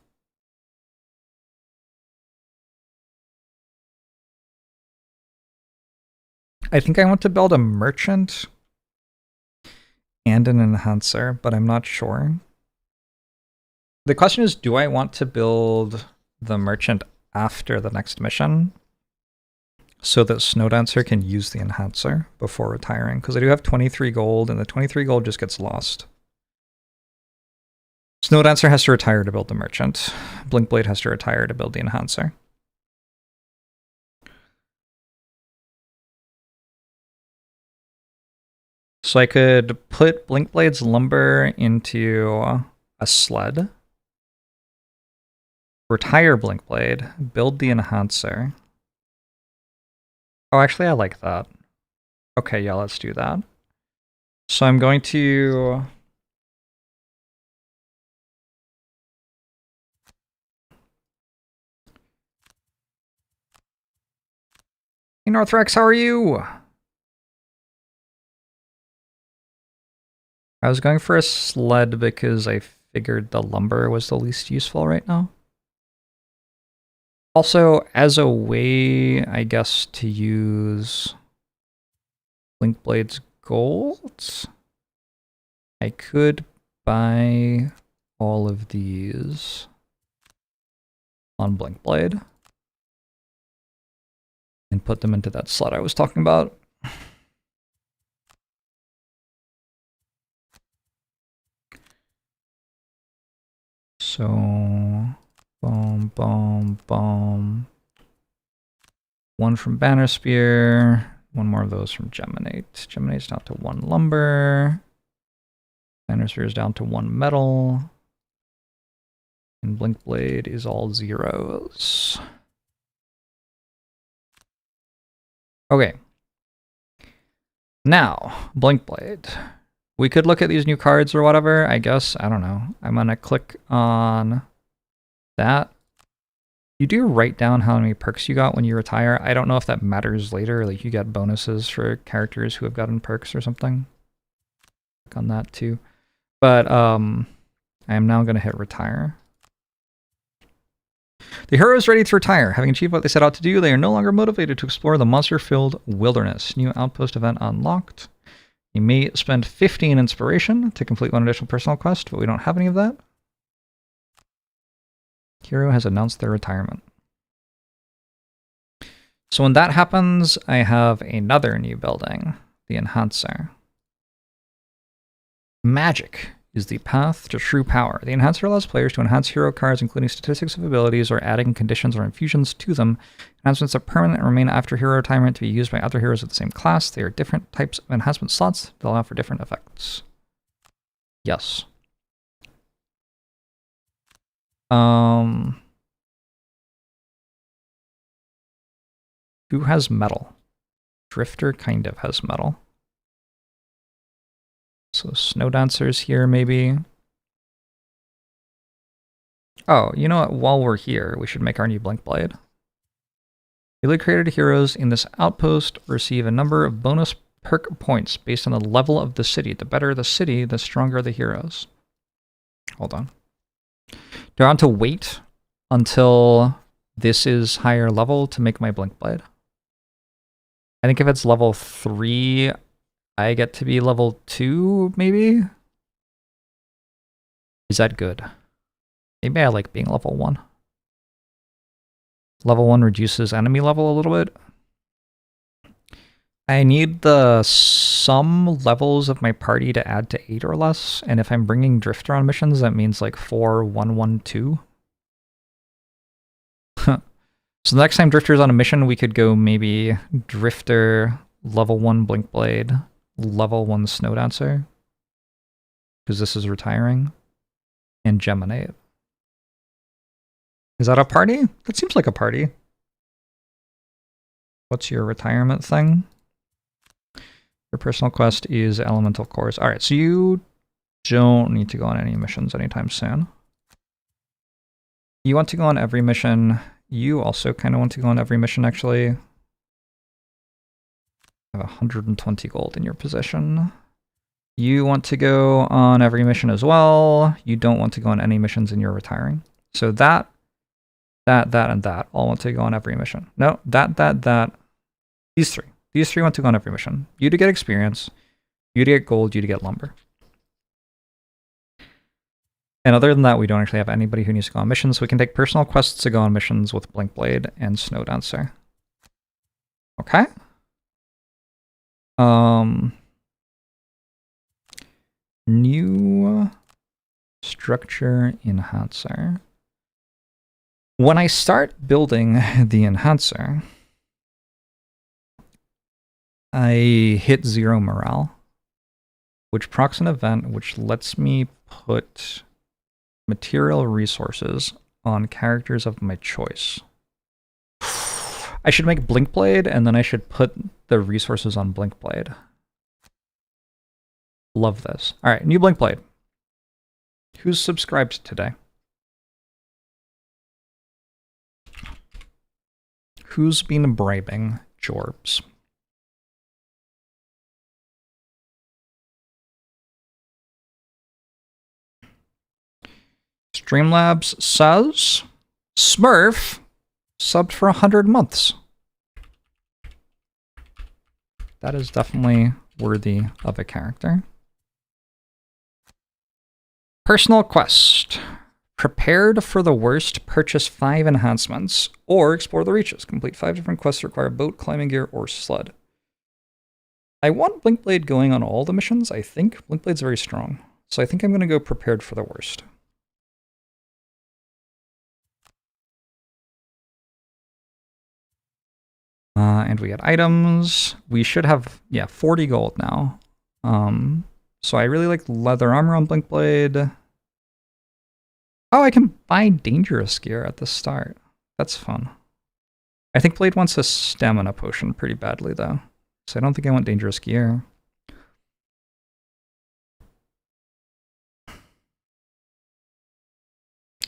I think I want to build a merchant and an enhancer, but I'm not sure. The question is, do I want to build the merchant after the next mission so that Snowdancer can use the enhancer before retiring? Because I do have 23 gold, and the 23 gold just gets lost. Snowdancer has to retire to build the merchant. Blinkblade has to retire to build the enhancer. So I could put Blinkblade's lumber into a sled, retire Blinkblade, build the enhancer. Oh, actually, I like that. Okay, yeah, let's do that. So I'm going to... Hey, Northrex, how are you? I was going for a sled because I figured the lumber was the least useful right now. Also, as a way, I guess, to use Blinkblade's gold, I could buy all of these on Blinkblade and put them into that slot I was talking about. So, boom, boom, boom. One from Banner Spear. One more of those from Geminate. Geminate's down to 1 lumber. Banner Spear is down to 1 metal. And Blinkblade is all zeros. Okay. Now, Blinkblade. We could look at these new cards or whatever, I guess. I don't know. I'm going to click on that. You do write down how many perks you got when you retire. I don't know if that matters later. Like, you get bonuses for characters who have gotten perks or something. Click on that too. But I am now going to hit retire. The hero is ready to retire. Having achieved what they set out to do, they are no longer motivated to explore the monster-filled wilderness. New outpost event unlocked. You may spend 15 inspiration to complete one additional personal quest, but we don't have any of that. Hero has announced their retirement. So when that happens, I have another new building, the Enhancer. Magic is the path to true power. The Enhancer allows players to enhance hero cards, including statistics of abilities or adding conditions or infusions to them. Enhancements are permanent and remain after hero retirement to be used by other heroes of the same class. They are different types of enhancement slots that allow for different effects. Yes. Who has metal? Drifter kind of has metal. So Snow Dancer's here, maybe. Oh, you know what? While we're here, we should make our new Blinkblade. Newly created heroes in this outpost receive a number of bonus perk points based on the level of the city. The better the city, the stronger the heroes. Hold on. Do I want to wait until this is higher level to make my Blinkblade? I think if it's level 3, I get to be level 2, maybe? Is that good? Maybe I like being level 1. Level 1 reduces enemy level a little bit. I need the some levels of my party to add to 8 or less, and if I'm bringing Drifter on missions, that means like 4, 1, 1, 2. So the next time Drifter's on a mission, we could go maybe Drifter, level 1 Blinkblade, level 1 Snow Dancer, because this is retiring, and Geminate. Is that a party? That seems like a party. What's your retirement thing? Your personal quest is Elemental Cores. Alright, so you don't need to go on any missions anytime soon. You want to go on every mission. You also kind of want to go on every mission, actually. You have 120 gold in your possession. You want to go on every mission as well. You don't want to go on any missions and you're retiring. So that, and that all want to go on every mission. No, that. These three. These three want to go on every mission. You to get experience, you to get gold, you to get lumber. And other than that, we don't actually have anybody who needs to go on missions. So we can take personal quests to go on missions with Blinkblade and Snow Dancer. Okay. New structure enhancer. When I start building the enhancer, I hit 0 morale, which procs an event which lets me put material resources on characters of my choice. I should make Blinkblade, and then I should put the resources on Blinkblade. Love this. All right, new Blinkblade. Who's subscribed today? Who's been bribing Jorbs? Streamlabs says Smurf. subbed for 100 months. That is definitely worthy of a character. Personal quest. Prepared for the worst, purchase 5 enhancements, or explore the reaches. Complete 5 different quests require boat, climbing gear, or sled. I want Blinkblade going on all the missions, I think. Blinkblade's very strong. So I think I'm going to go prepared for the worst. And we get items. We should have, 40 gold now. So I really like leather armor on Blinkblade. Oh, I can buy dangerous gear at the start. That's fun. I think Blade wants a stamina potion pretty badly, though. So I don't think I want dangerous gear.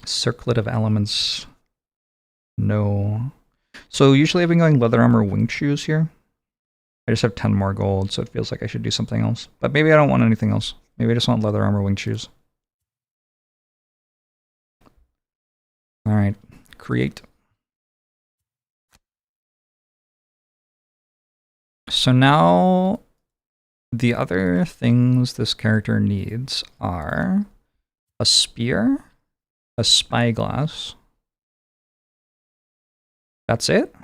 Circlet of elements. No. So usually I've been going leather armor winged shoes here. I just have 10 more gold, so it feels like I should do something else. But maybe I don't want anything else. Maybe I just want leather armor winged shoes. Alright, create. So now the other things this character needs are a spear, a spyglass. That's it?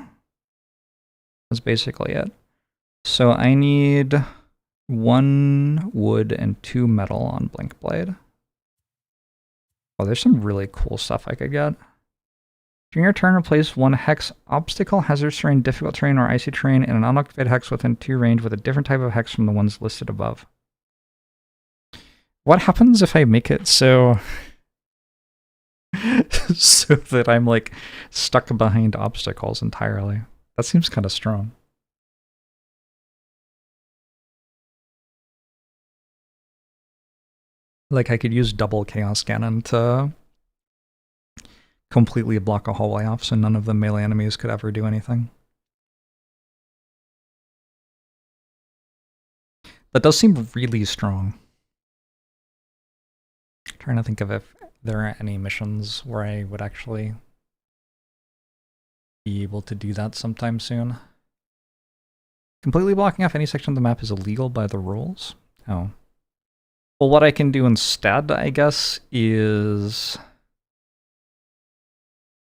That's basically it. So I need 1 wood and 2 metal on Blinkblade. Oh, there's some really cool stuff I could get. During your turn, replace 1 hex obstacle, hazardous terrain, difficult terrain, or icy terrain in an unoccupied hex within 2 range with a different type of hex from the ones listed above. What happens if I make it so so that I'm like stuck behind obstacles entirely? That seems kind of strong. Like I could use double chaos cannon to completely block a hallway off so none of the melee enemies could ever do anything. That does seem really strong. I'm trying to think of if there are any missions where I would actually be able to do that sometime soon. Completely blocking off any section of the map is illegal by the rules. Oh. Well, what I can do instead, I guess, is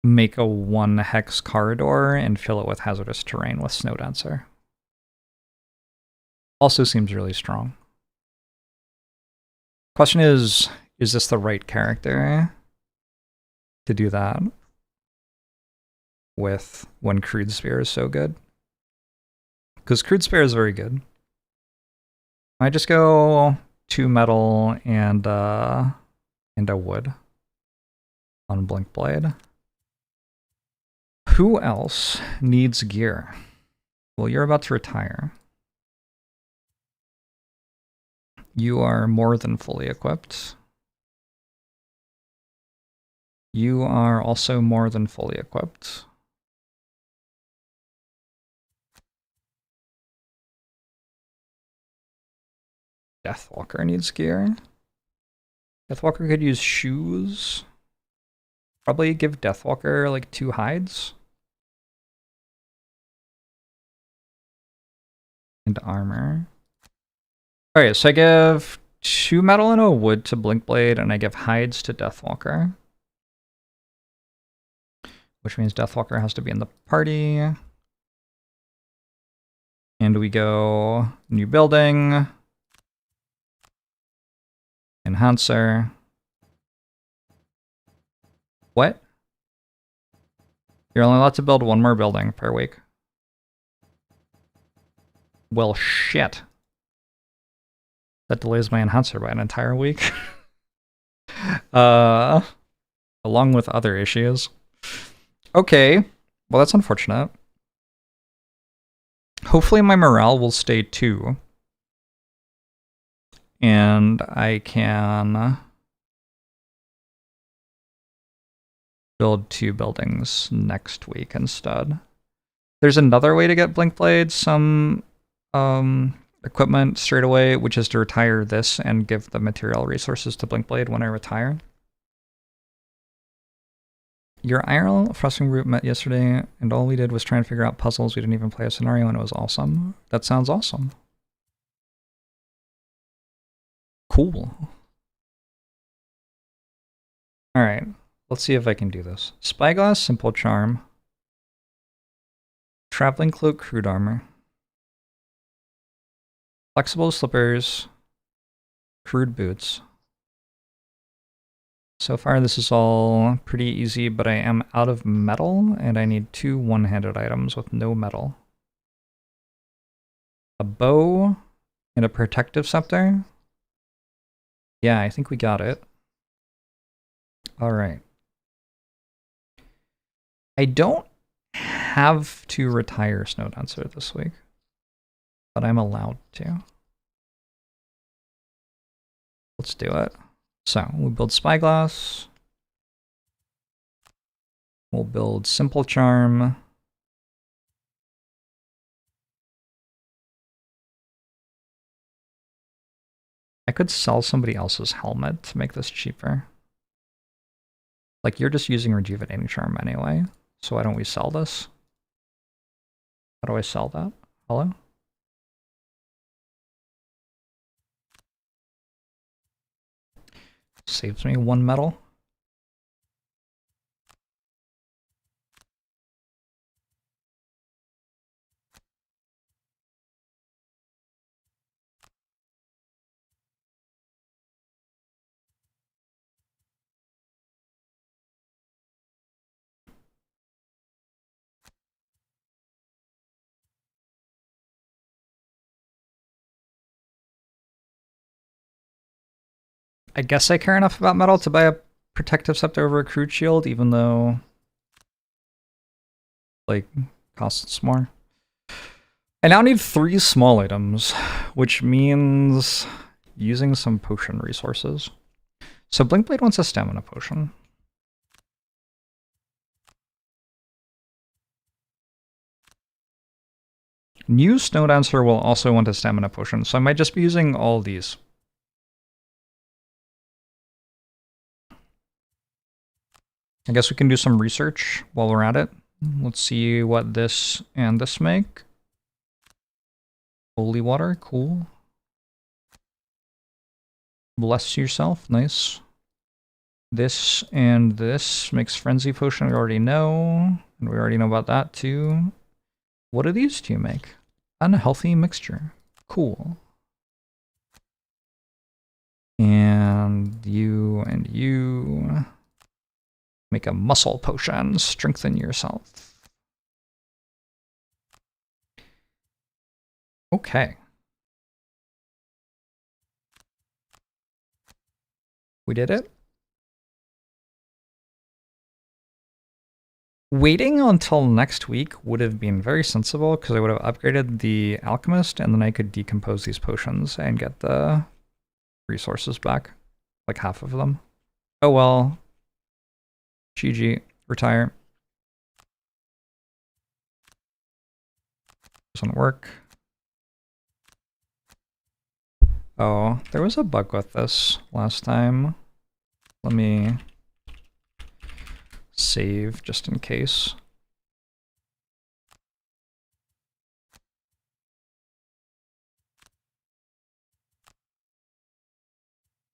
make a 1 hex corridor and fill it with hazardous terrain with Snow Dancer. Also seems really strong. Question is this the right character to do that with when Crude Spear is so good? Because Crude Spear is very good. I just go 2 metal and a wood on Blinkblade. Who else needs gear? Well, you're about to retire. You are more than fully equipped. You are also more than fully equipped. Deathwalker needs gear. Deathwalker could use shoes. Probably give Deathwalker like 2 hides. And armor. Alright, so I give 2 metal and a wood to Blinkblade, and I give hides to Deathwalker. Which means Deathwalker has to be in the party. And we go new building. Enhancer. What? You're only allowed to build 1 more building per week. Well, shit. That delays my enhancer by an entire week. Along with other issues. Okay. Well, that's unfortunate. Hopefully my morale will stay 2. And I can build 2 buildings next week instead. There's another way to get Blinkblade some equipment straight away, which is to retire this and give the material resources to Blinkblade when I retire. Your IRL frustrating group met yesterday, and all we did was try and figure out puzzles. We didn't even play a scenario, and it was awesome. That sounds awesome. Cool. Alright, let's see if I can do this. Spyglass, Simple Charm. Traveling Cloak, Crude Armor. Flexible Slippers. Crude Boots. So far this is all pretty easy, but I am out of metal, and I need 2 one-handed items with no metal. A bow and a protective scepter. Yeah, I think we got it. Alright. I don't have to retire Snowdancer this week, but I'm allowed to. Let's do it. So, we'll build Spyglass. We'll build Simple Charm. I could sell somebody else's helmet to make this cheaper. Like, you're just using Rejuvenating Charm anyway, so why don't we sell this? How do I sell that? Hello? Saves me 1 metal. I guess I care enough about metal to buy a protective scepter over a crude shield, even though, like, costs more. I now need 3 small items, which means using some potion resources. So Blinkblade wants a stamina potion. New Snowdancer will also want a stamina potion, so I might just be using all these. I guess we can do some research while we're at it. Let's see what this and this make. Holy water, cool. Bless yourself, nice. This and this makes frenzy potion, we already know. And we already know about that too. What do these two make? Unhealthy mixture. Cool. And you make a muscle potion, strengthen yourself. Okay. We did it. Waiting until next week would have been very sensible because I would have upgraded the alchemist and then I could decompose these potions and get the resources back, like half of them. Oh well. GG, retire. Doesn't work. Oh, there was a bug with this last time. Let me save just in case.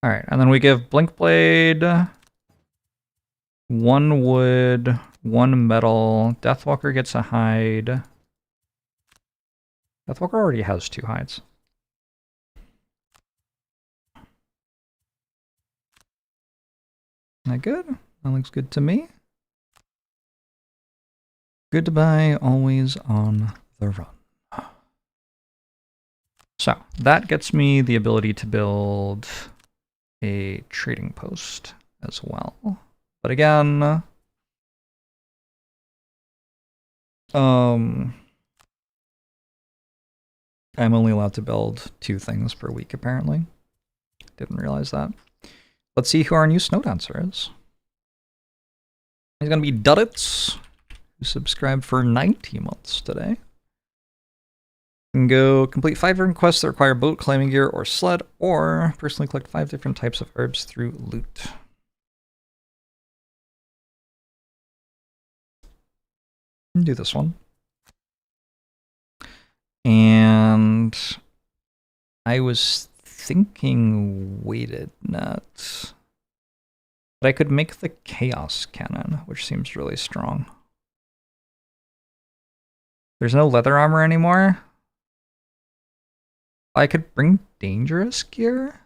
Alright, and then we give Blinkblade 1 wood, 1 metal. Deathwalker gets a hide. Deathwalker already has 2 hides. That good? That looks good to me. Goodbye, always on the run. So, that gets me the ability to build a trading post as well. But again, I'm only allowed to build 2 things per week, apparently. Didn't realize that. Let's see who our new Snowdancer is. He's gonna be Duddits, who subscribed for 90 months today. You can go complete 5 different quests that require boat, climbing gear, or sled, or personally collect 5 different types of herbs through loot. do this one. And I was thinking weighted net. But I could make the chaos cannon, which seems really strong. There's no leather armor anymore. I could bring dangerous gear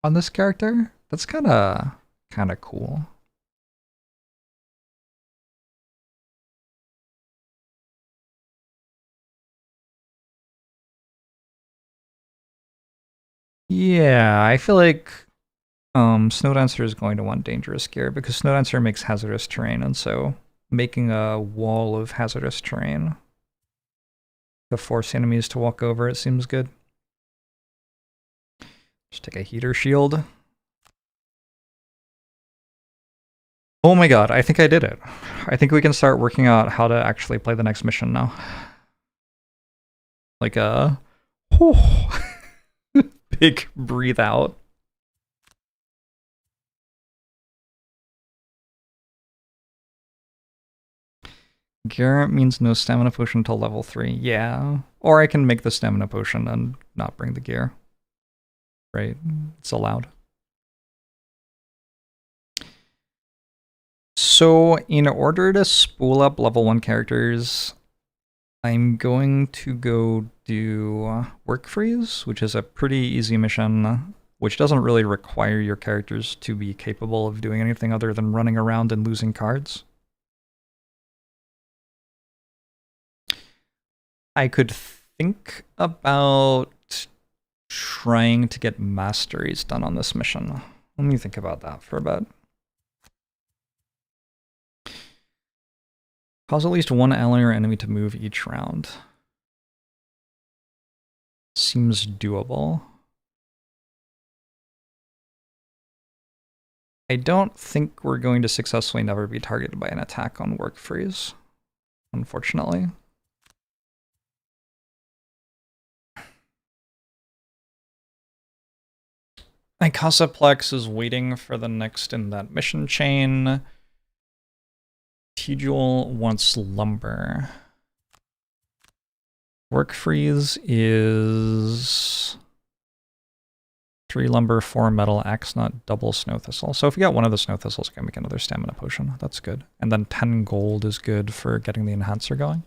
on this character. That's kind of cool. Yeah, I feel like Snowdancer is going to want dangerous gear because Snowdancer makes hazardous terrain, and so making a wall of hazardous terrain to force enemies to walk over it seems good. Just take a heater shield. Oh my god, I think I did it. I think we can start working out how to actually play the next mission now. Like big breathe out. Garrett means no stamina potion until level 3. Yeah. Or I can make the stamina potion and not bring the gear. Right? It's allowed. So in order to spool up level 1 characters, I'm going to go do Work Freeze, which is a pretty easy mission, which doesn't really require your characters to be capable of doing anything other than running around and losing cards. I could think about trying to get masteries done on this mission. Let me think about that for a bit. Cause at least one ally or enemy to move each round. Seems doable. I don't think we're going to successfully never be targeted by an attack on Work Freeze, unfortunately. Icosaplex is waiting for the next in that mission chain. T-Jewel wants lumber. Work Freeze is 3 lumber, 4 metal, axe nut, double snow thistle. So if we got one of the snow thistles, we can make another stamina potion. That's good. And then 10 gold is good for getting the enhancer going.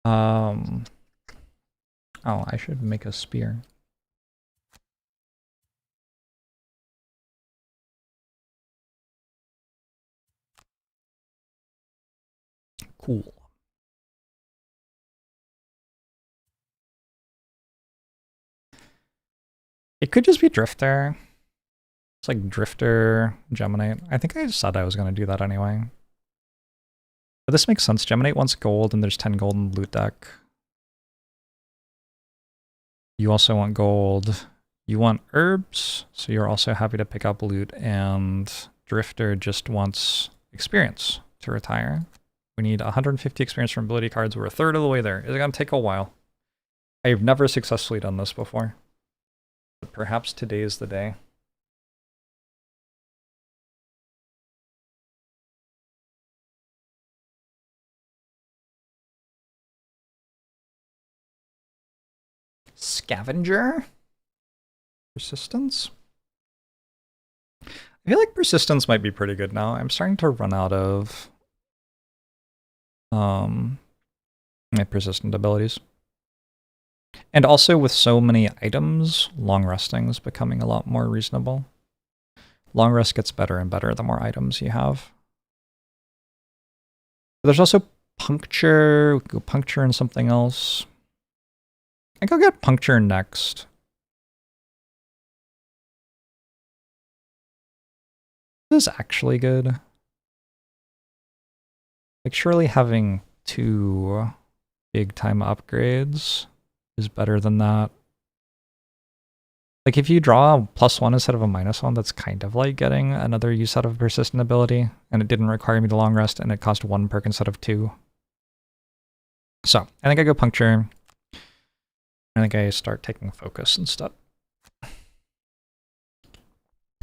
Oh, I should make a spear. Cool. It could just be Drifter. It's like Drifter, Geminate. I think I said I was going to do that anyway. But this makes sense. Geminate wants gold, and there's 10 gold in the loot deck. You also want gold. You want herbs, so you're also happy to pick up loot, and Drifter just wants experience to retire. We need 150 experience from ability cards. We're a third of the way there. It's going to take a while. I've never successfully done this before. But perhaps today is the day. Scavenger? Persistence? I feel like persistence might be pretty good now. I'm starting to run out of my persistent abilities. And also with so many items, long resting is becoming a lot more reasonable. Long rest gets better and better the more items you have. There's also puncture. We can go puncture and something else. I go get puncture next. This is actually good. Like surely having 2 big time upgrades is better than that. Like if you draw a +1 instead of a -1, that's kind of like getting another use out of persistent ability, and it didn't require me to long rest, and it cost 1 perk instead of 2. So I think I go puncture. I think I start taking focus instead.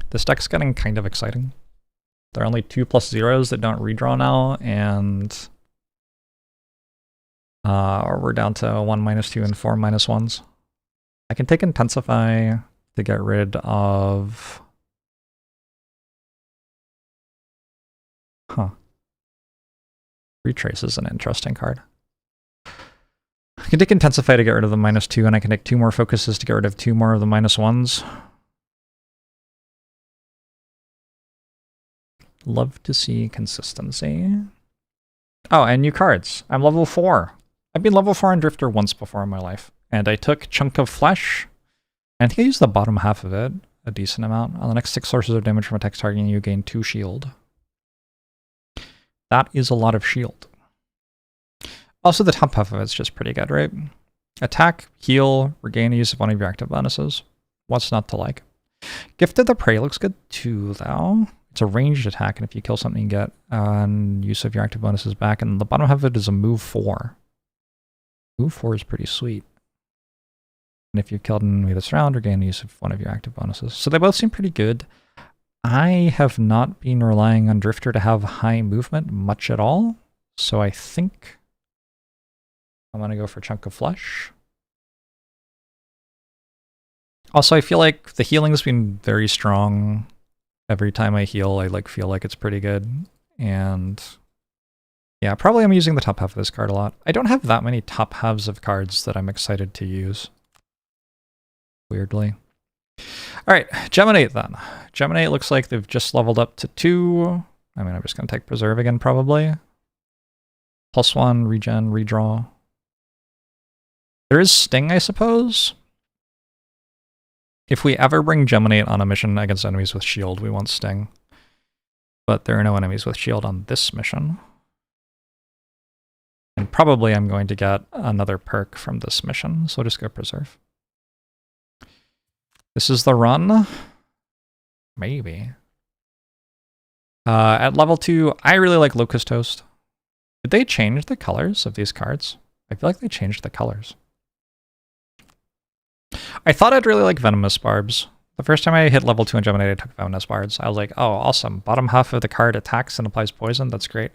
This deck's getting kind of exciting. There are only 2+0s that don't redraw now, and We're down to 1 minus 2 and 4 minus 1s. I can take Intensify to get rid of... Huh. Retrace is an interesting card. I can take Intensify to get rid of the minus 2, and I can take 2 more focuses to get rid of 2 more of the minus 1s. Love to see consistency. Oh, and new cards. I'm level 4. I've been level 4 on Drifter once before in my life. And I took Chunk of Flesh. And I think I used the bottom half of it, a decent amount. On the next 6 sources of damage from attacks targeting you, gain 2 shield. That is a lot of shield. Also, the top half of it's just pretty good, right? Attack, heal, regain use of one of your active bonuses. What's not to like? Gift of the Prey looks good too, though. It's a ranged attack, and if you kill something, you get use of your active bonuses back. And the bottom half of it is a move 4. Move 4 is pretty sweet. And if you've killed an enemy this round, regain use of one of your active bonuses. So they both seem pretty good. I have not been relying on Drifter to have high movement much at all. So I think I'm going to go for Chunk of Flesh. Also, I feel like the healing's been very strong. Every time I heal, I feel like it's pretty good. And yeah, probably I'm using the top half of this card a lot. I don't have that many top halves of cards that I'm excited to use. Weirdly. Alright, Geminate then. Geminate looks like they've just leveled up to 2. I mean, I'm just going to take Preserve again, probably. +1, regen, redraw. There is Sting, I suppose. If we ever bring Geminate on a mission against enemies with shield, we want Sting. But there are no enemies with shield on this mission. And probably I'm going to get another perk from this mission, so I'll just go Preserve. This is the run. Maybe. At level 2, I really like Locust Toast. Did they change the colors of these cards? I feel like they changed the colors. I thought I'd really like Venomous Barbs. The first time I hit level 2 in Geminate, I took Venomous Barbs. I was like, oh, awesome. Bottom half of the card attacks and applies poison. That's great.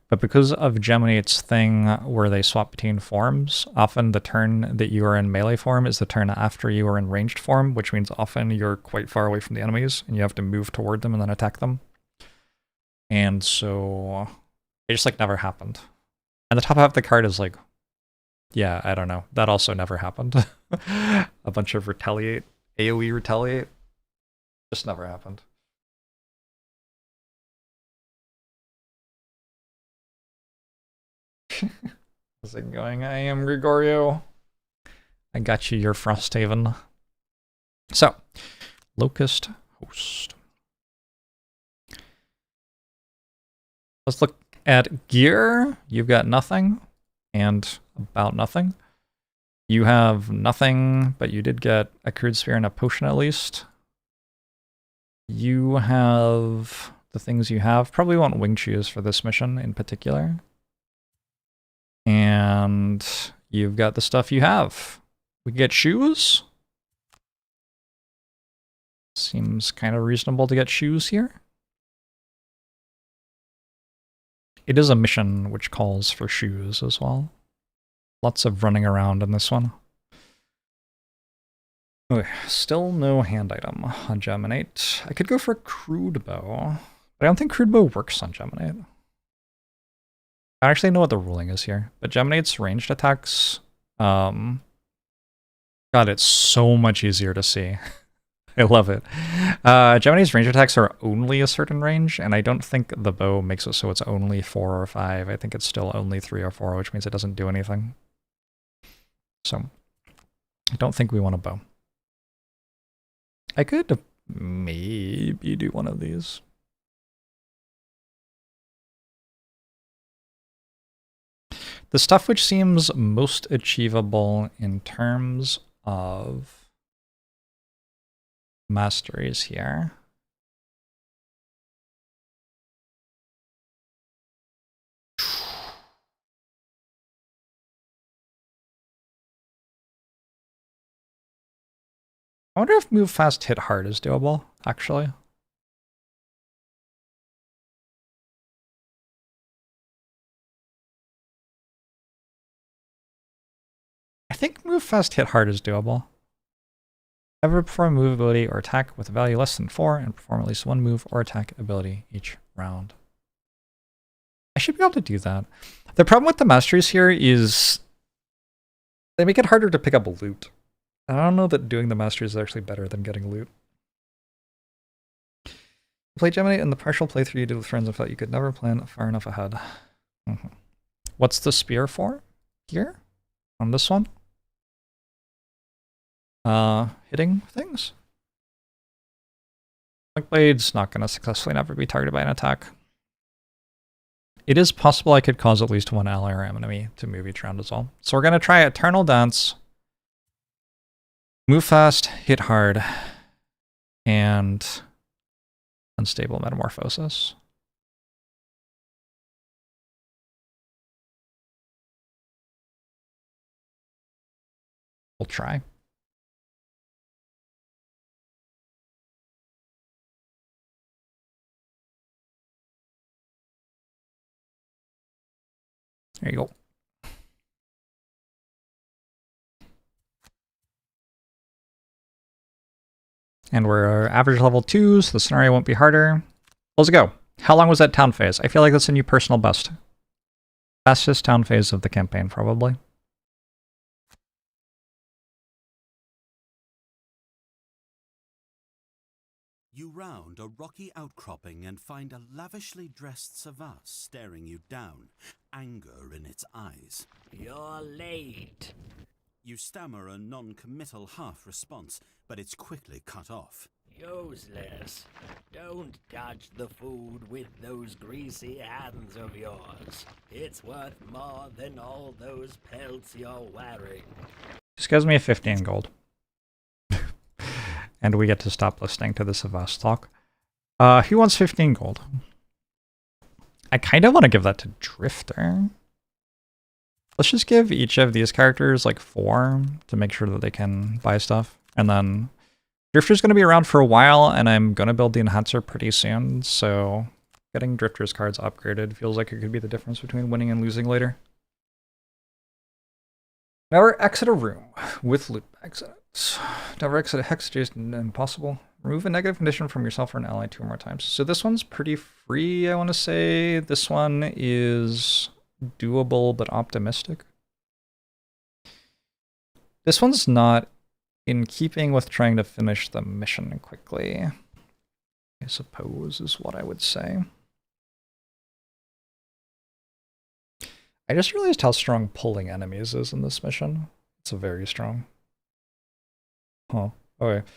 But because of Geminate's thing where they swap between forms, often the turn that you are in melee form is the turn after you are in ranged form, which means often you're quite far away from the enemies and you have to move toward them and then attack them. And so it just never happened. And the top half of the card is yeah, I don't know. That also never happened. A bunch of retaliate, AoE retaliate, just never happened. How's it going? I am Gregorio. I got you your Frosthaven. So, Locust Host. Let's look at gear. You've got nothing and about nothing. You have nothing, but you did get a crude sphere and a potion at least. You have the things you have. Probably want wing shoes for this mission in particular. And you've got the stuff you have. We get shoes. Seems kind of reasonable to get shoes here. It is a mission which calls for shoes as well. Lots of running around in this one. Okay, still no hand item on Geminate. I could go for a crude bow, but I don't think crude bow works on Geminate. I actually know what the ruling is here, but Geminate's ranged attacks, God, it's so much easier to see. I love it. Geminate's range attacks are only a certain range, and I don't think the bow makes it so it's only 4 or 5. I think it's still only 3 or 4, which means it doesn't do anything. So, I don't think we want a bow. I could maybe do one of these. The stuff which seems most achievable in terms of masteries here. I wonder if move fast, hit hard is doable, actually. think move fast, hit hard is doable. Ever perform move ability or attack with a value less than 4 and perform at least one move or attack ability each round. I should be able to do that. The problem with the masteries here is they make it harder to pick up loot. I don't know that doing the masteries is actually better than getting loot. You played Gemini in the partial playthrough you did with friends and felt you could never plan far enough ahead. What's the spear for? Here? On this one? Hitting things? Like Blade's not going to successfully never be targeted by an attack. It is possible I could cause at least one ally or enemy to move each round as well. So we're going to try Eternal Dance, move fast, hit hard, and unstable metamorphosis. We'll try. There you go. And we're average level 2, so the scenario won't be harder. Let's go. How long was that town phase? I feel like that's a new personal best. Fastest town phase of the campaign, probably.
You round a rocky outcropping and find a lavishly dressed Savas staring you down, anger in its eyes.
You're late.
You stammer a non-committal half-response, but it's quickly cut off.
Useless. Don't touch the food with those greasy hands of yours. It's worth more than all those pelts you're wearing.
Just gives me a 15 gold. And we get to stop listening to the Savas talk. Who wants 15 gold? I kind of want to give that to Drifter. Let's just give each of these characters like 4 to make sure that they can buy stuff. And then Drifter's going to be around for a while, and I'm going to build the Enhancer pretty soon, so getting Drifter's cards upgraded feels like it could be the difference between winning and losing later. Never exit a room with loot bags in it. Never exit a hex adjacent and impossible. Remove a negative condition from yourself or an ally 2 or more times. So this one's pretty free, I want to say. This one is doable but optimistic. This one's not in keeping with trying to finish the mission quickly, I suppose, is what I would say. I just realized how strong pulling enemies is in this mission. It's very strong. Huh. Okay.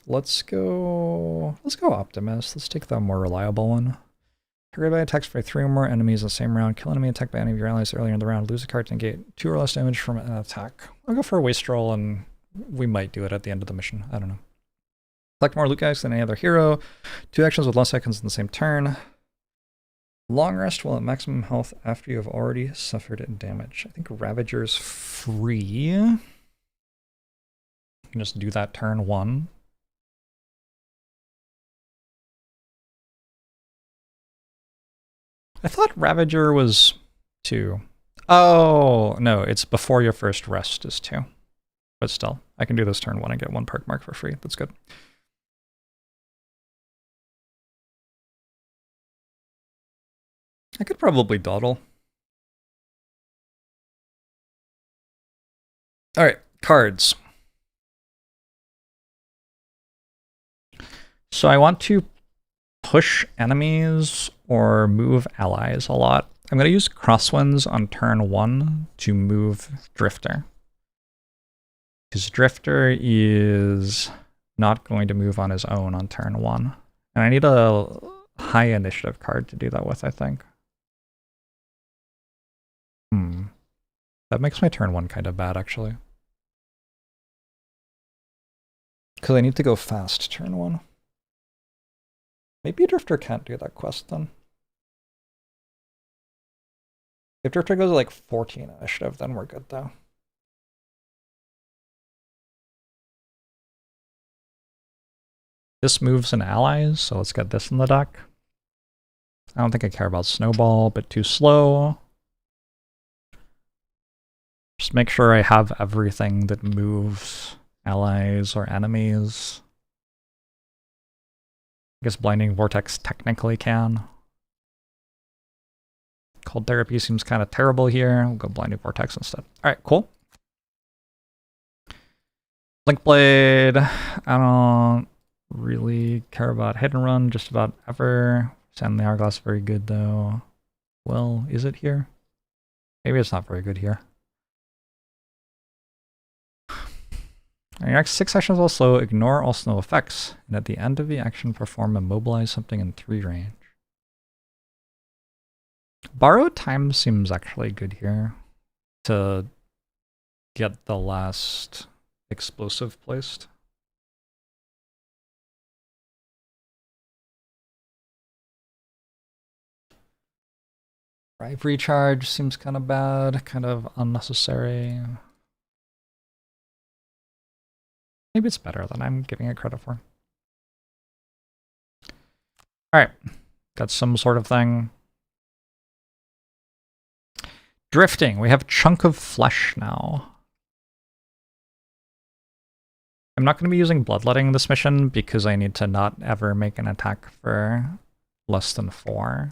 Let's go Optimist. Let's take the more reliable one. Triggered by attacks by 3 or more enemies in the same round. Kill enemy attacked by any of your allies earlier in the round. Lose a card to negate 2 or less damage from an attack. I'll go for a wastrel, and we might do it at the end of the mission. I don't know. Collect more loot guys than any other hero. 2 actions with less seconds in the same turn. Long rest while at maximum health after you have already suffered damage. I think Ravager's free. You can just do that turn 1. I thought Ravager was 2. Oh, no, it's before your first rest is 2. But still, I can do this turn 1 and get 1 perk mark for free. That's good. I could probably dawdle. Alright, cards. So I want to push enemies or move allies a lot. I'm going to use Crosswinds on turn 1 to move Drifter. Because Drifter is not going to move on his own on turn 1. And I need a high initiative card to do that with, I think. That makes my turn 1 kind of bad, actually. Because I need to go fast turn 1. Maybe Drifter can't do that quest then. If Drifter goes to like 14 initiative, then we're good though. This moves in allies, so let's get this in the deck. I don't think I care about Snowball, but too slow. Just make sure I have everything that moves allies or enemies. I guess Blinding Vortex technically can. Cold Therapy seems kind of terrible here. We'll go Blinding Vortex instead. Alright, cool. Link Blade. I don't really care about Hit and Run just about ever. Sand in the Hourglass, very good though. Well, is it here? Maybe it's not very good here. Your next 6 actions will slow, ignore all snow effects, and at the end of the action perform immobilize something in 3 range. Borrowed Time seems actually good here to get the last explosive placed. Drive Recharge seems kind of bad, kind of unnecessary. Maybe it's better than I'm giving it credit for. Alright, got some sort of thing. Drifting, we have Chunk of Flesh now. I'm not going to be using Bloodletting this mission because I need to not ever make an attack for less than 4.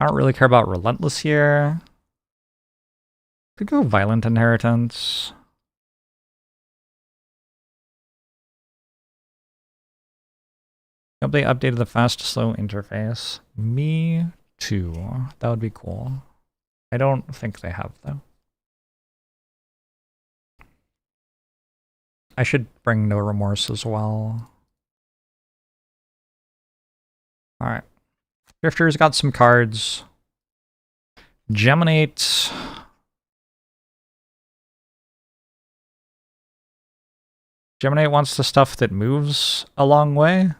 I don't really care about Relentless here. Could go Violent Inheritance. Hope they updated the fast slow interface. Me too. That would be cool. I don't think they have though. I should bring No Remorse as well. Alright. Drifter's got some cards. Geminate. Geminate wants the stuff that moves a long way.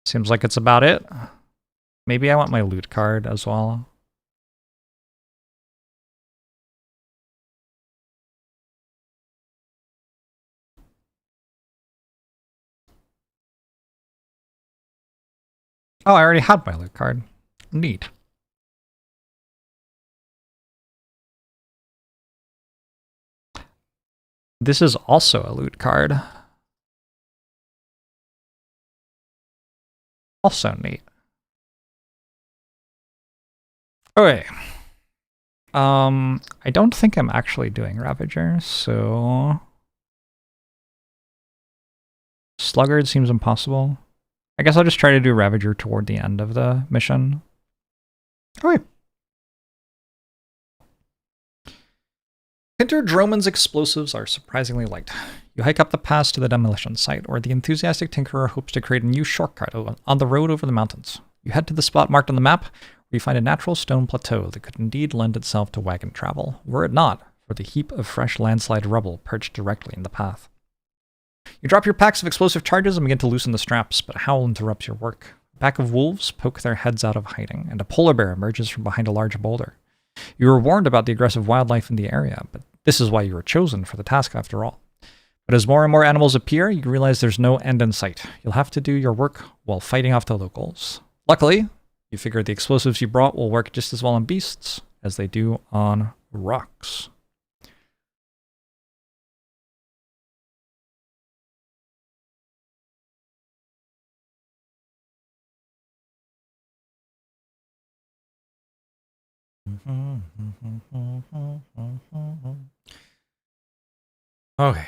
Seems like it's about it. Maybe I want my loot card as well. Oh, I already had my loot card. Neat. This is also a loot card. Also neat. Okay. I don't think I'm actually doing Ravager, so... Sluggard seems impossible. I guess I'll just try to do Ravager toward the end of the mission. Okay. Pinter Droman's explosives are surprisingly light. You hike up the pass to the demolition site, where the enthusiastic tinkerer hopes to create a new shortcut on the road over the mountains. You head to the spot marked on the map, where you find a natural stone plateau that could indeed lend itself to wagon travel, were it not for the heap of fresh landslide rubble perched directly in the path. You drop your packs of explosive charges and begin to loosen the straps, but a howl interrupts your work. A pack of wolves poke their heads out of hiding, and a polar bear emerges from behind a large boulder. You were warned about the aggressive wildlife in the area, but this is why you were chosen for the task after all. But as more and more animals appear, you realize there's no end in sight. You'll have to do your work while fighting off the locals. Luckily, you figure the explosives you brought will work just as well on beasts as they do on rocks. Okay.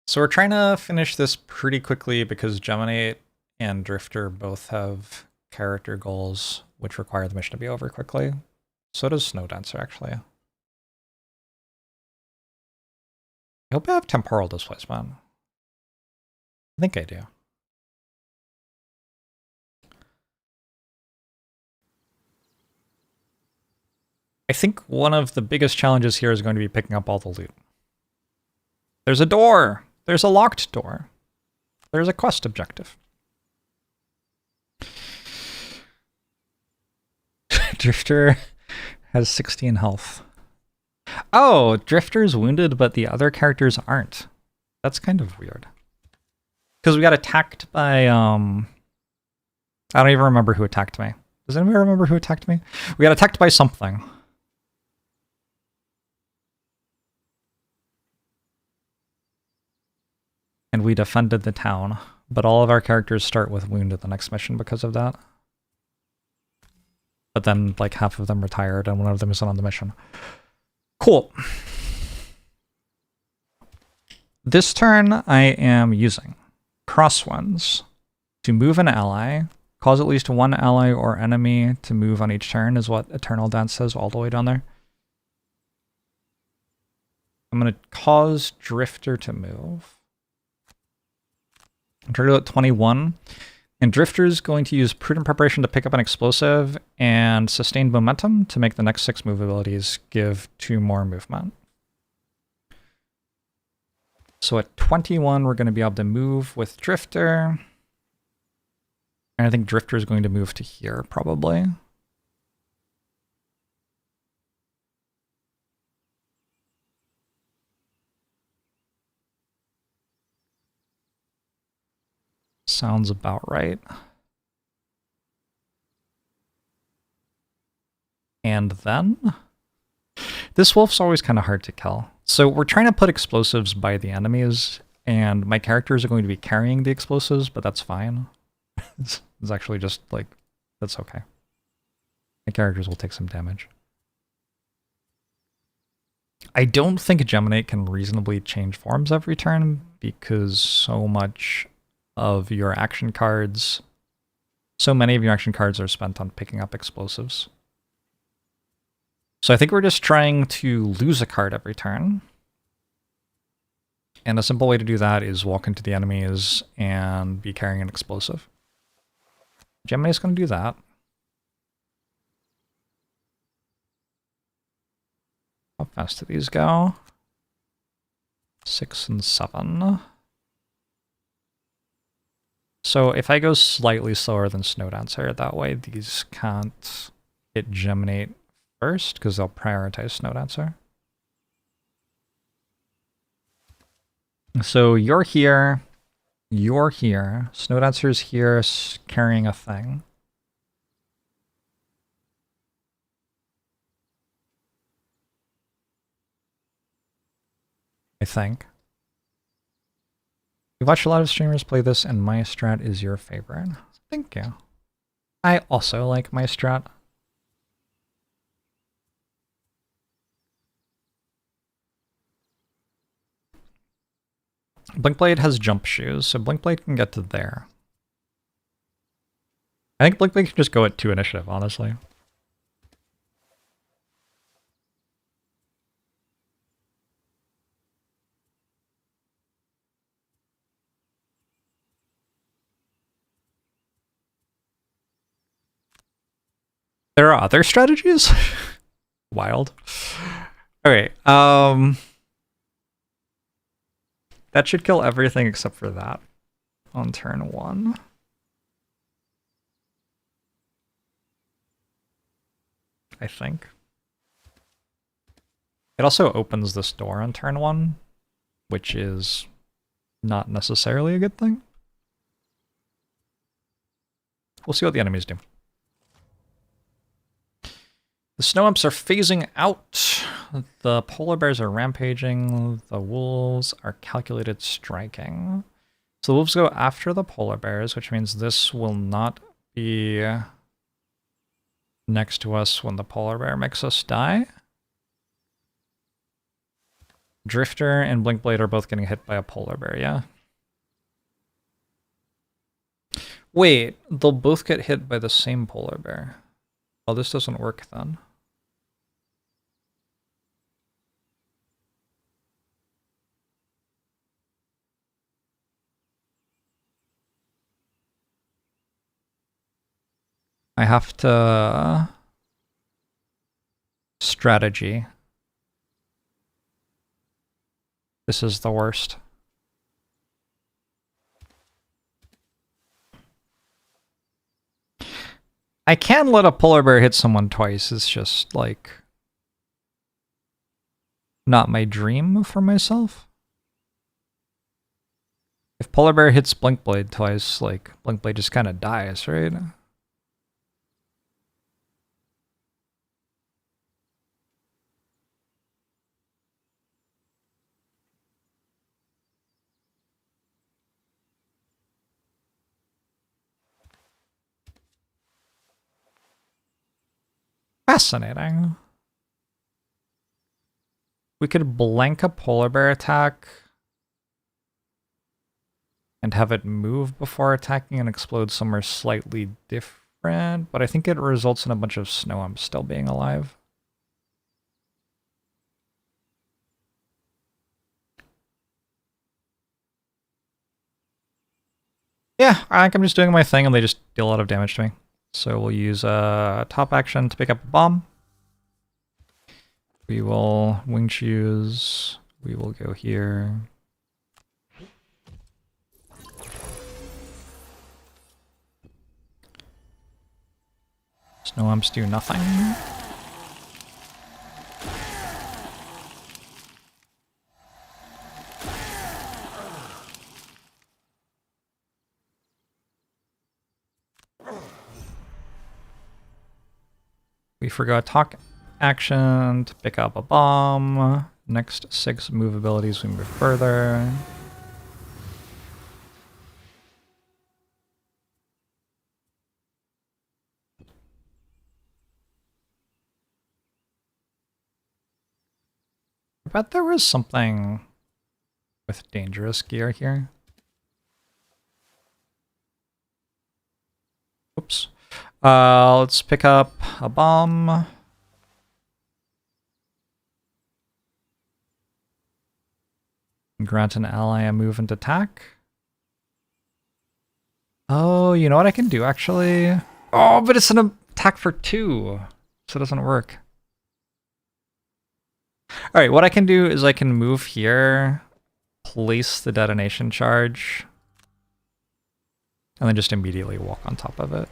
So we're trying to finish this pretty quickly because Geminate and Drifter both have character goals which require the mission to be over quickly. So does Snow Dancer, actually. I hope I have Temporal Displacement. I think I do. I think one of the biggest challenges here is going to be picking up all the loot. There's a door! There's a locked door. There's a quest objective. Drifter has 16 health. Oh, Drifter's wounded, but the other characters aren't. That's kind of weird. Because we got attacked by, I don't even remember who attacked me. Does anybody remember who attacked me? We got attacked by something. And we defended the town. But all of our characters start with wounded the next mission because of that. But then, like, half of them retired and one of them is on the mission. Cool. This turn, I am using Crosswinds to move an ally, cause at least one ally or enemy to move on each turn, is what Eternal Dance says all the way down there. I'm going to cause Drifter to move. I'm trying to go at 21. And Drifter's going to use Prudent Preparation to pick up an explosive and Sustained Momentum to make the next 6 move abilities give 2 more movement. So at 21, we're going to be able to move with Drifter. And I think Drifter is going to move to here, probably. Sounds about right. And then this wolf's always kind of hard to kill. So we're trying to put explosives by the enemies, and my characters are going to be carrying the explosives, but that's fine. It's actually just like, that's okay. My characters will take some damage. I don't think Geminate can reasonably change forms every turn because so much of your action cards, so many of your action cards are spent on picking up explosives. So I think we're just trying to lose a card every turn. And a simple way to do that is walk into the enemies and be carrying an explosive. Geminate's going to do that. How fast do these go? 6 and 7. So if I go slightly slower than Snowdancer, that way these can't hit Geminate first, because they'll prioritize Snowdancer. So you're here, Snowdancer's here carrying a thing. I think. You've watched a lot of streamers play this, and my strat is your favorite. Thank you. I also like my strat. Blinkblade has jump shoes, so Blinkblade can get to there. I think Blinkblade can just go at 2 initiative, honestly. There are other strategies? Wild. Okay, that should kill everything except for that on turn 1. I think. It also opens this door on turn 1, which is not necessarily a good thing. We'll see what the enemies do. The snow imps are phasing out. The polar bears are rampaging. The wolves are calculated striking. So the wolves go after the polar bears, which means this will not be next to us when the polar bear makes us die. Drifter and Blinkblade are both getting hit by a polar bear, yeah? Wait, they'll both get hit by the same polar bear. Oh, this doesn't work then. I have to strategy. This is the worst. I can let a polar bear hit someone twice. It's just, like, not my dream for myself. If polar bear hits Blinkblade twice, like, Blinkblade just kind of dies, right? Fascinating. We could blank a polar bear attack and have it move before attacking and explode somewhere slightly different, but I think it results in a bunch of snow imps still being alive. Yeah, I think I'm just doing my thing and they just deal a lot of damage to me. So we'll use a top action to pick up a bomb. We will wing choose. We will go here. Snow imps do nothing. We forgot talk action to pick up a bomb. Next 6 move abilities, we move further. I bet there was something with dangerous gear here. Oops. Let's pick up a bomb. Grant an ally a move and attack. Oh, you know what I can do actually? Oh, but it's an attack for 2, so it doesn't work. Alright, what I can do is I can move here, place the detonation charge, and then just immediately walk on top of it.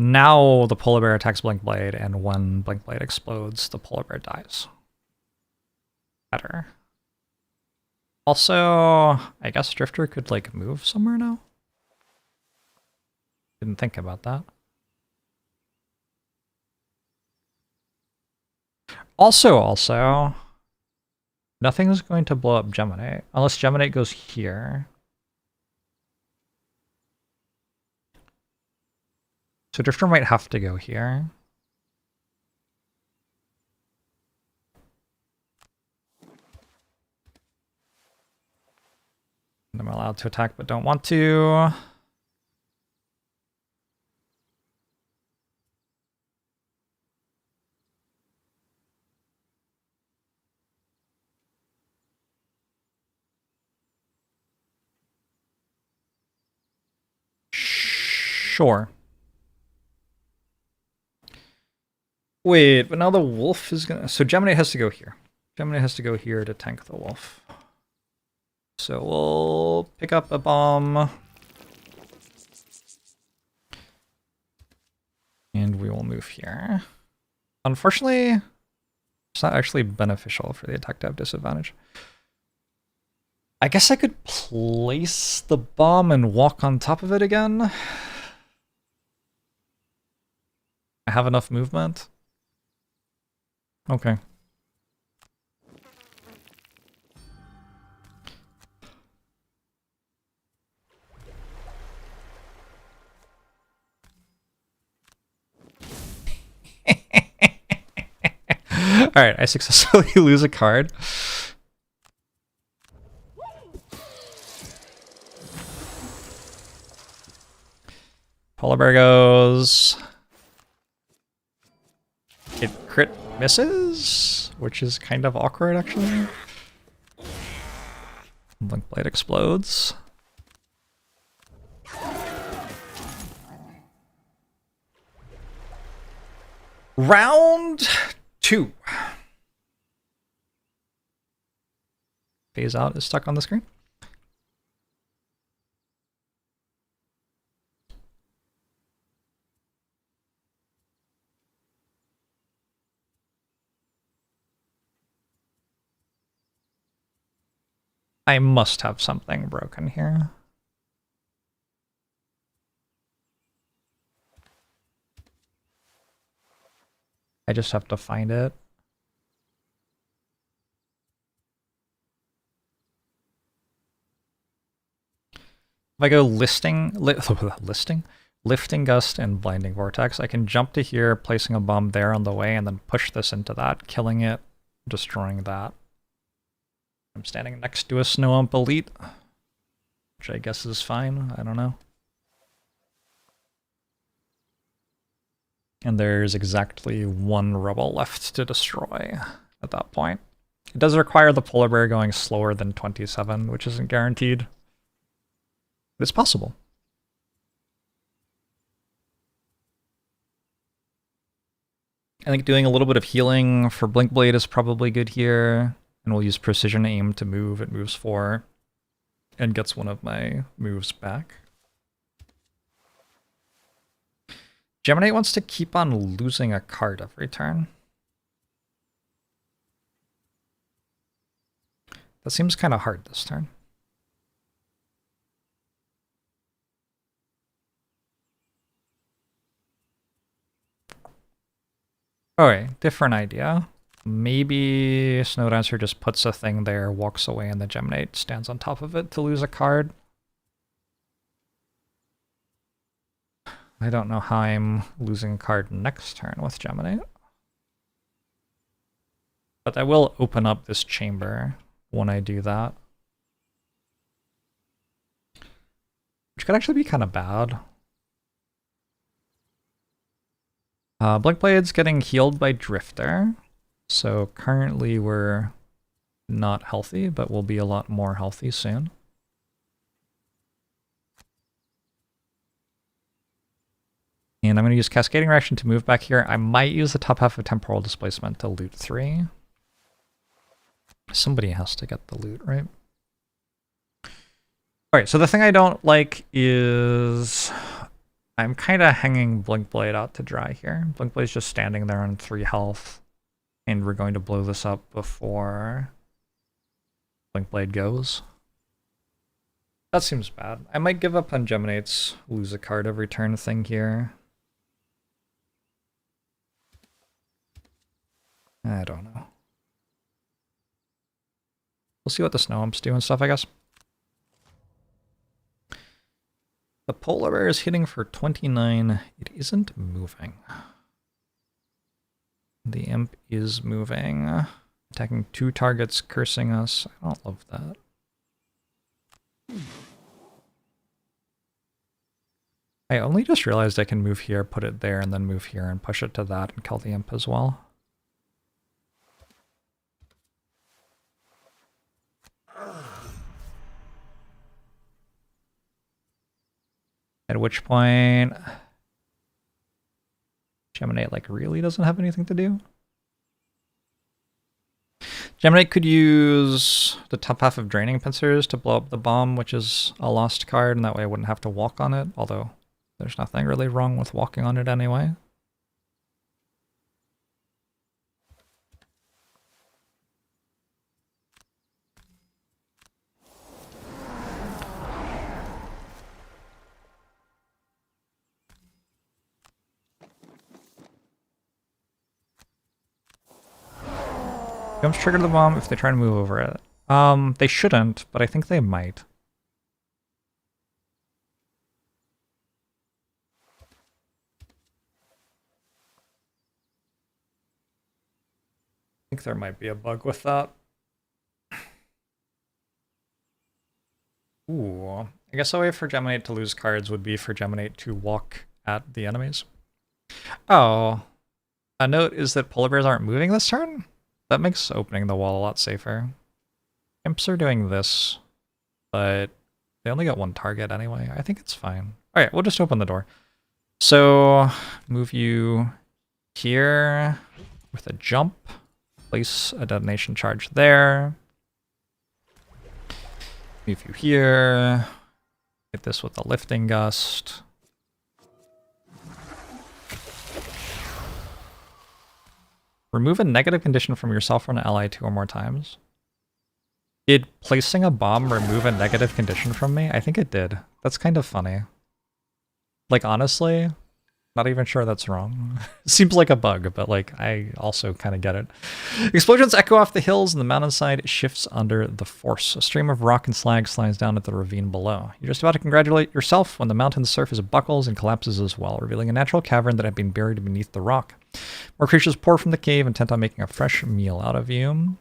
Now the polar bear attacks Blinkblade, and when Blinkblade explodes, the polar bear dies. Better. Also, I guess Drifter could, like, move somewhere now? Didn't think about that. Also, nothing's going to blow up Geminate, unless Geminate goes here. So Drifter might have to go here. And I'm allowed to attack but don't want to. Sure. Wait, but now the wolf is gonna... So Geminate has to go here. Geminate has to go here to tank the wolf. So we'll pick up a bomb. And we will move here. Unfortunately, it's not actually beneficial for the attack to have disadvantage. I guess I could place the bomb and walk on top of it again. I have enough movement. Okay. Alright, I successfully lose a card. Polar bear goes. It crit misses, which is kind of awkward actually. Blinkblade explodes. Round 2. Phase out is stuck on the screen. I must have something broken here. I just have to find it. If I go lifting gust and blinding vortex, I can jump to here, placing a bomb there on the way, and then push this into that, killing it, destroying that. I'm standing next to a snow ump elite, which I guess is fine. I don't know. And there's exactly 1 rebel left to destroy at that point. It does require the polar bear going slower than 27, which isn't guaranteed. But it's possible. I think doing a little bit of healing for Blink Blade is probably good here. And we'll use precision aim to move. It moves 4 and gets one of my moves back. Geminate wants to keep on losing a card every turn. That seems kind of hard this turn. Okay, different idea. Maybe Snowdancer just puts a thing there, walks away, and the Geminate stands on top of it to lose a card. I don't know how I'm losing a card next turn with Geminate. But I will open up this chamber when I do that. Which could actually be kind of bad. Blink Blade's getting healed by Drifter. So currently we're not healthy, but we'll be a lot more healthy soon. And I'm going to use Cascading Reaction to move back here. I might use the top half of Temporal Displacement to loot 3. Somebody has to get the loot, right? Alright, so the thing I don't like is I'm kind of hanging Blink Blade out to dry here. Blink Blade's just standing there on 3 health. And we're going to blow this up before Blink Blade goes. That seems bad. I might give up on Geminate's lose a card every turn thing here. I don't know. We'll see what the snow umps do and stuff, I guess. The polar bear is hitting for 29. It isn't moving. The imp is moving. Attacking 2 targets, cursing us. I don't love that. I only just realized I can move here, put it there, and then move here and push it to that and kill the imp as well. At which point Geminate like really doesn't have anything to do. Geminate could use the top half of Draining Pincers to blow up the bomb, which is a lost card, and that way I wouldn't have to walk on it, although there's nothing really wrong with walking on it anyway. Jumps trigger the bomb if they try to move over it. They shouldn't, but I think they might. I think there might be a bug with that. Ooh. I guess a way for Geminate to lose cards would be for Geminate to walk at the enemies. Oh. A note is that polar bears aren't moving this turn? That makes opening the wall a lot safer. Imps are doing this, but they only got 1 target anyway. I think it's fine. Alright, we'll just open the door. So, move you here with a jump. Place a detonation charge there. Move you here. Hit this with a lifting gust. Remove a negative condition from yourself or an ally 2 or more times. Did placing a bomb remove a negative condition from me? I think it did. That's kind of funny. Like, honestly, not even sure that's wrong. Seems like a bug, but like, I also kind of get it. Explosions echo off the hills and the mountainside shifts under the force. A stream of rock and slag slides down at the ravine below. You're just about to congratulate yourself when the mountain's surface buckles and collapses as well, revealing a natural cavern that had been buried beneath the rock. More creatures pour from the cave, intent on making a fresh meal out of you.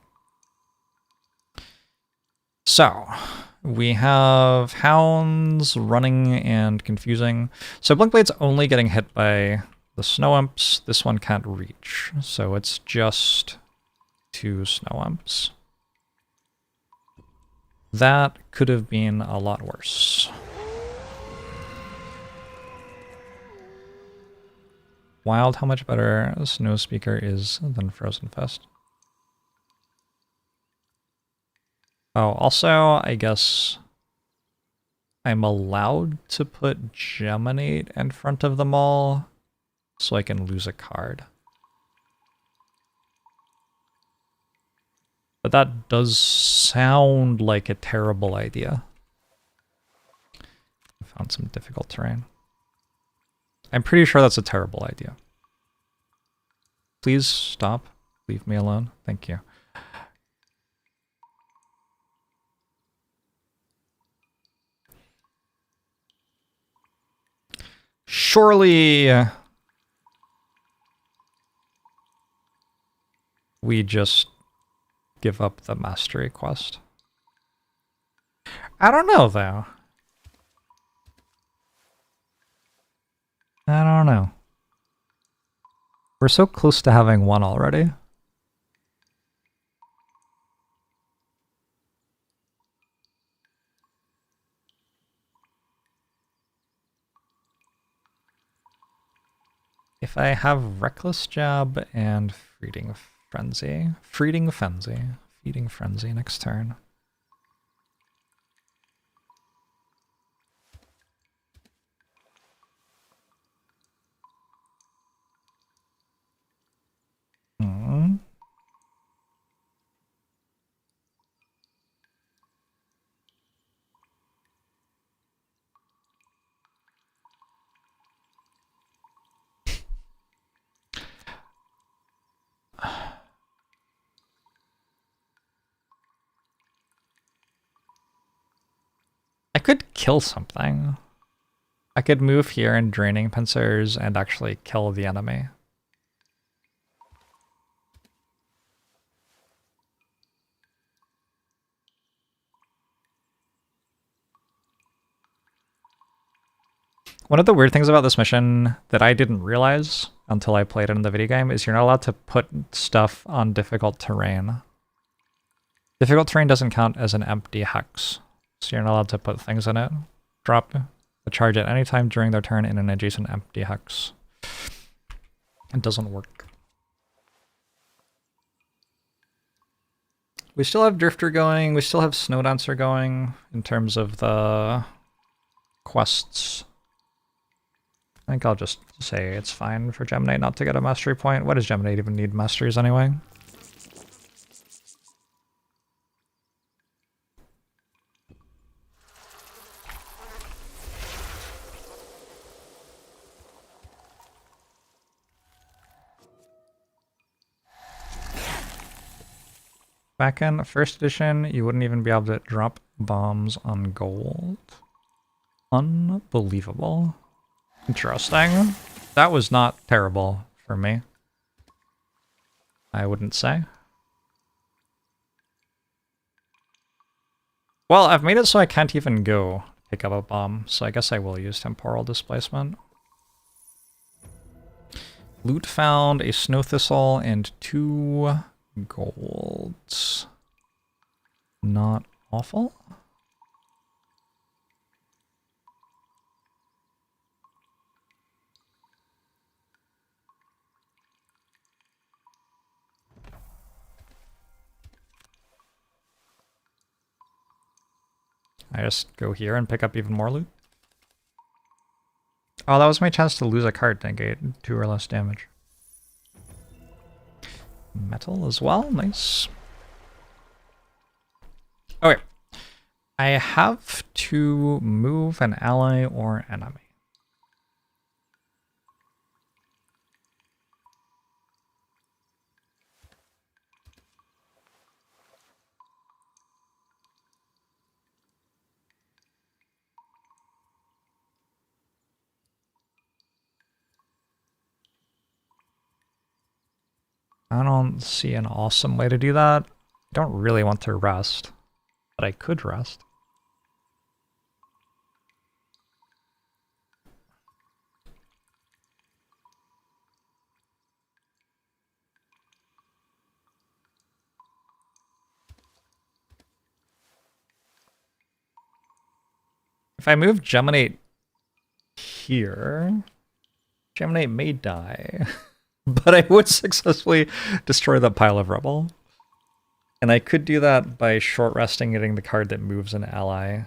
So, we have hounds running and confusing. So Blinkblade's only getting hit by the snow imps. This one can't reach. So it's just 2 snow imps. That could have been a lot worse. Wild how much better Snow Speaker is than Frozen Fest. Oh, also, I guess I'm allowed to put Geminate in front of them all so I can lose a card. But that does sound like a terrible idea. I found some difficult terrain. I'm pretty sure that's a terrible idea. Please stop. Leave me alone. Thank you. Surely we just give up the mastery quest. I don't know, though. I don't know. We're so close to having one already. If I have Reckless Jab and Feeding Frenzy next turn. I could kill something. I could move here and Draining Pincers and actually kill the enemy. One of the weird things about this mission that I didn't realize until I played it in the video game is you're not allowed to put stuff on difficult terrain. Difficult terrain doesn't count as an empty hex, so you're not allowed to put things in it. Drop the charge at any time during their turn in an adjacent empty hex. It doesn't work. We still have Drifter going, we still have Snow Dancer going in terms of the quests. I think I'll just say it's fine for Geminate not to get a mastery point. What does Geminate even need masteries anyway? Back in first edition, you wouldn't even be able to drop bombs on gold. Unbelievable. Interesting. That was not terrible for me, I wouldn't say. Well, I've made it so I can't even go pick up a bomb, so I guess I will use Temporal Displacement. Loot found, a Snow Thistle, and 2 golds. Not awful. I just go here and pick up even more loot. Oh, that was my chance to lose a card to negate 2 or less damage. Metal as well, nice. Okay. I have to move an ally or enemy. I don't see an awesome way to do that. I don't really want to rest, but I could rest. If I move Geminate here, Geminate may die, but I would successfully destroy that pile of rubble. And I could do that by short resting, getting the card that moves an ally.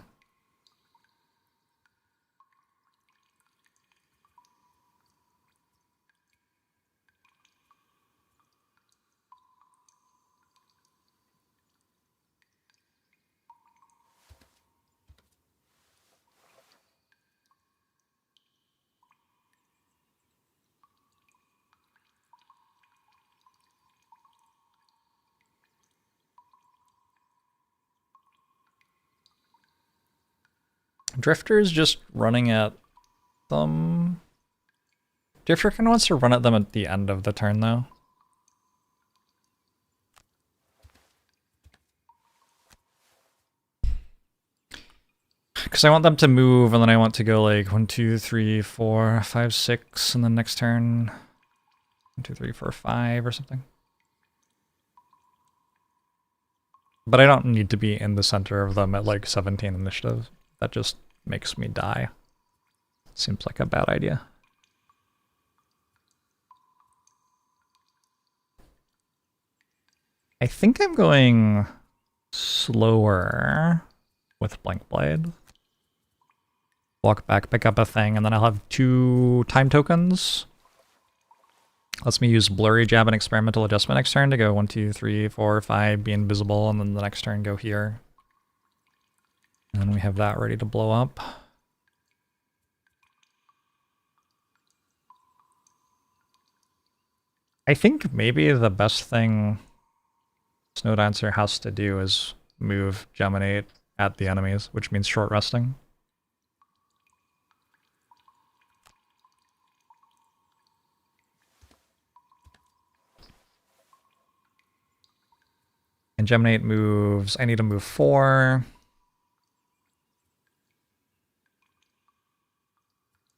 Drifter's just running at them. Drifter kind of wants to run at them at the end of the turn, though. Because I want them to move, and then I want to go like 1, 2, 3, 4, 5, 6, and then next turn 1, 2, 3, 4, 5 or something. But I don't need to be in the center of them at like 17 initiative. That just makes me die. Seems like a bad idea. I think I'm going slower with Blink Blade. Walk back, pick up a thing, and then I'll have 2 time tokens. Lets me use Blurry Jab and Experimental Adjustment next turn to go 1, 2, 3, 4, 5, be invisible, and then the next turn go here. And then we have that ready to blow up. I think maybe the best thing Snowdancer has to do is move Geminate at the enemies, which means short resting. And Geminate moves, I need to move 4.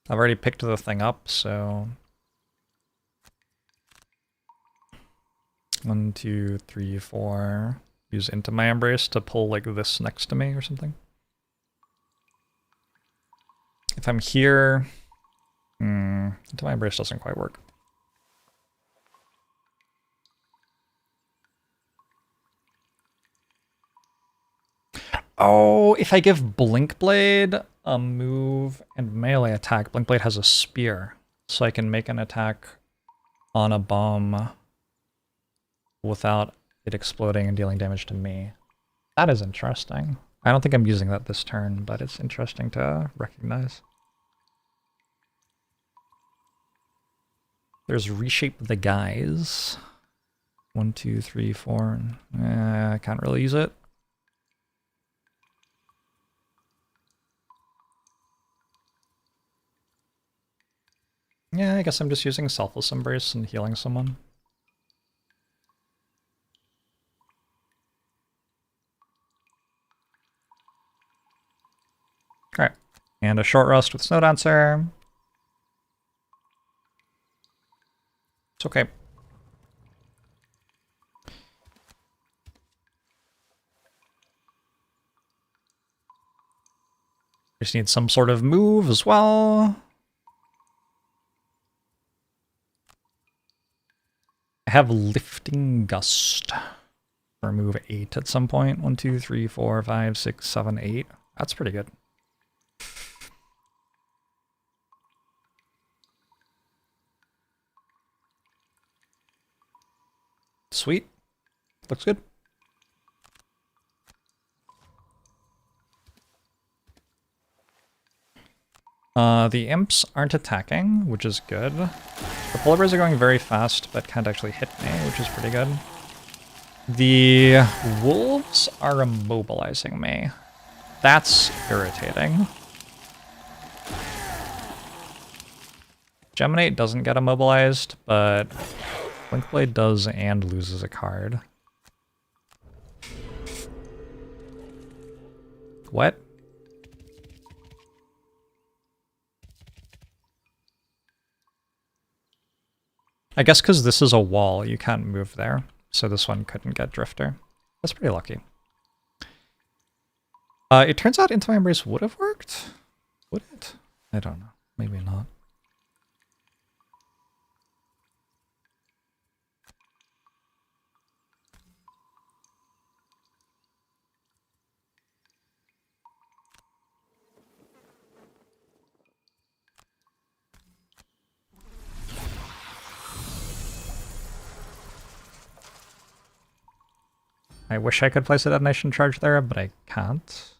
I've already picked the thing up, so 1, 2, 3, 4. Use Into My Embrace to pull like this next to me or something. If I'm here, Into My Embrace doesn't quite work. Oh, if I give Blink Blade a move and melee attack, Blink Blade has a spear, so I can make an attack on a bomb without it exploding and dealing damage to me. That is interesting. I don't think I'm using that this turn, but it's interesting to recognize. There's Reshape the Guise. 1, 2, 3, 4. I can't really use it. Yeah, I guess I'm just using Selfless Embrace and healing someone. Alright, and a short rest with Snowdancer. It's okay. Just need some sort of move as well. I have Lifting Gust for move 8 at some point. 1, 2, 3, 4, 5, 6, 7, 8. That's pretty good. Sweet. Looks good. The imps aren't attacking, which is good. The polar bears are going very fast, but can't actually hit me, which is pretty good. The wolves are immobilizing me. That's irritating. Geminate doesn't get immobilized, but Blinkblade does and loses a card. What? I guess because this is a wall, you can't move there, so this one couldn't get Drifter. That's pretty lucky. It turns out Into My Embrace would have worked? Would it? I don't know. Maybe not. I wish I could place a detonation charge there, but I can't.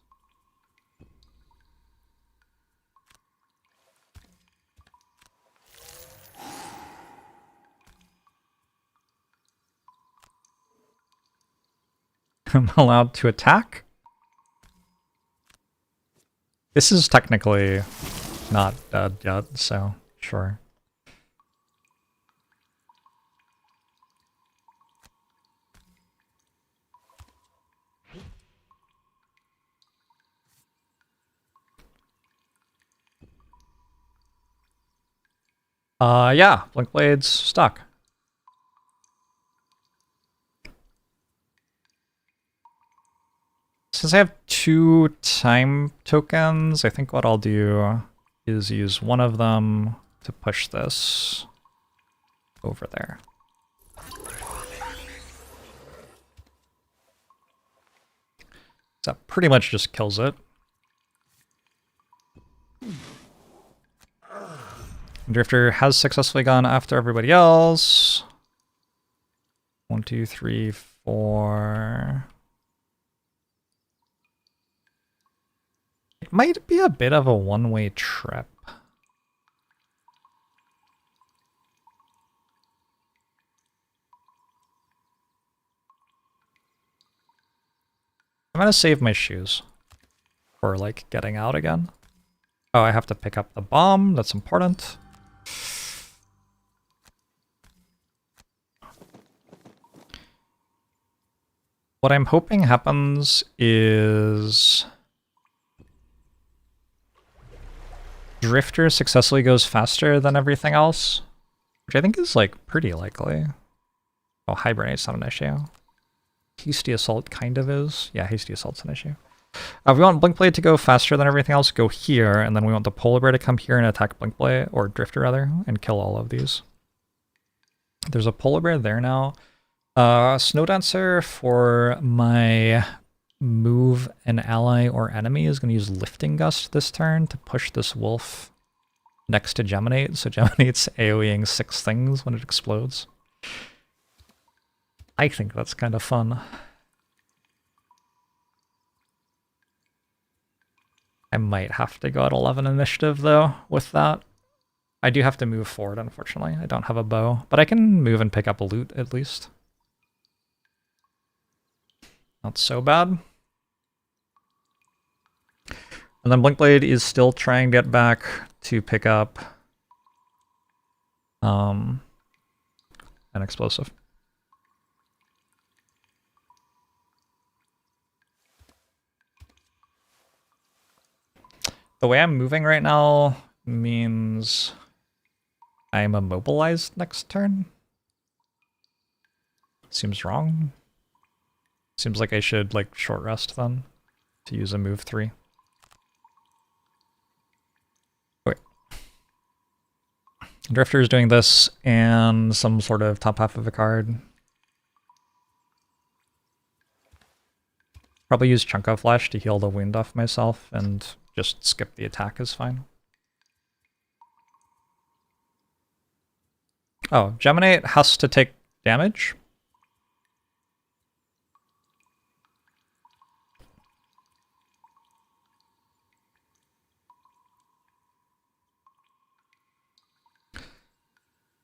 I'm allowed to attack? This is technically not dead yet, so sure. Yeah, Blinkblade's stuck. Since I have 2 time tokens, I think what I'll do is use one of them to push this over there. That pretty much just kills it. Drifter has successfully gone after everybody else. 1, 2, 3, 4. It might be a bit of a one-way trip. I'm gonna save my shoes for, like, getting out again. Oh, I have to pick up the bomb. That's important. What I'm hoping happens is Drifter successfully goes faster than everything else, which I think is, like, pretty likely. Oh, Hibernate's not an issue. Hasty Assault kind of is. Yeah, Hasty Assault's an issue. We want Blinkblade to go faster than everything else, go here, and then we want the Polar Bear to come here and attack Blinkblade, or Drifter rather, and kill all of these. There's a Polar Bear there now. Snow Dancer for my move an ally or enemy is going to use Lifting Gust this turn to push this wolf next to Geminate, so Geminate's AoEing 6 things when it explodes. I think that's kind of fun. I might have to go at 11 initiative though with that. I do have to move forward, unfortunately. I don't have a bow, but I can move and pick up a loot at least. Not so bad. And then Blinkblade is still trying to get back to pick up an explosive. The way I'm moving right now means I'm immobilized next turn. Seems wrong. Seems like I should, like, short rest then to use a move 3. Wait. Drifter is doing this and some sort of top half of a card. Probably use Chunk of Flesh to heal the wound off myself, and just skip the attack is fine. Oh, Geminate has to take damage?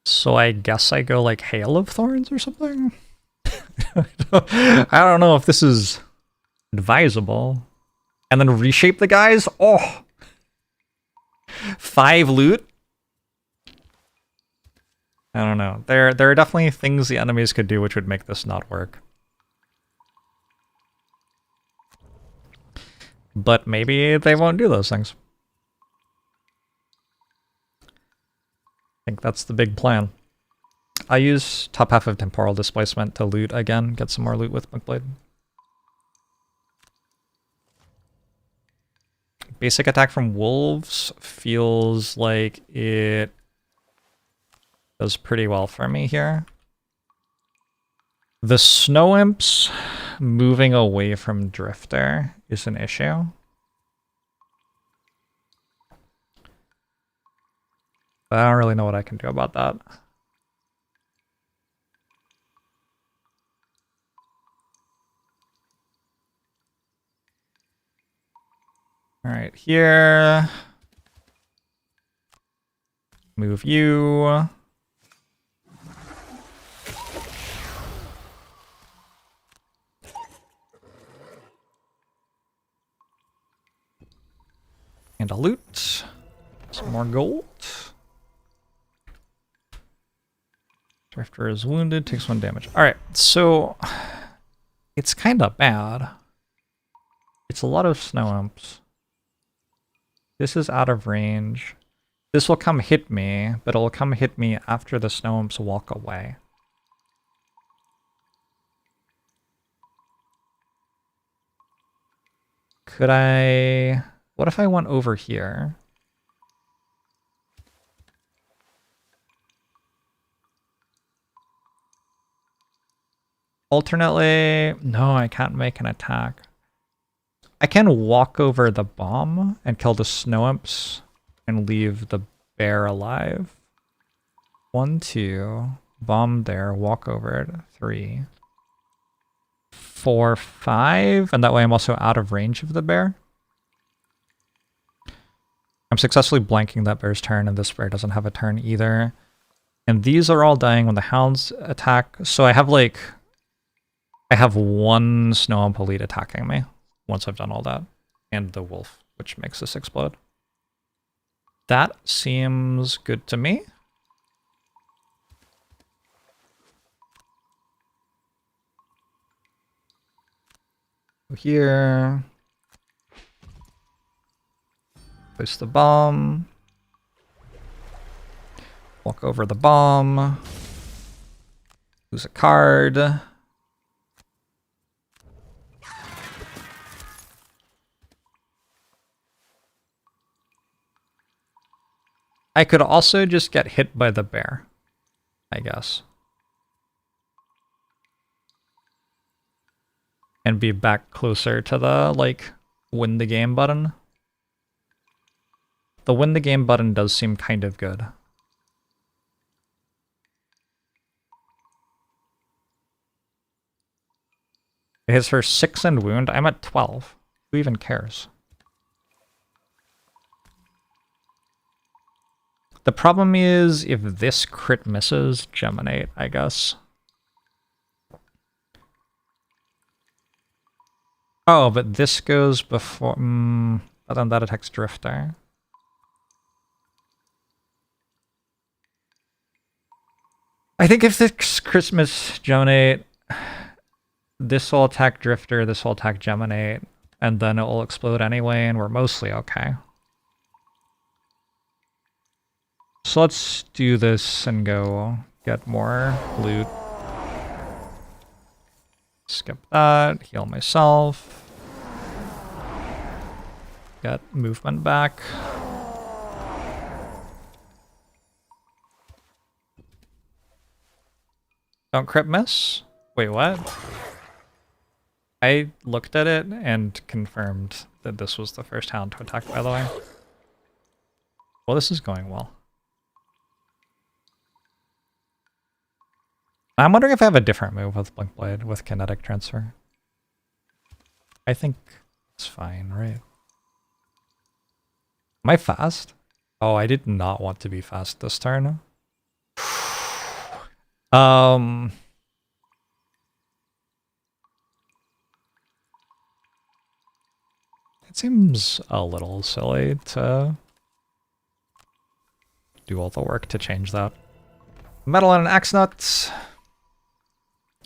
So I guess I go like Hail of Thorns or something? I don't know if this is advisable. And then reshape the guys? Oh! 5 loot? I don't know. There are definitely things the enemies could do which would make this not work. But maybe they won't do those things. I think that's the big plan. I use top half of Temporal Displacement to loot again, get some more loot with Bookblade. Basic attack from wolves feels like it does pretty well for me here. The snow imps moving away from Drifter is an issue. But I don't really know what I can do about that. All right, here. Move you. And a loot. Some more gold. Drifter is wounded, takes 1 damage. Alright, so it's kind of bad. It's a lot of snow imps. This is out of range. This will come hit me, but it'll come hit me after the snow imps walk away. Could I... What if I went over here? Alternately... No, I can't make an attack. I can walk over the bomb and kill the snow imps and leave the bear alive. 1, 2. Bomb there, walk over it. 3. 4, 5. And that way I'm also out of range of the bear. I'm successfully blanking that bear's turn, and this bear doesn't have a turn either. And these are all dying when the hounds attack. So I have like... I have 1 snow imp elite attacking me once I've done all that. And the wolf, which makes this explode. That seems good to me. Here. Place the bomb. Walk over the bomb. Lose a card. I could also just get hit by the bear, I guess. And be back closer to the, like, win the game button. The win the game button does seem kind of good. It hits for 6 and wound. I'm at 12. Who even cares? The problem is if this crit misses, Geminate, I guess. Oh, but this goes before... but then that attacks Drifter. I think if this Christmas Geminate, this will attack Drifter, this will attack Geminate, and then it will explode anyway, and we're mostly okay. So let's do this and go get more loot. Skip that, heal myself. Get movement back. Don't crit miss? Wait, what? I looked at it and confirmed that this was the first hound to attack, by the way. Well, this is going well. I'm wondering if I have a different move with Blink Blade with kinetic transfer. I think it's fine, right? Am I fast? Oh, I did not want to be fast this turn. It seems a little silly to do all the work to change that. Metal and an axe nut.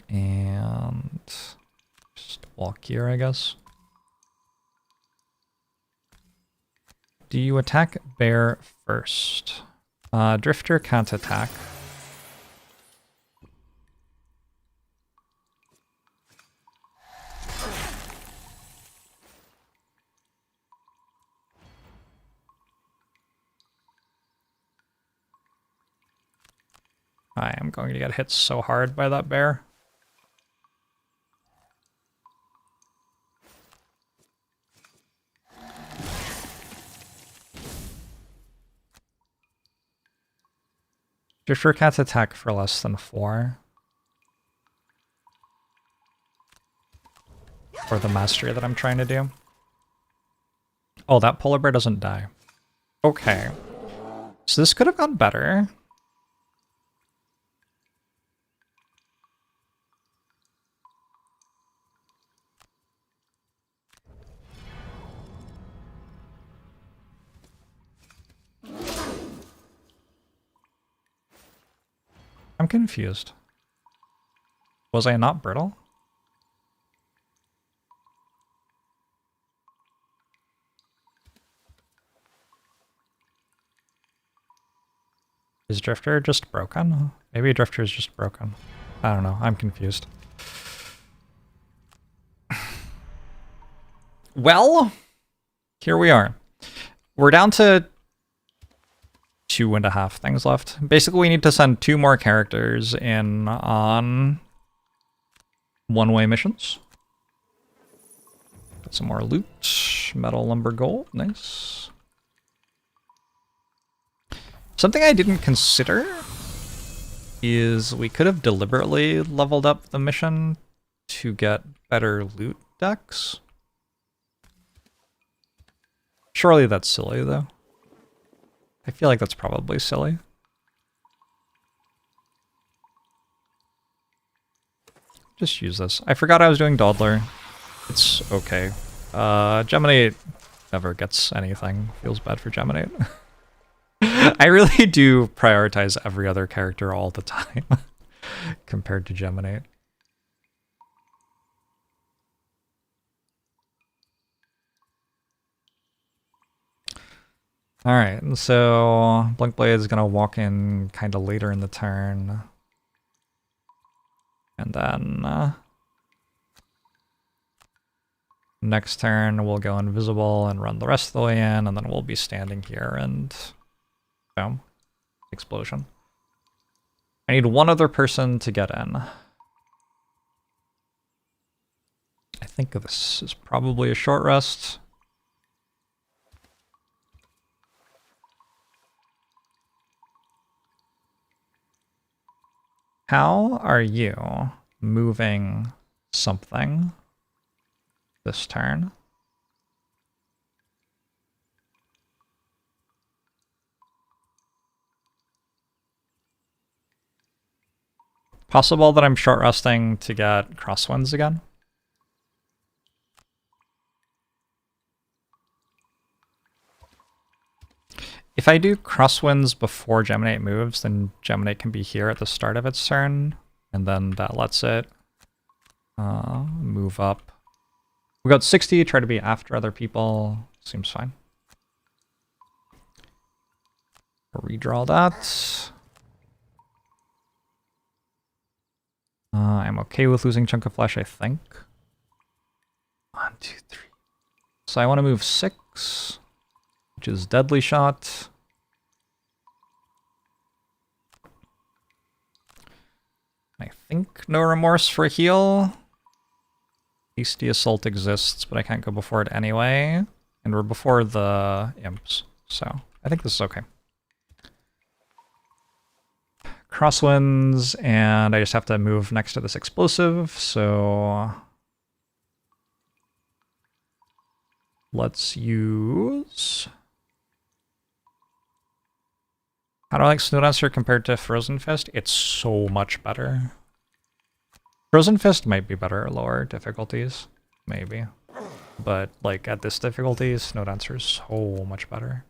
And just walk here, I guess. Do you attack bear first? Drifter can't attack. I am going to get hit so hard by that bear. Drifter can't attack for less than 4. For the mastery that I'm trying to do. Oh, that polar bear doesn't die. Okay. So this could have gone better. I'm confused. Was I not brittle? Is Drifter just broken? Maybe Drifter is just broken. I don't know. I'm confused. Well, here we are. We're down to 2.5 things left. Basically, we need to send 2 more characters in on one-way missions. Get some more loot. Metal, lumber, gold. Nice. Something I didn't consider is we could have deliberately leveled up the mission to get better loot decks. Surely that's silly, though. I feel like that's probably silly. Just use this. I forgot I was doing Dawdler. It's okay. Geminate never gets anything. Feels bad for Geminate. I really do prioritize every other character all the time compared to Geminate. Alright, so Blink Blade is gonna walk in kind of later in the turn. And then next turn we'll go invisible and run the rest of the way in, and then we'll be standing here and boom. Explosion. I need one other person to get in. I think this is probably a short rest. How are you moving something this turn? Possible that I'm short resting to get crosswinds again? If I do crosswinds before Geminate moves, then Geminate can be here at the start of its turn, and then that lets it move up. We got 60, try to be after other people. Seems fine. Redraw that. I'm okay with losing Chunk of Flesh, I think. 1, 2, 3. So I want to move 6. Which is Deadly Shot. I think No Remorse for heal. Hasty Assault exists, but I can't go before it anyway. And we're before the imps, so I think this is okay. Crosswinds, and I just have to move next to this explosive, so let's use... How do I like Snowdancer compared to Frozen Fist? It's so much better. Frozen Fist might be better at lower difficulties, maybe. But like at this difficulty, Snowdancer is so much better.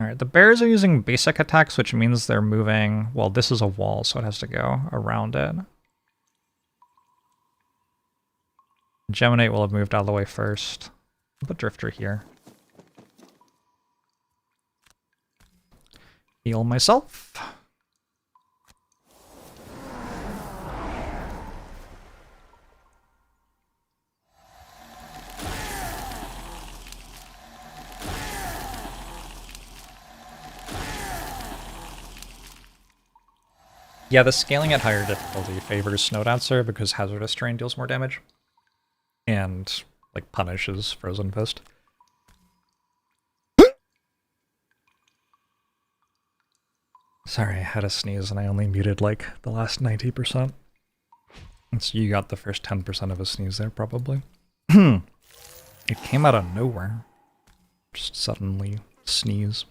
Alright, the bears are using basic attacks, which means they're moving... Well, this is a wall, so it has to go around it. Geminate will have moved out of the way first. I'll put Drifter here. Heal myself. Yeah, the scaling at higher difficulty favors Snowdancer because Hazardous Terrain deals more damage. And, like, punishes Frozen Fist. Sorry, I had a sneeze and I only muted, like, the last 90%. And so you got the first 10% of a sneeze there, probably. It came out of nowhere. Just suddenly sneeze.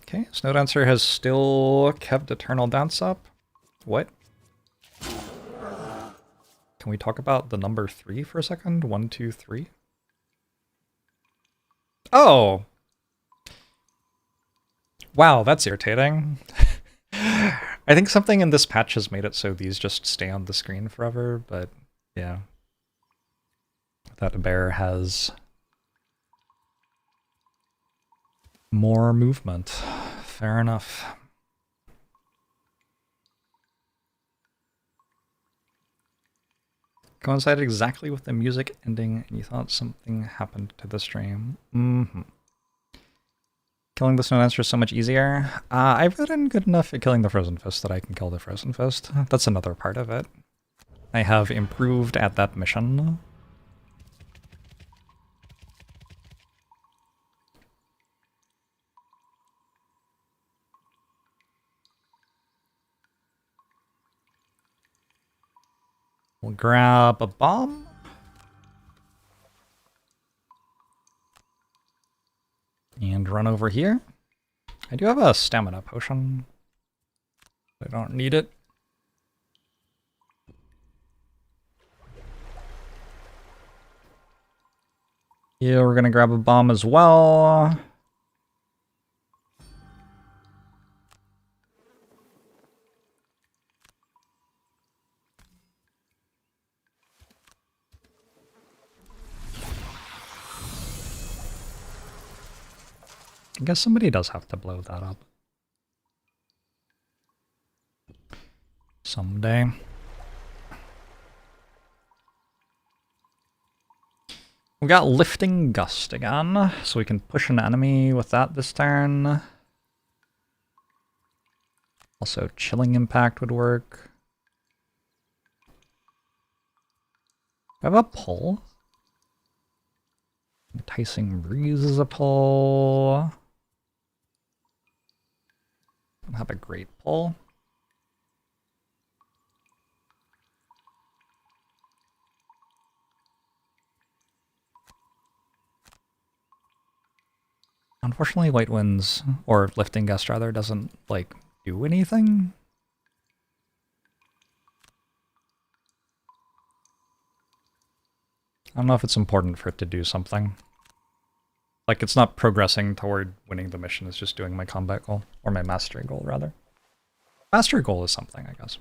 Okay, Snowdancer has still kept Eternal Dance up. What? Can we talk about the number 3 for a second? 1, 2, 3? Oh! Wow, that's irritating. I think something in this patch has made it so these just stay on the screen forever, but yeah. That bear has more movement. Fair enough. Coincided exactly with the music ending and you thought something happened to the stream. Killing the Snowdancer is so much easier. I've gotten good enough at killing the Frozen Fist that I can kill the Frozen Fist. That's another part of it. I have improved at that mission. We'll grab a bomb. And run over here. I do have a stamina potion. I don't need it. Yeah, we're gonna grab a bomb as well. I guess somebody does have to blow that up. Someday. We got Lifting Gust again, so we can push an enemy with that this turn. Also, Chilling Impact would work. I have a pull. Enticing Breeze is a pull. I don't have a great pull. Unfortunately, White Winds, or Lifting Gust rather, doesn't, like, do anything. I don't know if it's important for it to do something. Like, it's not progressing toward winning the mission, it's just doing my combat goal. Or my mastery goal, rather. Mastery goal is something, I guess.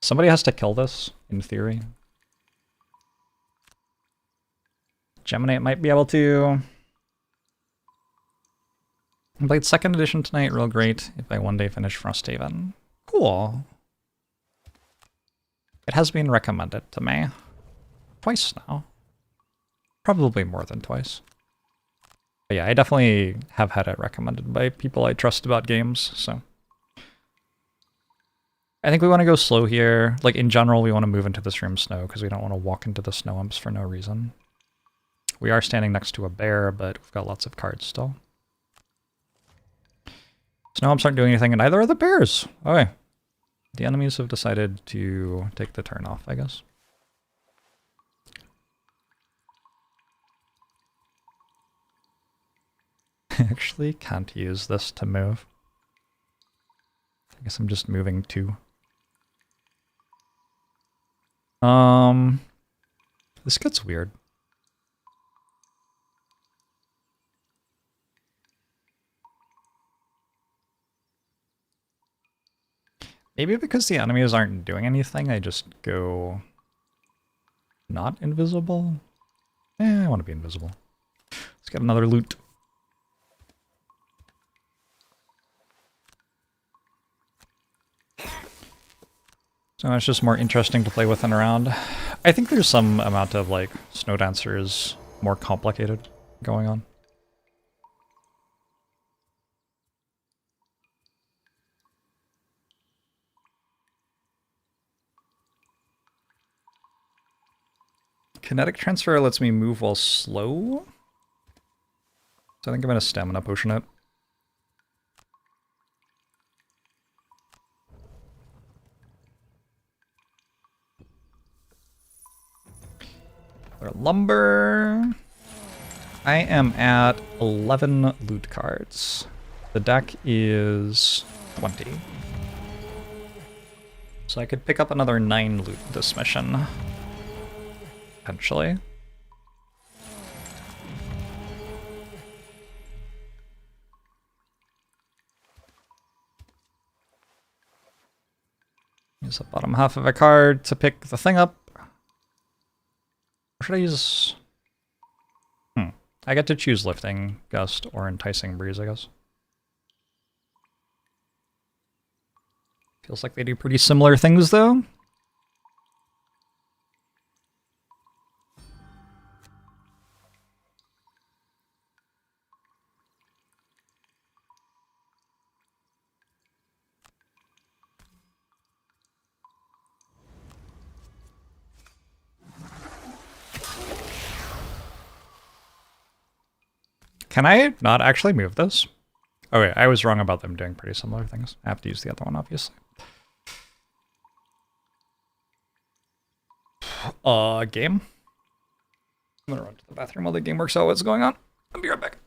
Somebody has to kill this, in theory. Geminate might be able to. I played 2nd edition tonight, real great. If I one day finish Frosthaven. Cool. It has been recommended to me. twice now. Probably more than twice. But yeah, I definitely have had it recommended by people I trust about games, so. I think we want to go slow here. Like, in general, we want to move into this room snow, because we don't want to walk into the snow umps for no reason. We are standing next to a bear, but we've got lots of cards still. Snow umps aren't doing anything, and neither are the bears! Okay. The enemies have decided to take the turn off, I guess. I actually can't use this to move. I guess I'm just moving two. This gets weird. Maybe because the enemies aren't doing anything, I just go not invisible? I want to be invisible. Let's get another loot. So it's just more interesting to play with and around. I think there's some amount of, like, Snow Dancer is more complicated going on. Kinetic Transfer lets me move while slow. So I think I'm going to Stamina Potion it. Lumber. I am at 11 loot cards. The deck is 20. So I could pick up another 9 loot this mission. Potentially. Use the bottom half of a card to pick the thing up. Or should I use... I get to choose Lifting Gust or Enticing Breeze, I guess. Feels like they do pretty similar things, though. Can I not actually move this? Oh wait, I was wrong about them doing pretty similar things. I have to use the other one, obviously. Game? I'm gonna run to the bathroom while the game works out what's going on. I'll be right back.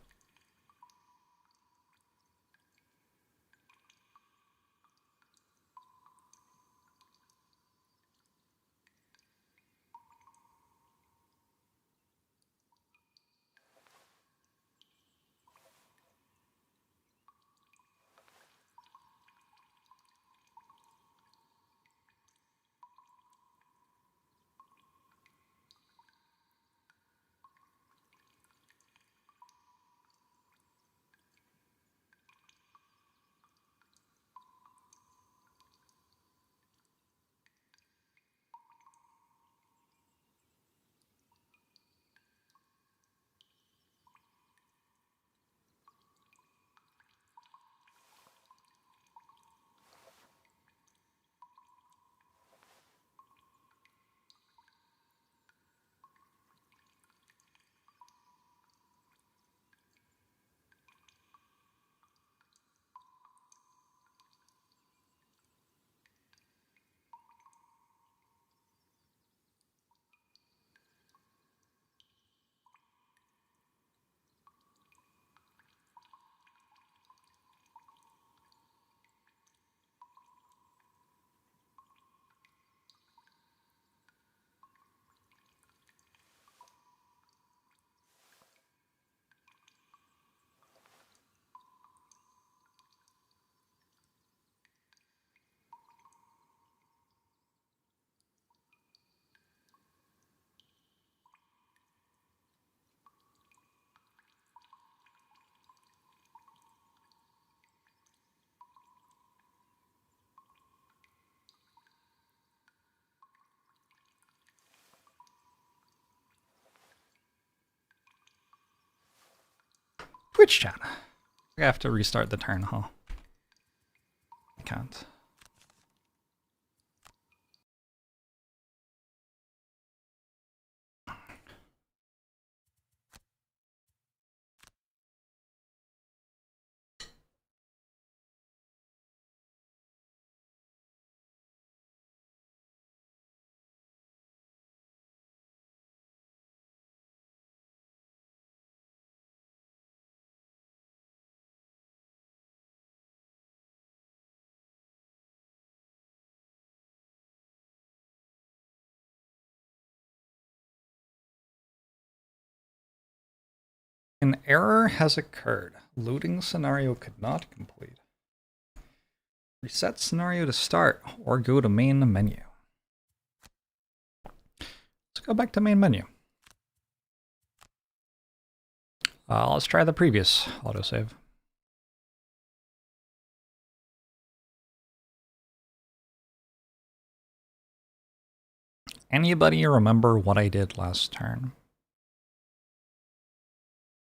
Twitch chat. I have to restart the turn, huh? I can't. An error has occurred. Loading scenario could not complete. Reset scenario to start or go to main menu. Let's go back to main menu. Let's try the previous autosave. Anybody remember what I did last turn?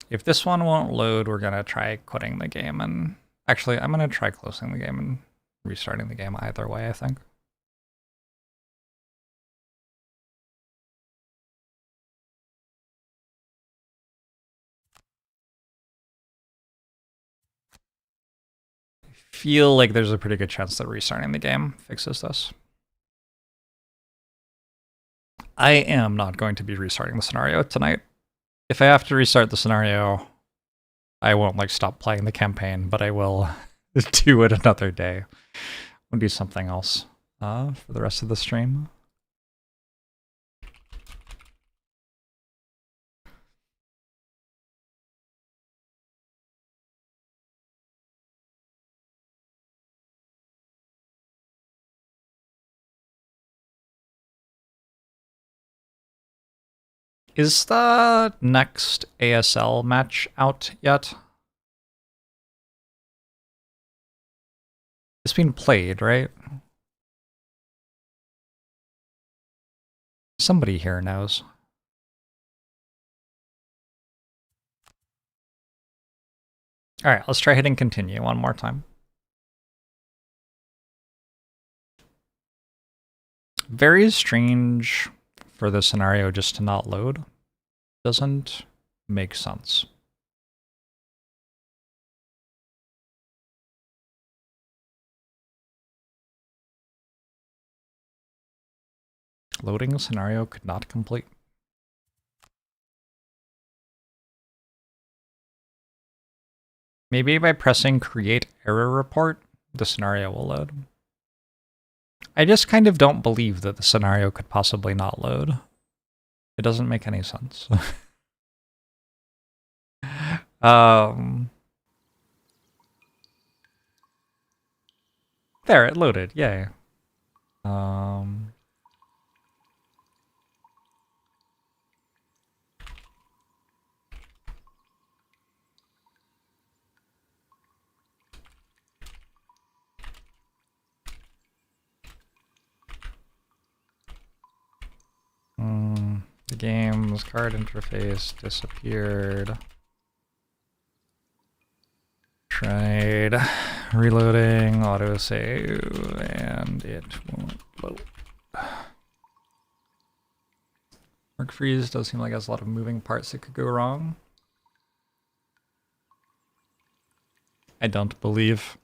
If this one won't load, we're gonna try quitting the game, and actually I'm gonna try closing the game and restarting the game either way, I think. I feel like there's a pretty good chance that restarting the game fixes this. I am not going to be restarting the scenario tonight. If I have to restart the scenario, I won't like stop playing the campaign, but I will do it another day. We'll do something else for the rest of the stream. Is the next ASL match out yet? It's been played, right? Somebody here knows. Alright, let's try hitting continue one more time. Very strange for the scenario just to not load. Doesn't make sense. Loading scenario could not complete. Maybe by pressing create error report, the scenario will load. I just kind of don't believe that the scenario could possibly not load. It doesn't make any sense. There, it loaded. Yay. The game's card interface disappeared. Tried reloading autosave and it won't load. Work freeze does seem like it has a lot of moving parts that could go wrong. I don't believe.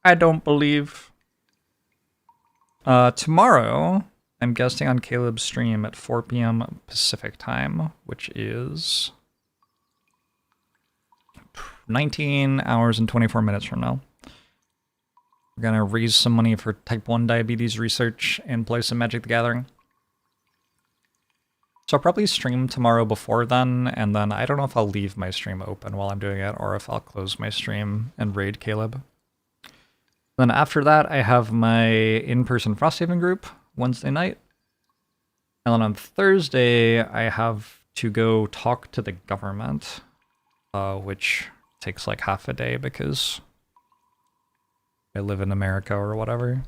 I don't believe. Tomorrow, I'm guesting on Caleb's stream at 4 p.m. Pacific time, which is 19 hours and 24 minutes from now. We're gonna raise some money for type 1 diabetes research and play some Magic the Gathering. So I'll probably stream tomorrow before then, and then I don't know if I'll leave my stream open while I'm doing it, or if I'll close my stream and raid Caleb. Then after that, I have my in-person Frosthaven group Wednesday night. And then on Thursday, I have to go talk to the government, which takes like half a day because I live in America or whatever.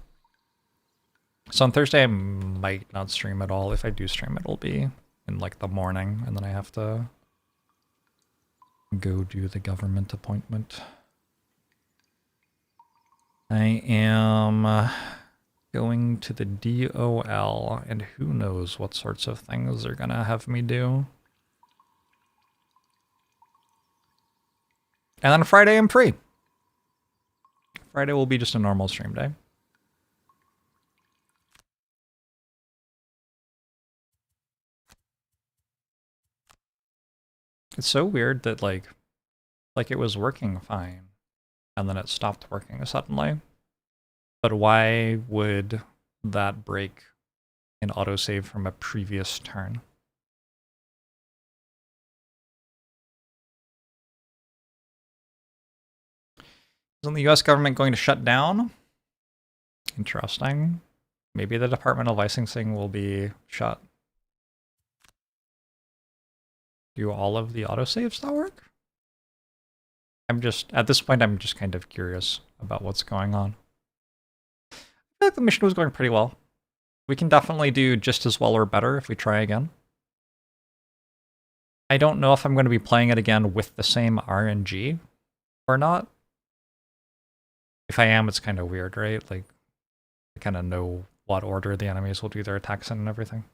So on Thursday, I might not stream at all. If I do stream, it'll be in like the morning, and then I have to go do the government appointment. I am going to the DOL, and who knows what sorts of things they're gonna have me do. And then Friday, I'm free. Friday will be just a normal stream day. It's so weird that like it was working fine, and then it stopped working suddenly. But why would that break an autosave from a previous turn? Isn't the US government going to shut down? Interesting. Maybe the Department of Licensing will be shut. Do all of the autosaves still work? At this point, I'm just kind of curious about what's going on. I feel like the mission was going pretty well. We can definitely do just as well or better if we try again. I don't know if I'm going to be playing it again with the same RNG or not. If I am, it's kind of weird, right? Like, I kind of know what order the enemies will do their attacks in and everything.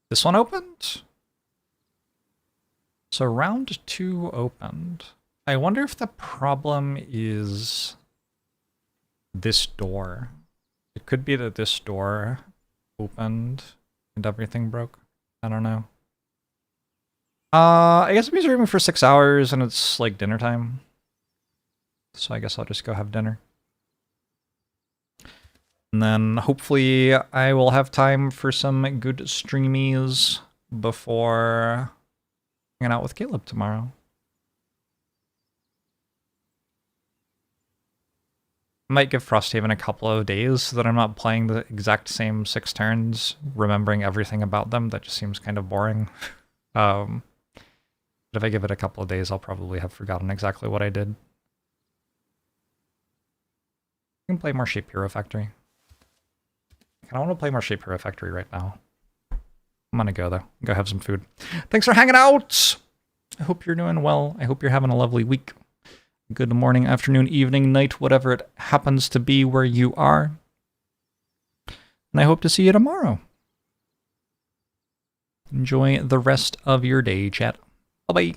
This one opened? So round 2 opened. I wonder if the problem is this door. It could be that this door opened and everything broke. I don't know. I guess I'm streaming for 6 hours and it's like dinner time. So I guess I'll just go have dinner. And then hopefully I will have time for some good streamies before hanging out with Caleb tomorrow. I might give Frosthaven a couple of days so that I'm not playing the exact same 6 turns, remembering everything about them. That just seems kind of boring. But if I give it a couple of days, I'll probably have forgotten exactly what I did. I can play more Shapehero Factory. I kind of want to play more Shapehero Factory right now. I'm gonna go, though. Go have some food. Thanks for hanging out! I hope you're doing well. I hope you're having a lovely week. Good morning, afternoon, evening, night, whatever it happens to be where you are. And I hope to see you tomorrow. Enjoy the rest of your day, chat. Bye-bye.